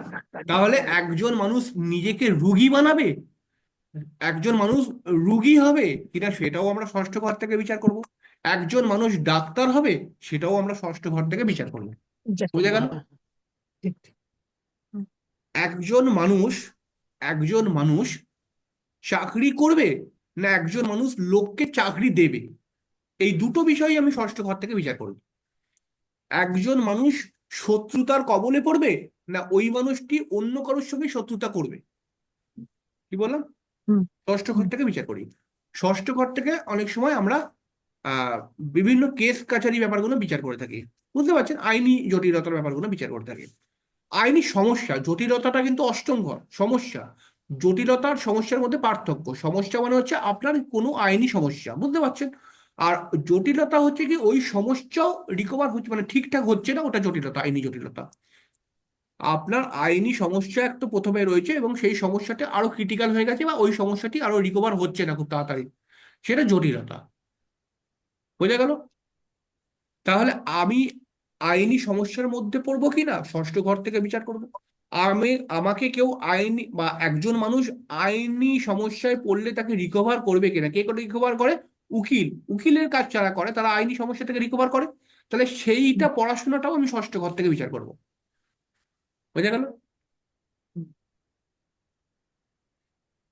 তাহলে একজন মানুষ নিজেকে রুগী বানাবে, একজন মানুষ রুগী হবে কিনা সেটাও আমরা ষষ্ঠ ঘর থেকে বিচার করব। একজন মানুষ ডাক্তার হবে সেটাও আমরা ষষ্ঠ ঘর থেকে বিচার করব। বোঝা গেল? হ্যাঁ, ঠিক ঠিক। হুম, একজন মানুষ, একজন মানুষ চাকরি করবে, না একজন মানুষ লোককে চাকরি দেবে, এই দুটো বিষয়ই আমি ষষ্ঠ ঘর থেকে বিচার করব। একজন মানুষ শত্রুতার কবলে পড়বে, না ওই মানুষটি অন্য কারোর সঙ্গে শত্রুতা করবে। কি বললাম? হুম, ষষ্ঠ ঘর হুম, থেকে বিচার করি। ষষ্ঠ ঘর থেকে অনেক সময় আমরা আহ বিভিন্ন কেস কাছারি ব্যাপারগুলো বিচার করে থাকি। বুঝতে পারছেন? আইনি জটিলতার ব্যাপারগুলো বিচার করে থাকি। আইনি সমস্যা, জটিলতাটা কিন্তু অষ্টম ঘর। সমস্যা, জটিলতার সমস্যার মধ্যে পার্থক্য। সমস্যা মানে হচ্ছে আপনার কোনো আইনি সমস্যা, বুঝতে পারছেন? আর জটিলতা হচ্ছে কি ওই সমস্যাও রিকভার হচ্ছে, মানে ঠিকঠাক হচ্ছে না, ওটা জটিলতা, আইনি জটিলতা। আপনার আইনি সমস্যা একটা প্রথমে রয়েছে এবং সেই সমস্যাটা আরো ক্রিটিক্যাল হয়ে গেছে, বা ওই সমস্যাটি আরো রিকভার হচ্ছে না খুব তাড়াতাড়ি, সেটা জটিলতা। বোঝা গেল? তাহলে আমি আইনি সমস্যার মধ্যে পড়বো কিনা ষষ্ঠ ঘর থেকে বিচার করব। আমাকে কেউ আইনি, বা একজন মানুষ আইনি সমস্যায় পড়লে তাকে রিকভার করবে কিনা, কে করে রিকভার করে? উকিল। উকিলের কাজ যারা করে তারা আইনি সমস্যা থেকে রিকভার করে। তাহলে সেইটা হুম, পড়াশোনাটাও আমি ষষ্ঠ ঘর থেকে বিচার করব। বোঝা গেল? হুম,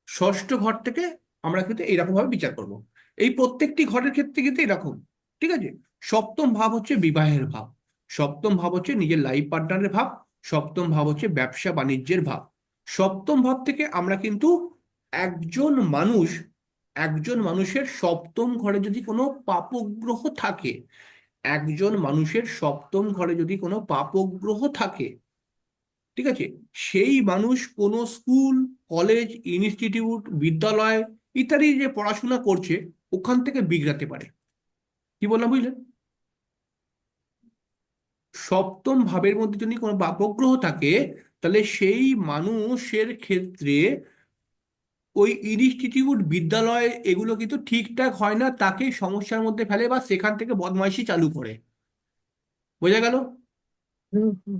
ষষ্ঠ ঘর থেকে আমরা কিন্তু এইরকম ভাবে বিচার করব। এই প্রত্যেকটি ঘরের ক্ষেত্রে কিন্তু এরকম। ঠিক আছে? সপ্তম ভাব হচ্ছে বিবাহের ভাব, সপ্তম ভাব হচ্ছে নিজের লাইফ পার্টনারের ভাব, সপ্তম ভাব হচ্ছে ব্যবসা বাণিজ্যের ভাব। সপ্তম ভাব থেকে আমরা কিন্তু একজন মানুষ, একজন মানুষের সপ্তম ঘরে যদি কোনো পাপগ্রহ থাকে, একজন মানুষের সপ্তম ঘরে যদি কোনো পাপগ্রহ থাকে, ঠিক আছে, সেই মানুষ কোনো স্কুল, কলেজ, ইনস্টিটিউট, বিদ্যালয় ইত্যাদি যে পড়াশোনা করছে ওখান থেকে বিগড়াতে পারে। কি বললাম বুঝলেন? সপ্তম ভাবের মধ্যে যদি কোনো পাপগ্রহ থাকে, তাহলে সেই মানুষের ক্ষেত্রে ওই ইনস্টিটিউট, বিদ্যালয় এগুলো কিন্তু ঠিকঠাক হয় না, তাকে সমস্যার মধ্যে ফেলে বা সেখান থেকে বদমাইশি চালু করে। বোঝা গেল? হুম, হুম,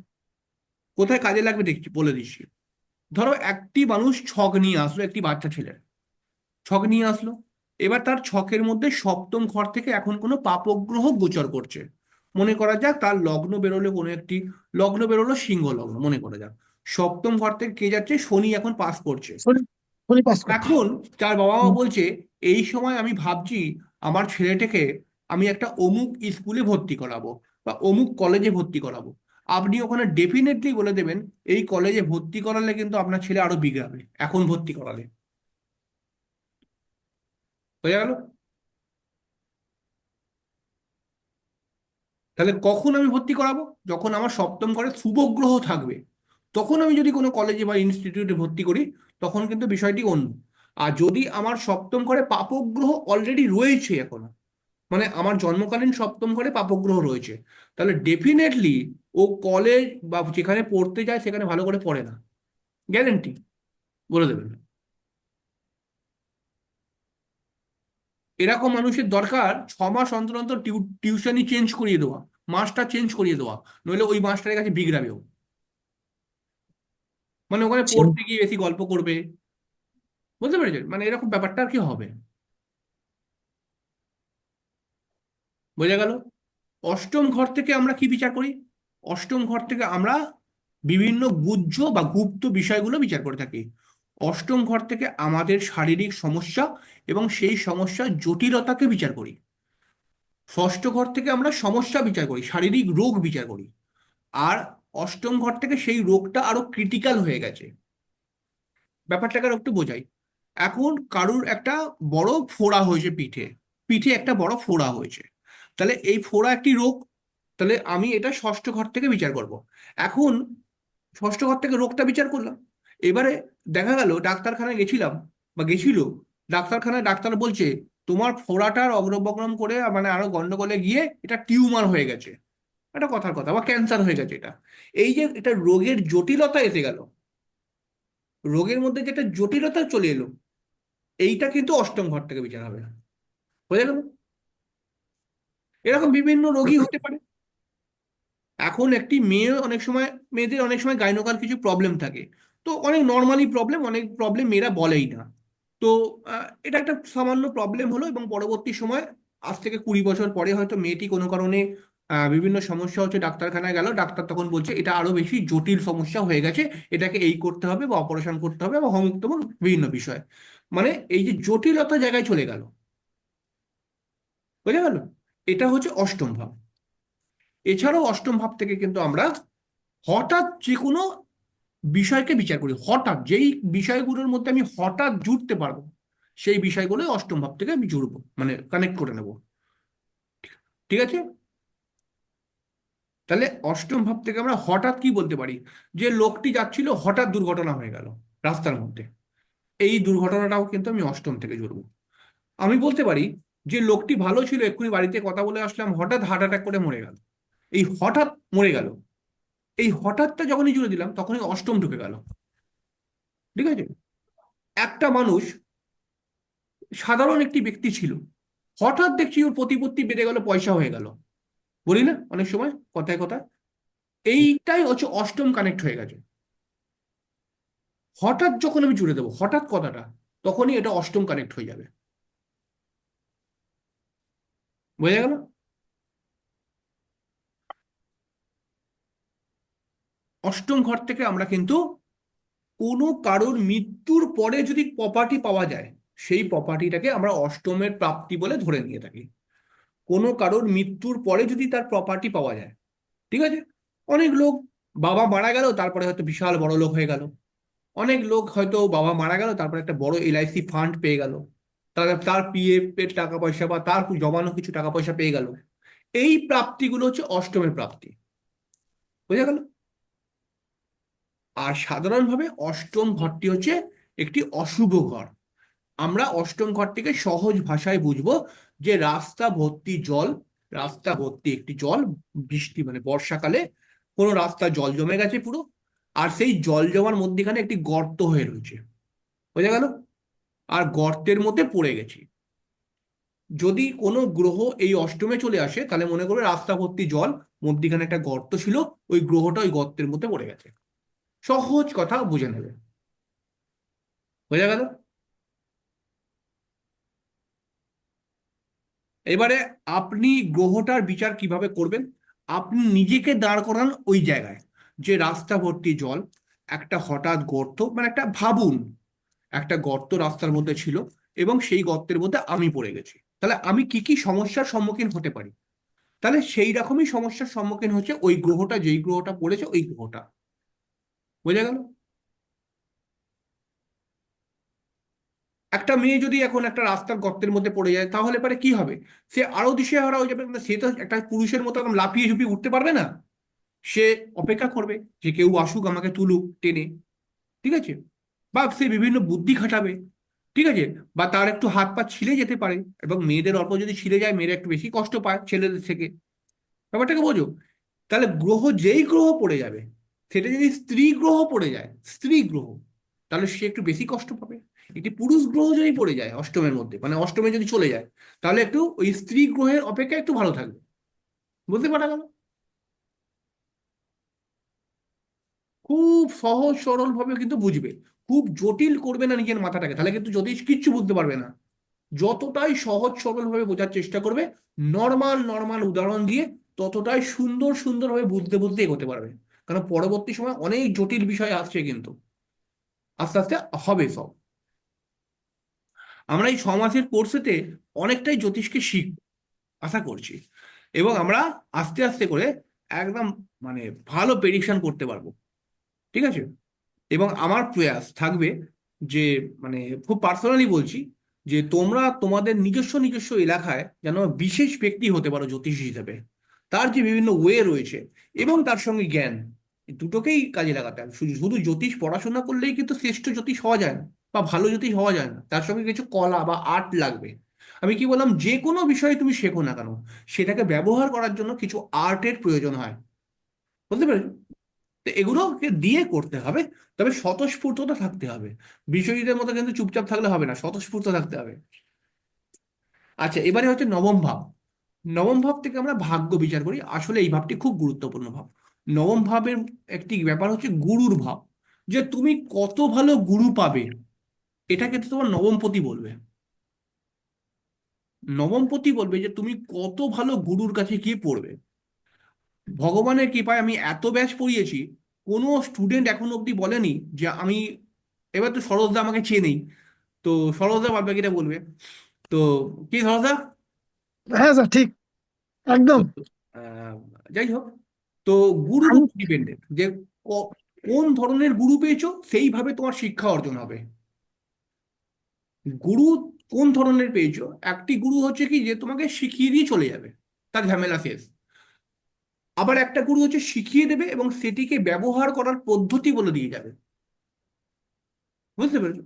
কোথায় কাজে লাগবে দেখছি, বলে দিচ্ছি। ধরো একটি মানুষ ছক নিয়ে আসলো, একটি বাচ্চা ছেলে ছক নিয়ে আসলো। এবার তার ছকের মধ্যে সপ্তম ঘর থেকে এখন কোনো পাপগ্রহ গোচর করছে। মনে করা যাক তার লগ্ন বেরোলো, কোনো একটি লগ্ন বেরোলো সিংহ লগ্ন, মনে করা যাক সপ্তম ঘর থেকে কে যাচ্ছে? শনি এখন পাস করছে। শনি শনি পাস করছে। এখন তার বাবা মা হুম, বলছে এই সময় আমি ভাবছি আমার ছেলেটাকে আমি একটা অমুক স্কুলে ভর্তি করাবো বা অমুক কলেজে ভর্তি করাবো। আপনি ওখানে ডেফিনেটলি বলে দেবেন এই কলেজে ভর্তি করালে কিন্তু আপনার ছেলে আরো বিগড়াবে এখন ভর্তি করালে। বোঝা গেল? তাহলে কখন আমি ভর্তি করাবো? যখন আমার সপ্তম ঘরে শুভ গ্রহ থাকবে, তখন আমি যদি কোনো কলেজে বা ইনস্টিটিউটে ভর্তি করি, তখন কিন্তু বিষয়টি অন্য। আর যদি আমার সপ্তম ঘরে পাপগ্রহ অলরেডি রয়েছে এখন, মানে আমার জন্মকালীন সপ্তম ঘরে পাপগ্রহ রয়েছে, তাহলে ডেফিনেটলি ও কলেজ বা যেখানে পড়তে যায় সেখানে ভালো করে পড়ে না, গ্যারেন্টি বলে দেবেন। এরকম মানুষের দরকার 6 মাস অন্তর অন্তর টিউশনি চেঞ্জ করিয়ে দেওয়া, মাস্টার চেঞ্জ করিয়ে দেওয়া, নইলে ওই মাস্টারের কাছে বিগড়াবেও। মানে ওখানে পড়তে গিয়ে বেশি গল্প করবে, বুঝতে পেরেছেন? মানে এরকম ব্যাপারটা আর কি হবে, বোঝা গেল? অষ্টম ঘর থেকে আমরা কি বিচার করি? অষ্টম ঘর থেকে আমরা বিভিন্ন গুহ্য বা গুপ্ত বিষয়গুলো বিচার করে থাকি। অষ্টম ঘর থেকে আমাদের শারীরিক সমস্যা এবং সেই সমস্যার জটিলতাকে বিচার করি। ষষ্ঠ ঘর থেকে আমরা সমস্যা বিচার করি, শারীরিক রোগ বিচার করি। আর অষ্টম ঘর থেকে সেই রোগটা আরো ক্রিটিক্যাল হয়ে গেছে। ব্যাপারটাকে আরো একটু বোঝাই। এখন কারুর একটা বড় ফোড়া হয়েছে পিঠে, পিঠে একটা বড় ফোড়া হয়েছে, তাহলে এই ফোড়া একটি রোগ। তাহলে আমি এটা ষষ্ঠ ঘর থেকে বিচার করব। এখন ষষ্ঠ ঘর থেকে রোগটা বিচার করলাম, এবারে দেখা গেল ডাক্তারখানায় গেছিলাম বা গেছিল, ডাক্তারখানায় ডাক্তার বলছে তোমার ফোড়াটার অগ্রবগ্রম করে মানে আরো গন্ডগোলে গিয়ে এটা টিউমার হয়ে গেছে, এটা কথার কথা, বা ক্যান্সার হয়ে গেছে এটা। এই যে এটা রোগের জটিলতা এসে গেল, রোগের মধ্যে যেটা জটিলতা চলে এলো, এইটা কিন্তু অষ্টম ঘর থেকে বিচার হবে। বোঝা গেল? এরকম বিভিন্ন রোগী হতে পারে। এখন একটি মেয়ে অনেক সময়, মেয়েদের অনেক সময় গাইনোকাল কিছু প্রবলেম থাকে, তো অনেক নর্মালি প্রবলেম, অনেক প্রবলেম মেয়েরা বলেই না। তো এটা একটা সামান্য প্রবলেম হলো, এবং পরবর্তী সময় আজ থেকে 20 বছর পরে হয়তো মেয়েটি কোনো কারণে বিভিন্ন সমস্যা হচ্ছে, ডাক্তারখানায় গেল, ডাক্তার তখন বলছে এটা আরো বেশি জটিল সমস্যা হয়ে গেছে, এটাকে এই করতে হবে বা অপারেশন করতে হবে বা অমুক তমুক বিভিন্ন বিষয়। মানে এই যে জটিলতা জায়গায় চলে গেল, বোঝা গেল? এটা হচ্ছে অষ্টম ভাব। এছাড়াও অষ্টম ভাব থেকে কিন্তু আমরা হঠাৎ যে কোনো বিষয়কে বিচার করি, হঠাৎ যেই বিষয়গুলোর মধ্যে আমি হঠাৎ জুড়তে পারবো, সেই বিষয়গুলো অষ্টম ভাব থেকে আমি জুড়বো, মানে কানেক্ট করে নেব। ঠিক আছে? তাহলে অষ্টম ভাব থেকে আমরা হঠাৎ কি বলতে পারি? যে লোকটি যাচ্ছিল, হঠাৎ দুর্ঘটনা হয়ে গেল রাস্তার মধ্যে, এই দুর্ঘটনাটাও কিন্তু আমি অষ্টম থেকে জুড়বো। আমি বলতে পারি যে লোকটি ভালো ছিল, এক্ষুনি বাড়িতে কথা বলে আসলাম, হঠাৎ হার্ট অ্যাটাক করে মরে গেল, এই হঠাৎ মরে গেল, এই হঠাৎটা যখনই জুড়ে দিলাম তখনই অষ্টম ঢুকে গেল। ঠিক আছে? একটা মানুষ সাধারণ একটি ব্যক্তি ছিল, হঠাৎ দেখছি ওর প্রতিপত্তি বেড়ে গেল, পয়সা হয়ে গেল, বলি না অনেক সময় কথায় কথায়, এইটাই হচ্ছে অষ্টম কানেক্ট হয়ে গেছে। হঠাৎ যখন আমি জুড়ে দেবো হঠাৎ কথাটা, তখনই এটা অষ্টম কানেক্ট হয়ে যাবে। বোঝা গেল? অষ্টম ঘর থেকে আমরা কিন্তু কোনো কারোর মৃত্যুর পরে যদি প্রপার্টি পাওয়া যায়, সেই প্রপার্টিটাকে আমরা অষ্টমের প্রাপ্তি বলে ধরে নিয়ে থাকি। কোনো কারোর মৃত্যুর পরে যদি তার প্রপার্টি পাওয়া যায়, ঠিক আছে? অনেক লোক বাবা মারা গেল তারপরে হয়তো বিশাল বড় লোক হয়ে গেল, অনেক লোক হয়তো বাবা মারা গেল তারপরে একটা বড় এলআইসি ফান্ড পেয়ে গেল, তার তার পিএফ এর টাকা পয়সা বা তার জমানো কিছু টাকা পয়সা পেয়ে গেল। এই প্রাপ্তিগুলো হচ্ছে অষ্টমের প্রাপ্তি। বোঝা গেল? আর সাধারণভাবে অষ্টম ঘরটি হচ্ছে একটি অশুভ ঘর। আমরা অষ্টম ঘর থেকে সহজ ভাষায় বুঝবো যে রাস্তা ভর্তি জল, রাস্তা ভর্তি একটি জল, বৃষ্টি মানে বর্ষাকালে কোনো রাস্তা জল জমে গেছে পুরো, আর সেই জল জমার মধ্যেখানে একটি গর্ত হয়ে রয়েছে, বোঝা গেল? আর গর্তের মধ্যে পড়ে গেছি। যদি কোনো গ্রহ এই অষ্টমে চলে আসে তাহলে মনে করবে রাস্তা ভর্তি জল, মধ্যিখানে একটা গর্ত ছিল, ওই গ্রহটা ওই গর্তের মধ্যে পড়ে গেছে। সহজ কথা বুঝে নেবে। বোঝা গেল? এবারে আপনি গ্রহটার বিচার কিভাবে করবেন? আপনি নিজেকে দাঁড় করান ওই জায়গায়, যে রাস্তা ভর্তি জল, একটা হঠাৎ গর্ত, মানে একটা ভাবুন একটা গর্ত রাস্তার মধ্যে ছিল এবং সেই গর্তের মধ্যে আমি পড়ে গেছি, তাহলে আমি কি কি সমস্যার সম্মুখীন হতে পারি? তাহলে সেই রকমই সমস্যার সম্মুখীন হচ্ছে ওই গ্রহটা, যেই গ্রহটা পড়েছে ওই গ্রহটা। বোঝা গেল? একটা মেয়ে যদি এখন একটা রাস্তার গর্তের মধ্যে পড়ে যায় তাহলে পরে কি হবে? সে আরো দিশেহারা হয়ে যাবে, সে তো একটা পুরুষের মতো একদম লাফিয়ে ঝুঁপিয়ে উঠতে পারবে না। সে অপেক্ষা করবে যে কেউ আসুক আমাকে তুলুক টেনে, ঠিক আছে? বা সে বিভিন্ন বুদ্ধি খাটাবে, ঠিক আছে? বা তার একটু হাত পা ছিলে যেতে পারে, এবং মেয়েদের অল্প যদি ছিলে যায় মেয়েরা একটু বেশি কষ্ট পায় ছেলেদের থেকে। ব্যাপারটাকে বোঝো? তাহলে গ্রহ যেই গ্রহ পড়ে যাবে, সেটা যদি স্ত্রী গ্রহ পড়ে যায়, স্ত্রী গ্রহ, তাহলে সে একটু বেশি কষ্ট পাবে। একটি পুরুষ গ্রহ যদি পড়ে যায় অষ্টমের মধ্যে, মানে অষ্টমে যদি চলে যায়, তাহলে একটু ওই স্ত্রী গ্রহের অপেক্ষা একটু ভালো থাকবে। বুঝতে পারা গেল? খুব সহজ সরল ভাবে কিন্তু বুঝবে, খুব জটিল করবে না নিজের মাথাটাকে, তাহলে কিন্তু যদি কিচ্ছু বুঝতে পারবে না। যতটাই সহজ সরল ভাবে বোঝার চেষ্টা করবে, নর্মাল নর্মাল উদাহরণ দিয়ে, ততটাই সুন্দর সুন্দরভাবে বুঝতে বুঝতে এগোতে পারবে। কারণ পরবর্তী সময় অনেক জটিল বিষয় আসছে কিন্তু, আস্তে আস্তে হবে সব। আমরা এই 6 মাসের কোর্সেতে অনেকটাই জ্যোতিষকে শিখব আশা করছি, এবং আমরা আস্তে আস্তে করে একদম মানে ভালো প্রেডিকশন করতে পারবো, ঠিক আছে? এবং আমার প্রয়াস থাকবে যে, মানে খুব পার্সোনালি বলছি, যে তোমরা তোমাদের নিজস্ব নিজস্ব এলাকায় যেন বিশেষ ব্যক্তি হতে পারো জ্যোতিষ হিসেবে। তার যে বিভিন্ন ওয়ে রয়েছে এবং তার সঙ্গে জ্ঞান, এই দুটোকেই কাজে লাগাতে হবে। শুধু শুধু জ্যোতিষ পড়াশোনা করলেই কিন্তু শ্রেষ্ঠ জ্যোতিষ হওয়া যায় না, বা ভালো জ্যোতিষ হওয়া যায় না, তার সঙ্গে কিছু কলা বা আর্ট লাগবে। আমি কি বললাম, যে কোনো বিষয়ে তুমি শেখো না কেন, সেটাকে ব্যবহার করার জন্য কিছু আর্টের প্রয়োজন হয়। বুঝতে পেরেছো? তো এগুলোকে দিয়ে করতে হবে, তবে স্বতঃস্ফূর্ততা থাকতে হবে। বিশ্বজিতের মতো কিন্তু চুপচাপ থাকলে হবে না, স্বতঃস্ফূর্ত থাকতে হবে। আচ্ছা, এবারে হচ্ছে নবম ভাব। নবম ভাব থেকে আমরা ভাগ্য বিচার করি, আসলে এই ভাবটি খুব গুরুত্বপূর্ণ ভাব। নবম ভাবের একটি ব্যাপার হচ্ছে গুরুর ভাব, যে তুমি কত ভালো গুরু পাবে, এটা কিন্তু তোমার নবমপতি বলবে। নবমপতি বলবে যে তুমি কত ভালো গুরুর কাছে গিয়ে পড়বে। ভগবানের কৃপায় আমি এত ব্যাচ পড়িয়েছি, কোনো স্টুডেন্ট এখন অবধি বলেনি যে আমি, এবার তো সরোজদা আমাকে চেনেই, তো সরোজদা বাদ বাকিটা বলবে। তো কি সরোজদা? হ্যাঁ স্যার, ঠিক, একদম। তো আহ, যাই হোক, তো গুরুর আমি উপর ডিপেন্ডেন্ট যে ক- কোন ধরনের গুরু পেয়েছো সেইভাবে তোমার শিক্ষা অর্জন হবে। গুরু কোন ধরনের পেয়েছো, একটি গুরু হচ্ছে কি যে তোমাকে শিখিয়ে দিয়ে চলে যাবে, তার ঝামেলা শেষ। আবার একটা গুরু হচ্ছে শিখিয়ে দেবে এবং সেটিকে ব্যবহার করার পদ্ধতি বলে দিয়ে যাবে। বুঝতে পেরেছো?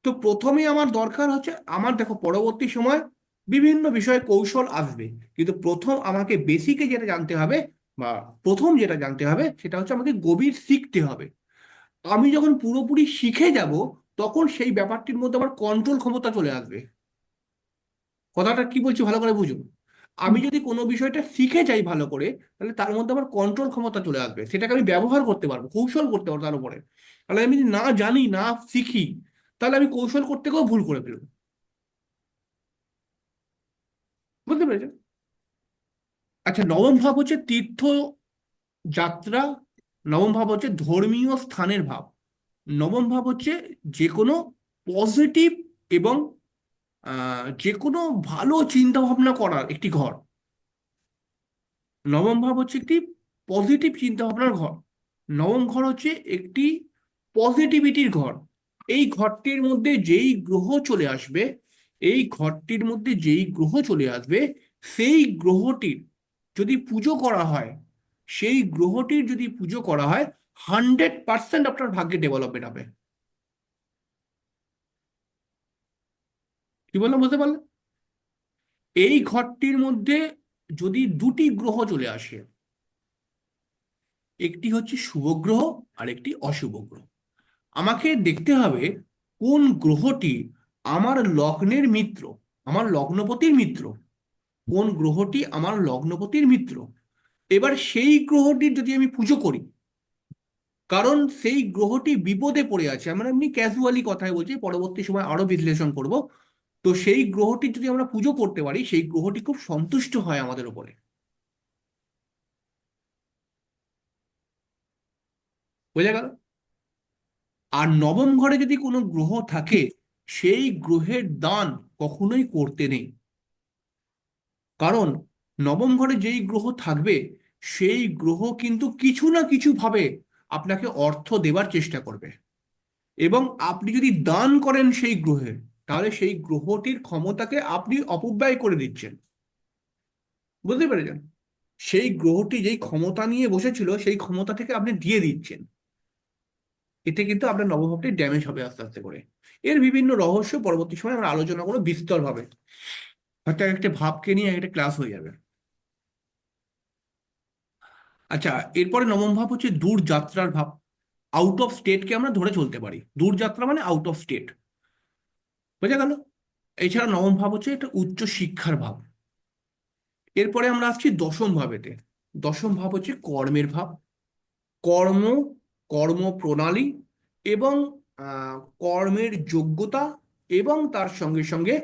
তো প্রথমে আমার দরকার হচ্ছে, আমার দেখো পরবর্তী সময় বিভিন্ন বিষয়ে কৌশল আসবে, কিন্তু প্রথম আমাকে বেসিকে যেটা জানতে হবে, বা প্রথম যেটা জানতে হবে সেটা হচ্ছে আমাকে গভীর শিখতে হবে। আমি যখন পুরোপুরি শিখে যাব, তখন সেই ব্যাপারটির মধ্যে আমার কন্ট্রোল ক্ষমতা চলে আসবে। কথাটা কি বলছি ভালো করে বুঝুন। আমি যদি কোনো বিষয়টা শিখে যাই ভালো করে, তাহলে তার মধ্যে আমার কন্ট্রোল ক্ষমতা চলে আসবে, সেটাকে আমি ব্যবহার করতে পারবো, কৌশল করতে পারবো তার উপরে। তাহলে আমি যদি না জানি না শিখি, তাহলে আমি কৌশল করতে গিয়েও ভুল করে ফেলবো। বুঝতে পেরেছেন? আচ্ছা, নবম ভাব হচ্ছে তীর্থ যাত্রা। নবম ভাব হচ্ছে ধর্মীয় স্থানের ভাব। নবম ভাব হচ্ছে যে কোনো পজিটিভ এবং যে কোনো ভালো চিন্তা ভাবনা করার একটি ঘর। নবম ভাব হচ্ছে একটি পজিটিভ চিন্তা ভাবনার ঘর। নবম ঘর হচ্ছে একটি পজিটিভিটির ঘর। এই ঘরটির মধ্যে যেই গ্রহ চলে আসবে, এই ঘরটির মধ্যে যেই গ্রহ চলে আসবে, সেই গ্রহটির যদি পুজো করা হয়, সেই গ্রহটির যদি পুজো করা হয়, 100% আপনার ভাগ্যে ডেভেলপমেন্ট হবে। কি বললাম, বুঝতে পারলেন? এই ঘরটির মধ্যে যদি দুটি গ্রহ চলে আসে, একটি হচ্ছে শুভ গ্রহ আর একটি অশুভ গ্রহ, আমাকে দেখতে হবে কোন গ্রহটি আমার লগ্নের মিত্র, আমার লগ্নপতির মিত্র, কোন গ্রহটি আমার লগ্নপতির মিত্র। এবার সেই গ্রহটির যদি আমি পুজো করি, কারণ সেই গ্রহটি বিপদে পড়ে আছে, আমরা এমনি ক্যাজুয়ালি কথায় বলছি, পরবর্তী সময় আরো বিশ্লেষণ করব। তো সেই গ্রহটির যদি আমরা পুজো করতে পারি, সেই গ্রহটি খুব সন্তুষ্ট হয় আমাদের উপরে। বোঝা গেল? আর নবম ঘরে যদি কোনো গ্রহ থাকে, সেই গ্রহের দান কখনোই করতে নেই। কারণ নবম ঘরে যেই গ্রহ থাকবে, সেই গ্রহ কিন্তু কিছু না কিছু ভাবে আপনাকে অর্থ দেবার চেষ্টা করবে, এবং আপনি যদি দান করেন সেই গ্রহে, তাহলে সেই গ্রহটির ক্ষমতাকে আপনি অপব্যয় করে দিচ্ছেন। বুঝতে পেরেছেন? সেই গ্রহটি যেই ক্ষমতা নিয়ে বসেছিল সেই ক্ষমতা থেকে আপনি দিয়ে দিচ্ছেন। এতে কিন্তু আপনার নবভাবটি ড্যামেজ হবে আস্তে আস্তে করে। এর বিভিন্ন রহস্য পরবর্তী সময় আমরা আলোচনা করবো বিস্তরভাবে। হয়তো একটা ভাবকে নিয়ে একটা ক্লাস হয়ে যাবে। আচ্ছা, এরপরে নবম ভাব হচ্ছে দূর যাত্রার ভাব। আউট অফ স্টেটকে আমরা ধরে চলতে পারি। দূর যাত্রা মানে আউট অফ স্টেট, বোঝা গেল? এছাড়া নবম ভাব হচ্ছে একটা উচ্চ শিক্ষার ভাব। এরপরে আমরা আসছি দশম ভাবেতে। দশম ভাব হচ্ছে কর্মের ভাব। কর্ম, কর্ম প্রণালী এবং কর্মের যোগ্যতা এবং তার সঙ্গে সঙ্গে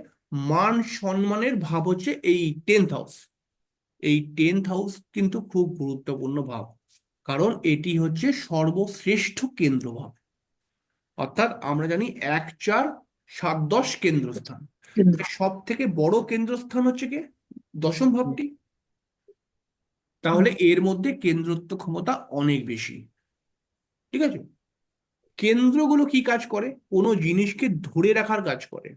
মান সম্মানের ভাব হচ্ছে এই 10th হাউস। এই 10th হাউস কিন্তু খুব গুরুত্বপূর্ণ ভাব, কারণ এটি হচ্ছে সর্বশ্রেষ্ঠ কেন্দ্র ভাব। অর্থাৎ আমরা জানি 1, 4, 7, 10 কেন্দ্রস্থান। কেন্দ্র। সব থেকে বড় কেন্দ্রস্থান হচ্ছে কি দশম ভাবটি। তাহলে এর মধ্যে কেন্দ্রত্ব ক্ষমতা অনেক বেশি। ঠিক আছে? কেন্দ্রগুলো কি কাজ করে? কোনো জিনিসকে ধরে রাখার কাজ করে।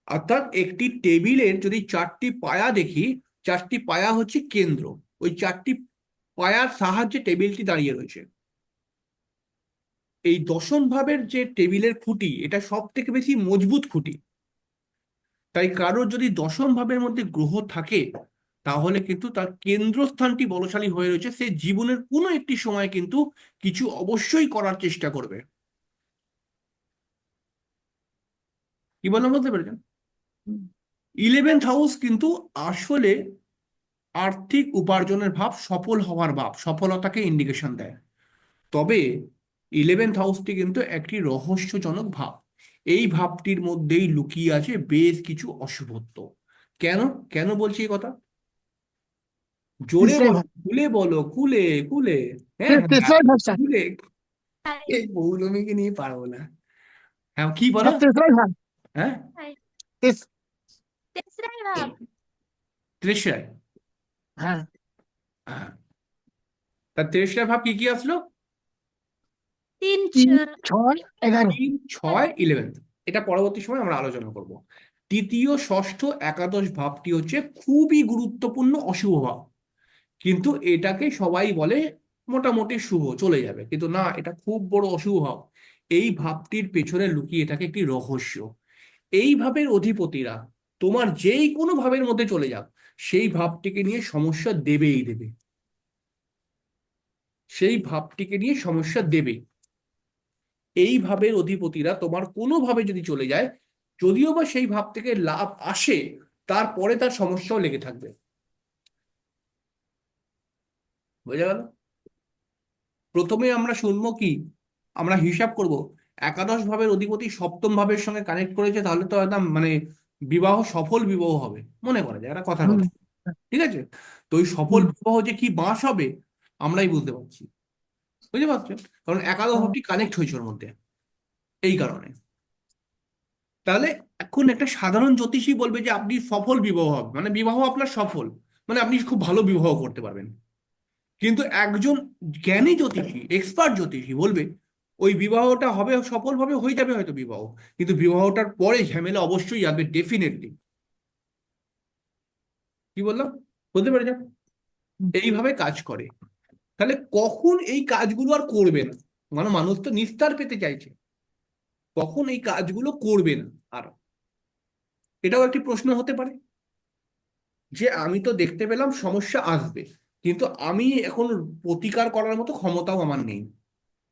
অর্থাৎ একটি টেবিলের যদি 4টি পায়া দেখি, 4টি পায়া হচ্ছে কেন্দ্র। ওই 4টি পায়ার সাহায্যে টেবিলটি দাঁড়িয়ে রয়েছে। এই দশম ভাবের যে টেবিলের খুঁটি, এটা সব থেকে বেশি মজবুত খুঁটি। তাই কারোর যদি দশম ভাবের মধ্যে গ্রহ থাকে, তাহলে কিন্তু তার কেন্দ্রস্থানটি বলশালী হয়ে রয়েছে। সে জীবনের কোনো একটি সময় কিন্তু কিছু অবশ্যই করার চেষ্টা করবে। কি বললাম, বলতে পেরেছেন? 11th হাউস কিন্তু আসলে আর্থিক উপার্জনের ভাব, সফল হওয়ার ভাব, সফলতাকে ইন্ডিকেশন দেয়। তবে 11th হাউসটি কিন্তু একটি রহস্যজনক ভাব। এই ভাবটির মধ্যেই লুকিয়ে আছে বেশ কিছু অশুভত্ব। কেন কেন বলছি এই কথা? জোরে তেসরাই বলো, ভাব। খুলে বলো, খুলে খুলে। হ্যাঁ হ্যাঁ, তেসরাই ভাব স্যার। খুলে। এই পৌলমীকে নিয়ে পারবো না। হ্যাঁ, কি বলো? স্যার তেসরাই ভাব। হ্যাঁ, তেস- তেসরাই ভাব। তেসরায়। হ্যাঁ, হ্যাঁ, তার তেসরা ভাব কি কি আসলো? 3, 3, 6, 11। 3, 6, 11th। এটা পরবর্তী সময় আমরা আলোচনা করব। তৃতীয়, ষষ্ঠ, একাদশ ভাবটি হচ্ছে খুবই গুরুত্বপূর্ণ অশুভ ভাব। কিন্তু এটাকে সবাই বলে মোটামুটি শুভ, চলে যাবে, কিন্তু না, এটা খুব বড় অশুভ ভাব। এই ভাবটির পেছনে লুকিয়ে থাকে একটি রহস্য। এই ভাবের অধিপতিরা তোমার যেই কোনো ভাবের মধ্যে চলে যাক, সেই ভাবটিকে নিয়ে সমস্যা দেবেই দেবে। সেই ভাবটিকে নিয়ে সমস্যা দেবে। এই ভাবের অধিপতিরা তোমার কোনো ভাবে যদি চলে যায়, যদিও বা সেই ভাব থেকে লাভ আসে, তারপরে তার সমস্যাও লেগে থাকবে। বোঝা গেল? প্রথমে আমরা শুনবো কি, আমরা হিসাব করব একাদশ ভাবের অধিপতি সপ্তম ভাবের সঙ্গে কানেক্ট করেছে, তাহলে তো একদম মানে বিবাহ, সফল বিবাহ হবে। মনে করা যায় একটা কথার হুম। কথা, ঠিক আছে? তো ওই সফল হুম। বিবাহ যে কি বাঁশ হবে আমরাই বুঝতে পারছি। বুঝতে পারছো? কারণ একাদশ ভাবটি কানেক্ট হয়েছে ওর মধ্যে, এই কারণে। তাহলে এখন একটা সাধারণ জ্যোতিষী বলবে যে আপনি সফল বিবাহ হবে, মানে বিবাহ আপনার সফল, মানে আপনি খুব ভালো বিবাহ করতে পারবেন। কিন্তু একজন জ্ঞানী জ্যোতিষী, এক্সপার্ট জ্যোতিষী বলবে ওই বিবাহটা হবে, সফলভাবে হয়ে যাবে হয়তো বিবাহ, কিন্তু বিবাহটার পরে ঝামেলা অবশ্যই আসবে, ডেফিনেটলি। কি বললাম, বলতে পেরেছেন? এইভাবে কাজ করে। তাহলে কখন এই কাজগুলো আর করবে না? মানে মানুষ তো নিস্তার পেতে চাইছে, কখন এই কাজগুলো করবে না আর? এটাও একটি প্রশ্ন হতে পারে যে আমি তো দেখতে পেলাম সমস্যা আসবে, কিন্তু আমি এখন প্রতিকার করার মতো ক্ষমতাও আমার নেই,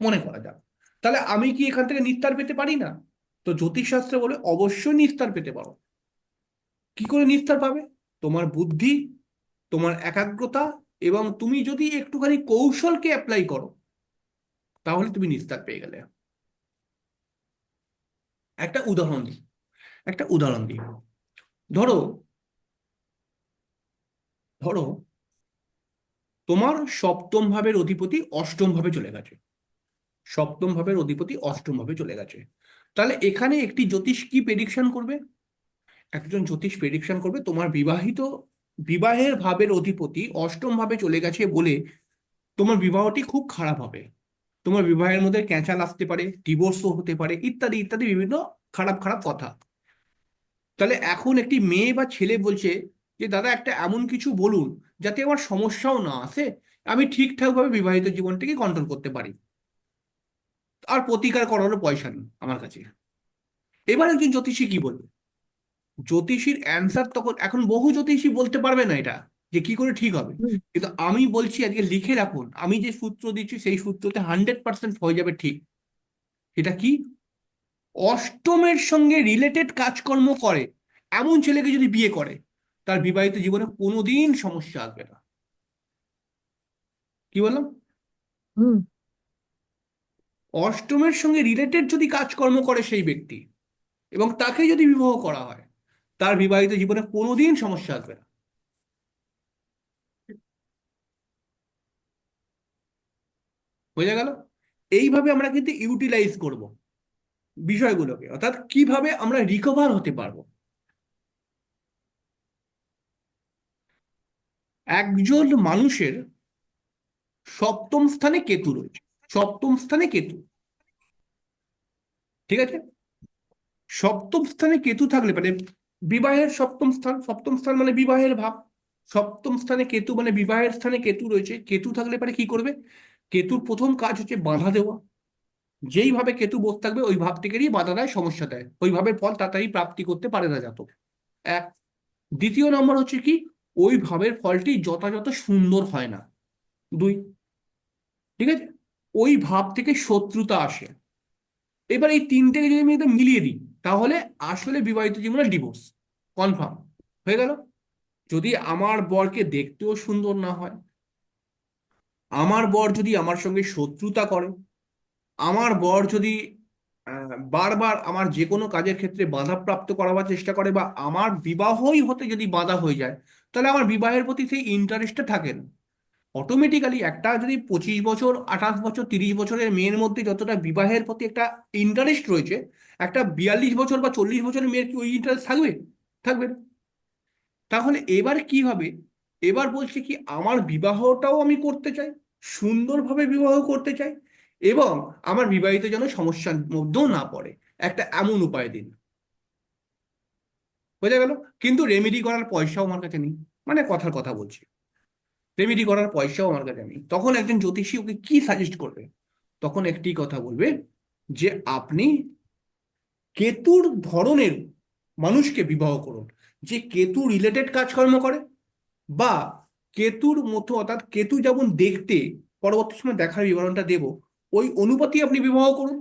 মনে করা যাক। তাহলে আমি কি এখান থেকে নিস্তার পেতে পারি না? তো জ্যোতিষশাস্ত্র বলে অবশ্যই নিস্তার পেতে পারো। কি করে নিস্তার পাবে? তোমার বুদ্ধি, তোমার একাগ্রতা, এবং তুমি যদি একটুখানি কৌশলকে অ্যাপ্লাই করো, তাহলে তুমি নিস্তার পেয়ে গেলে। একটা উদাহরণ দিই, একটা উদাহরণ দিই। ধরো ধরো তোমার সপ্তম ভাবের অধিপতি অষ্টম ভাবে চলে গেছে। সপ্তম ভাবের অধিপতি অষ্টম ভাবে চলে গেছে। তাহলে এখানে একটি জ্যোতিষ কি প্রেডিকশন করবে? একজন জ্যোতিষ প্রেডিকশন করবে তোমার বিবাহের ভাবের অধিপতি অষ্টম ভাবে চলে গেছে বলে তোমার বিবাহটি খুব খারাপ হবে। তোমার বিবাহের মধ্যে ক্যাঁচাল আসতে পারে, ডিভোর্সও হতে পারে, ইত্যাদি ইত্যাদি বিভিন্ন খারাপ খারাপ কথা। তাহলে এখন একটি মেয়ে বা ছেলে বলছে যে দাদা একটা এমন কিছু বলুন যাতে আমার সমস্যাও না আসে, আমি ঠিকঠাকভাবে বিবাহিত জীবনটাকে কন্ট্রোল করতে পারি, আর প্রতিকার করারও পয়সা নেই আমার কাছে। এবার একজন জ্যোতিষী কি বলবে? জ্যোতিষীর অ্যান্সার তখন, এখন বহু জ্যোতিষী বলতে পারবে না এটা যে কি করে ঠিক হবে, হুম, কিন্তু আমি বলছি আজকে লিখে রাখুন, আমি যে সূত্র দিচ্ছি সেই সূত্রতে 100% হয়ে যাবে ঠিক। এটা কি? অষ্টমের সঙ্গে রিলেটেড কাজকর্ম করে এমন ছেলেকে যদি বিয়ে করে, তার বিবাহিত জীবনে কোনোদিন সমস্যা আসবে না। কি বললাম? হুম, অষ্টমের সঙ্গে রিলেটেড যদি কাজকর্ম করে সেই ব্যক্তি, এবং তাকে যদি বিবাহ করা হয়, তার বিবাহিত জীবনে কোনোদিন সমস্যা আসবে না। বোঝা গেল? এইভাবে আমরা কিন্তু ইউটিলাইজ করব বিষয়গুলোকে, অর্থাৎ কিভাবে আমরা রিকভার হতে পারবো। একজন মানুষের সপ্তম স্থানে কেতু রয়েছে, সপ্তম স্থানে কেতু, ঠিক আছে? সপ্তম স্থানে কেতু থাকলে মানে বিবাহের সপ্তম স্থান, সপ্তম স্থান মানে বিবাহের ভাব, সপ্তম স্থানে কেতু মানে বিবাহের স্থানে কেতু রয়েছে। কেতু থাকলে পারে কি করবে? কেতুর প্রথম কাজ হচ্ছে বাধা দেওয়া। যেইভাবে কেতু বসে থাকবে ওই ভাব থেকেই বাধা দেয়, সমস্যা দেয়, ওই ভাবের ফল তাড়াতাড়ি প্রাপ্তি করতে পারে না জাতক। এক। দ্বিতীয় নম্বর হচ্ছে কি, ওই ভাবের ফলটি যথাযথ সুন্দর হয় না। দুই। ঠিক আছে? ওই ভাব থেকে শত্রুতা আসে। এবার এই তিনটেকে যদি আমি একদম মিলিয়ে দিই, তাহলে আসলে বিবাহিত জীবনে ডিভোর্স কনফার্ম হয়ে গেল। যদি আমার বরকে দেখতেও সুন্দর না হয়, আমার বর যদি আমার সঙ্গে শত্রুতা করে, আমার বর যদি বারবার আমার যে কোনো কাজের ক্ষেত্রে বাধাপ্রাপ্ত করাবার চেষ্টা করে, বা আমার বিবাহই হতে যদি বাধা হয়ে যায়, তাহলে আমার বিবাহের প্রতি সেই ইন্টারেস্টটা থাকে না। অটোমেটিক্যালি একটা যদি 25 বছর, 28 বছর, 30 বছরের মেয়ের মধ্যে যতটা বিবাহের প্রতি একটা ইন্টারেস্ট রয়েছে, একটা 42 বছর বা 40 বছরের মেয়ের কি ওই ইন্টারেস্ট থাকবে? থাকবে না। তাহলে এবার কি হবে? এবার বলছে কি আমার বিবাহটাও আমি করতে চাই, সুন্দরভাবে বিবাহ করতে চাই, এবং আমার বিবাহিত যেন সমস্যার মধ্যেও না পড়ে, একটা এমন উপায় দিন। বোঝা গেল? কিন্তু রেমেডি করার পয়সাও আমার কাছে নেই, মানে কথার কথা বলছি, রেমেডি করার পয়সাও আমার কাছে নেই। তখন একজন জ্যোতিষী ওকে কি সাজেস্ট করবে? তখন একটি কথা বলবে যে আপনি কেতুর ধরনের মানুষকে বিবাহ করুন, যে কেতু রিলেটেড কাজকর্ম করে, বা কেতুর মতো, অর্থাৎ কেতু যেমন দেখতে, পরবর্তী সময় দেখার বিবরণটা দেব, ওই অনুপাতি আপনি বিবাহ করুন।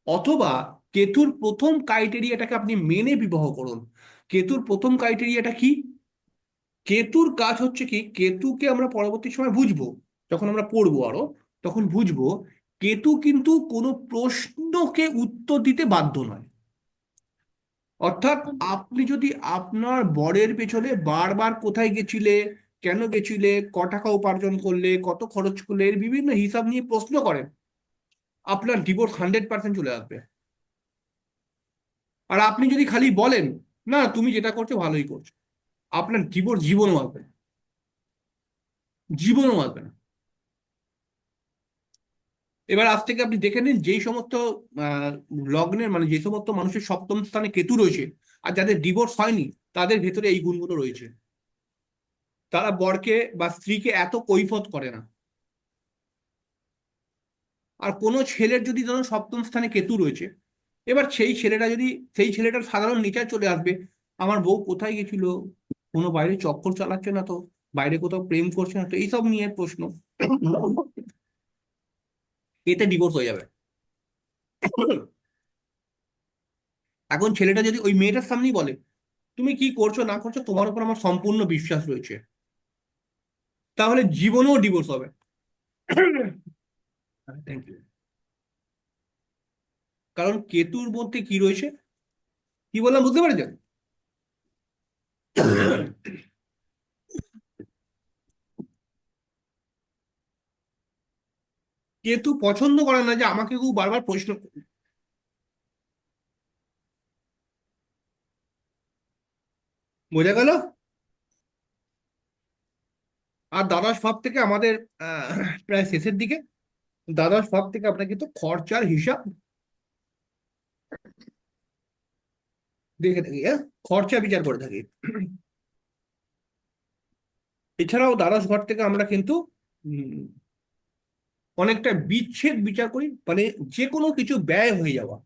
অথবা কেতুর প্রথম ক্রাইটেরিয়াটাকে আপনি মেনে বিবাহ করুন। কেতুর প্রথম ক্রাইটেরিয়াটা কি? কেতুর কাজ হচ্ছে কি, কেতুকে আমরা পরবর্তী সময় বুঝবো, যখন আমরা পড়বো আরো, তখন বুঝবো কেতু কিন্তু কোনো প্রশ্নকে উত্তর দিতে বাধ্য নয়। অর্থাৎ আপনি যদি আপনার বরের পেছনে বারবার কোথায় গেছিলে, কেন গেছিলে, ক টাকা উপার্জন করলে, কত খরচ করলে, এর বিভিন্ন হিসাব নিয়ে প্রশ্ন করেন, আপনার ডিভোর্স 100% চলে আসবে। আর আপনি যদি খালি বলেন না তুমি যেটা করছো ভালোই করছো, আপনার ডিভোর্স জীবনও আসবে না, জীবনও আসবে না। এবার আজ থেকে আপনি দেখে নিন, যেই সমস্ত আহ, লগ্নের মানে যে সমস্ত মানুষের সপ্তম স্থানে কেতু রয়েছে আর যাদের ডিভোর্স হয়নি, তাদের ভেতরে এই গুণগুলো রয়েছে। তারা বরকে বা স্ত্রীকে এত কৈফত করে না। আর কোনো ছেলের যদি ধরুন সপ্তম স্থানে কেতু রয়েছে, এবার সেই ছেলেটা যদি, সেই ছেলেটার সাধারণ নেচার চলে আসবে, আমার বউ কোথায় গেছিল, কোনো বাইরে চক্কর চালাচ্ছে না তো, বাইরে কোথাও প্রেম করছে না তো, এইসব নিয়ে প্রশ্ন, এতে ডিভোর্স হয়ে যাবে। এখন ছেলেটা যদি ওই মেয়েটার সামনেই বলে তুমি কি করছো না করছো তোমার উপর আমার সম্পূর্ণ বিশ্বাস রয়েছে, তাহলে জীবনেও ডিভোর্স হবে। Thank you. কারণ কেতুর মধ্যে কি রয়েছে, কি বললাম বুঝতে পেরেছেন? কেতু পছন্দ করে না যে আমাকে কেউ বারবার প্রশ্ন করবে। বোঝা গেল? আর দ্বাদশ ভাব থেকে আমাদের প্রায় শেষের দিকে, দ্বাদশ ভাব থেকে আমরা কিন্তু খরচার হিসাব দেখে থাকি, হ্যাঁ, খরচা বিচার করে থাকি। এছাড়াও দ্বাদশ ঘর থেকে আমরা কিন্তু উম, অনেকটা বিচ্ছেদ বিচার করি, মানে যে কোনো কিছু ব্যয় হয়ে যাওয়া,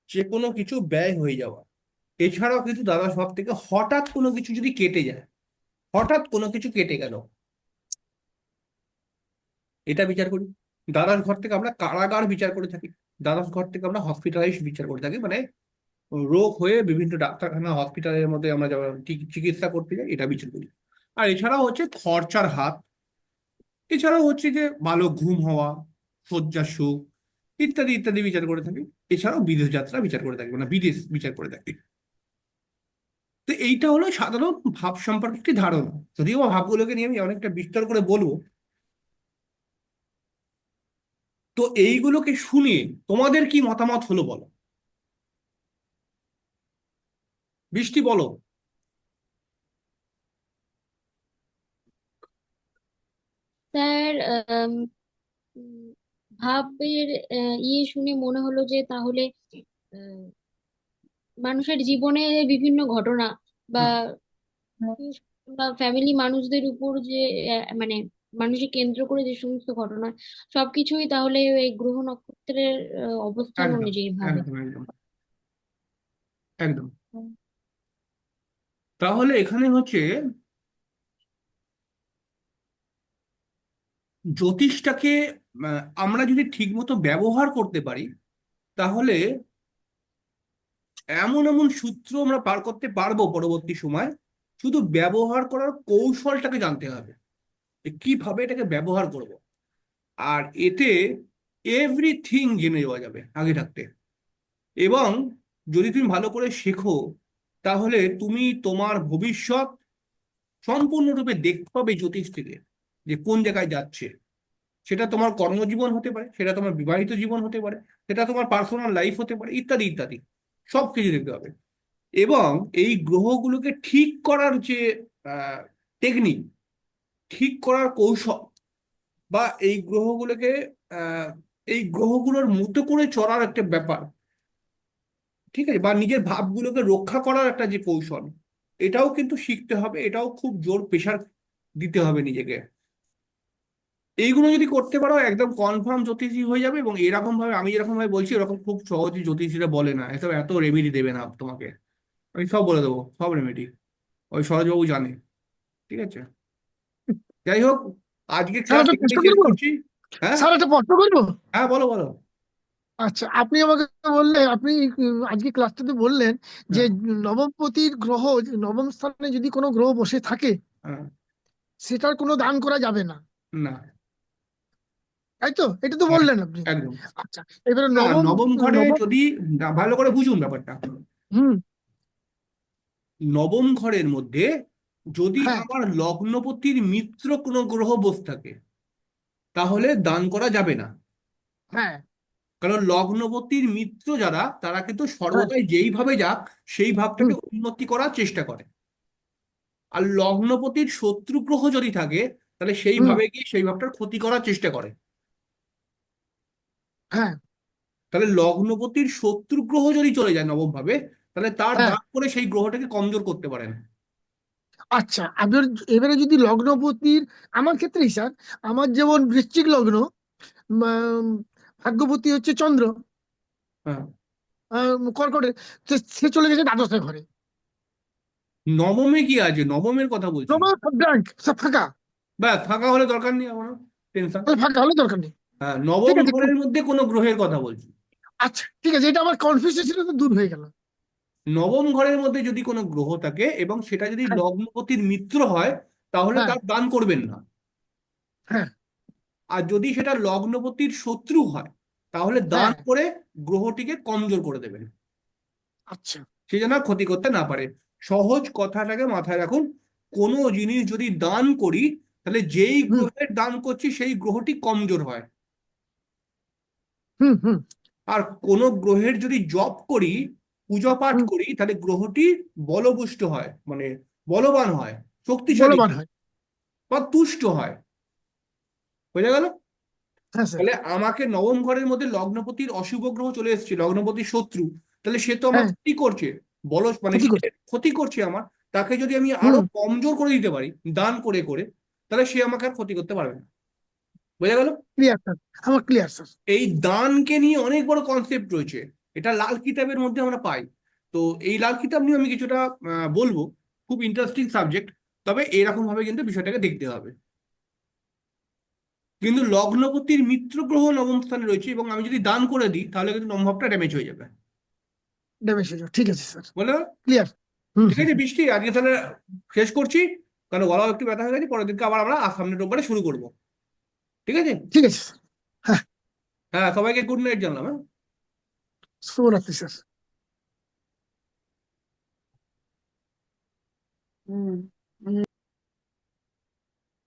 যে কোনো কিছু ব্যয় হয়ে যাওয়া। এছাড়াও কিন্তু দ্বাদশ ভাব থেকে হঠাৎ কোনো কিছু যদি কেটে যায়, হঠাৎ কোনো কিছু কেটে গেল, এটা বিচার করি। দ্বাদশ ঘর থেকে আমরা কারাগার বিচার করে থাকি। দ্বাদশ ঘর থেকে আমরা হসপিটালাইজ বিচার করে থাকি, মানে রোগ হয়ে বিভিন্ন ডাক্তারখানা হসপিটালের মধ্যে আমরা যারা চিকিৎসা করতে যাই, এটা বিচার করি। আর এছাড়াও হচ্ছে খরচার হাত, এছাড়াও হচ্ছে যে ভালো ঘুম হওয়া, শয্যার সুখ, ইত্যাদি ইত্যাদি বিচার করে থাকি। এছাড়াও বিদেশ যাত্রা বিচার করে থাকি, মানে বিদেশ বিচার করে থাকি। তো এইটা হলো সাধারণ ভাব সম্পর্কে একটি ধারণা। যদিও বা ভাবগুলোকে নিয়ে আমি অনেকটা বিস্তার করে বলবো। তো এইগুলোকে শুনে তোমাদের কি মতামত হলো বলো, বৃষ্টি বলো। স্যার, উম, ভাবের শুনে মনে হলো যে তাহলে আহ, মানুষের জীবনে বিভিন্ন ঘটনা বা হুম, ফ্যামিলি মানুষদের উপর যে মানে মানুষকে কেন্দ্র করে যে সমস্ত ঘটনা, সবকিছুই তাহলে এই গ্রহ নক্ষত্রের অবস্থান একদম অনুযায়ী ভাবে। একদম একদম একদম। তাহলে এখানে হচ্ছে জ্যোতিষটাকে আমরা যদি ঠিকমতো ব্যবহার করতে পারি, তাহলে এমন এমন সূত্র আমরা পার করতে পারবো পরবর্তী সময়। শুধু ব্যবহার করার কৌশলটাকে জানতে হবে, যে কিভাবে এটাকে ব্যবহার করব। আর এতে এভরিথিং জেনে যাওয়া যাবে আগে থাকতে। এবং যদি তুমি ভালো করে শেখো, তাহলে তুমি তোমার ভবিষ্যৎ সম্পূর্ণরূপে দেখতে পাবে জ্যোতিষ থেকে, যে কোন জায়গায় যাচ্ছে। সেটা তোমার কর্মজীবন হতে পারে, সেটা তোমার বিবাহিত জীবন হতে পারে, সেটা তোমার পার্সোনাল লাইফ হতে পারে, ইত্যাদি ইত্যাদি। সব কিছু দেখতে হবে। এবং এই গ্রহগুলোকে ঠিক করার যে টেকনিক, ঠিক করার কৌশল, বা এই গ্রহগুলোকে আহ, এই গ্রহগুলোর মতো করে চলার একটা ব্যাপার, ঠিক আছে, বা নিজের ভাবগুলোকে রক্ষা করার একটা যে কৌশল, এটাও কিন্তু শিখতে হবে। এটাও খুব জোর প্রেশার দিতে হবে নিজেকে। এইগুলো যদি করতে পারো, একদম কনফার্ম জ্যোতিষী হয়ে যাবে। এবং এরকম ভাবে আমি যেরকম ভাবে বলছি, এরকম খুব সহজে জ্যোতিষীরা বলে না, এত এত রেমেডি দেবে না তোমাকে। আমি সব বলে দেবো, সব রেমেডি ওই সরোজবাবু জানে। ঠিক আছে, যাই হোক, আজকে স্যার ক্লাস একটা এখানেই প্রশ্ন শেষ করবো, করছি। হ্যাঁ, স্যার একটা প্রশ্ন করবো। হ্যাঁ, বলো বলো। আচ্ছা, আপনি আমাকে বললেন, আপনি আজকে ক্লাসটাতে বললেন যে হ্যাঁ, নবমপতির গ্রহ, নবম স্থানে যদি কোনো গ্রহ বসে থাকে, হ্যাঁ, সেটার কোনো দান করা যাবে না, না, তাই তো? এটা তো হ্যাঁ, বললেন আপনি। একদম। আচ্ছা, এবারে না, নবম, নবম ঘরে নবম, যদি ভালো করে বুঝুন ব্যাপারটা, হুম, নবম ঘরের মধ্যে যদি হ্যাঁ, আমার লগ্নপতির মিত্র কোনো গ্রহ বসে থাকে, তাহলে দান করা যাবে না। হ্যাঁ, কারণ লগ্নপতির মিত্র যারা, তারা কিন্তু হ্যাঁ, সর্বদাই যেইভাবে যাক সেই হুম, ভাবটাকে উন্নতি করার চেষ্টা করে। আর লগ্নপতির শত্রু গ্রহ যদি থাকে, তাহলে হুম, সেইভাবে গিয়ে সেই ভাবটার ক্ষতি করার চেষ্টা করে। হ্যাঁ, তাহলে লগ্নপতির শত্রু গ্রহ যদি চলে যায় নবম ভাবে, তাহলে তার হ্যাঁ। দান করে সেই গ্রহটাকে কমজোর করতে পারেন। আচ্ছা, এবারে যদি লগ্নপতির, আমার ক্ষেত্রেই স্যার, আমার যেমন বৃশ্চিক লগ্ন, উম, ভাগ্যপতি হচ্ছে চন্দ্র, হ্যাঁ, কর্কটে, সে চলে গেছে দ্বাদশে ঘরে, নবমে কি আছে, নবমের কথা বলছি। নবম ব্ল্যাঙ্ক, সব ফাঁকা। ব্যাস, ফাঁকা হলে দরকার নেই আমার টেনশন। তাহলে ফাঁকা হলে দরকার নেই। হ্যাঁ, ঠিক নবম আছে, ঘরের মধ্যে কোনো গ্রহের কথা বলছি। আচ্ছা ঠিক আছে, এটা আমার কনফিউশন ছিল, তো দূর হয়ে গেল। নবম ঘরের মধ্যে যদি কোনো গ্রহ থাকে এবং সেটা যদি হ্যাঁ, লগ্নপতির মিত্র হয়, তাহলে হ্যাঁ, তার দান করবেন না। হ্যাঁ, আর যদি সেটা লগ্নপতির শত্রু হয়, তাহলে দান হ্যাঁ, করে গ্রহটিকে কমজোর করে দেবেন, আচ্ছা, সে যেন আর ক্ষতি করতে না পারে। সহজ কথাটাকে মাথায় রাখুন, কোনো জিনিস যদি দান করি, তাহলে যেই হুম, গ্রহের দান করছি সেই গ্রহটি কমজোর হয়। হুম, হুম, আর কোনো গ্রহের যদি জপ করি, পূজা পাঠ হুম, করি, তাহলে গ্রহটি বলপুষ্ট হয়, মানে বলবান হয়, শক্তিশালী বলবান হয়, হয়। বা তুষ্ট হয়। বোঝা গেল? হ্যাঁ স্যার। তাহলে আমাকে নবম ঘরের মধ্যে লগ্নপতির অশুভ গ্রহ চলে এসেছে, লগ্নপতির শত্রু, তাহলে সে তো আমার হ্যাঁ, ক্ষতি করছে, বলো মানে ক্ষতি সে করছে। ক্ষতি করছে আমার। তাকে যদি আমি আরো হুম। কমজোর করে দিতে পারি দান করে করে, তাহলে সে আমাকে আর ক্ষতি করতে পারবে না। বোঝা গেল? ক্লিয়ার স্যার, আমার ক্লিয়ার স্যার। এই দানকে নিয়ে অনেক বড় কনসেপ্ট রয়েছে, এটা লাল কিতাবের মধ্যে আমরা পাই। তো এই লাল কিতাব নিয়ে আমি কিছুটা বলবো, খুব ইন্টারেস্টিং সাবজেক্ট। তবে এরকম ভাবে কিন্তু বিষয়টাকে দেখতে হবে। কিন্তু লগ্নপতির মিত্র গ্রহ নবম স্থানে রয়েছে, এবং আমি যদি দান করে দিই তাহলে কিন্তু নবমভাবটা ড্যামেজ হয়ে যাবে। ড্যামেজ হয়ে যাবে, ঠিক আছে স্যার। বলে, ক্লিয়ার। হুম ঠিক হুম আছে হুম। বৃষ্টি, আজকে তাহলে শেষ করছি, কারণ গলাও একটু ব্যথা হয়ে গেছে। পরের দিনকে আবার আমরা সামনের রোববারে শুরু করবো। ঠিক আছে? ঠিক আছে স্যার। হ্যাঁ। হ্যাঁ, সবাইকে গুড নাইট জানলাম। হ্যাঁ। শুভরাত্রি স্যার। হুম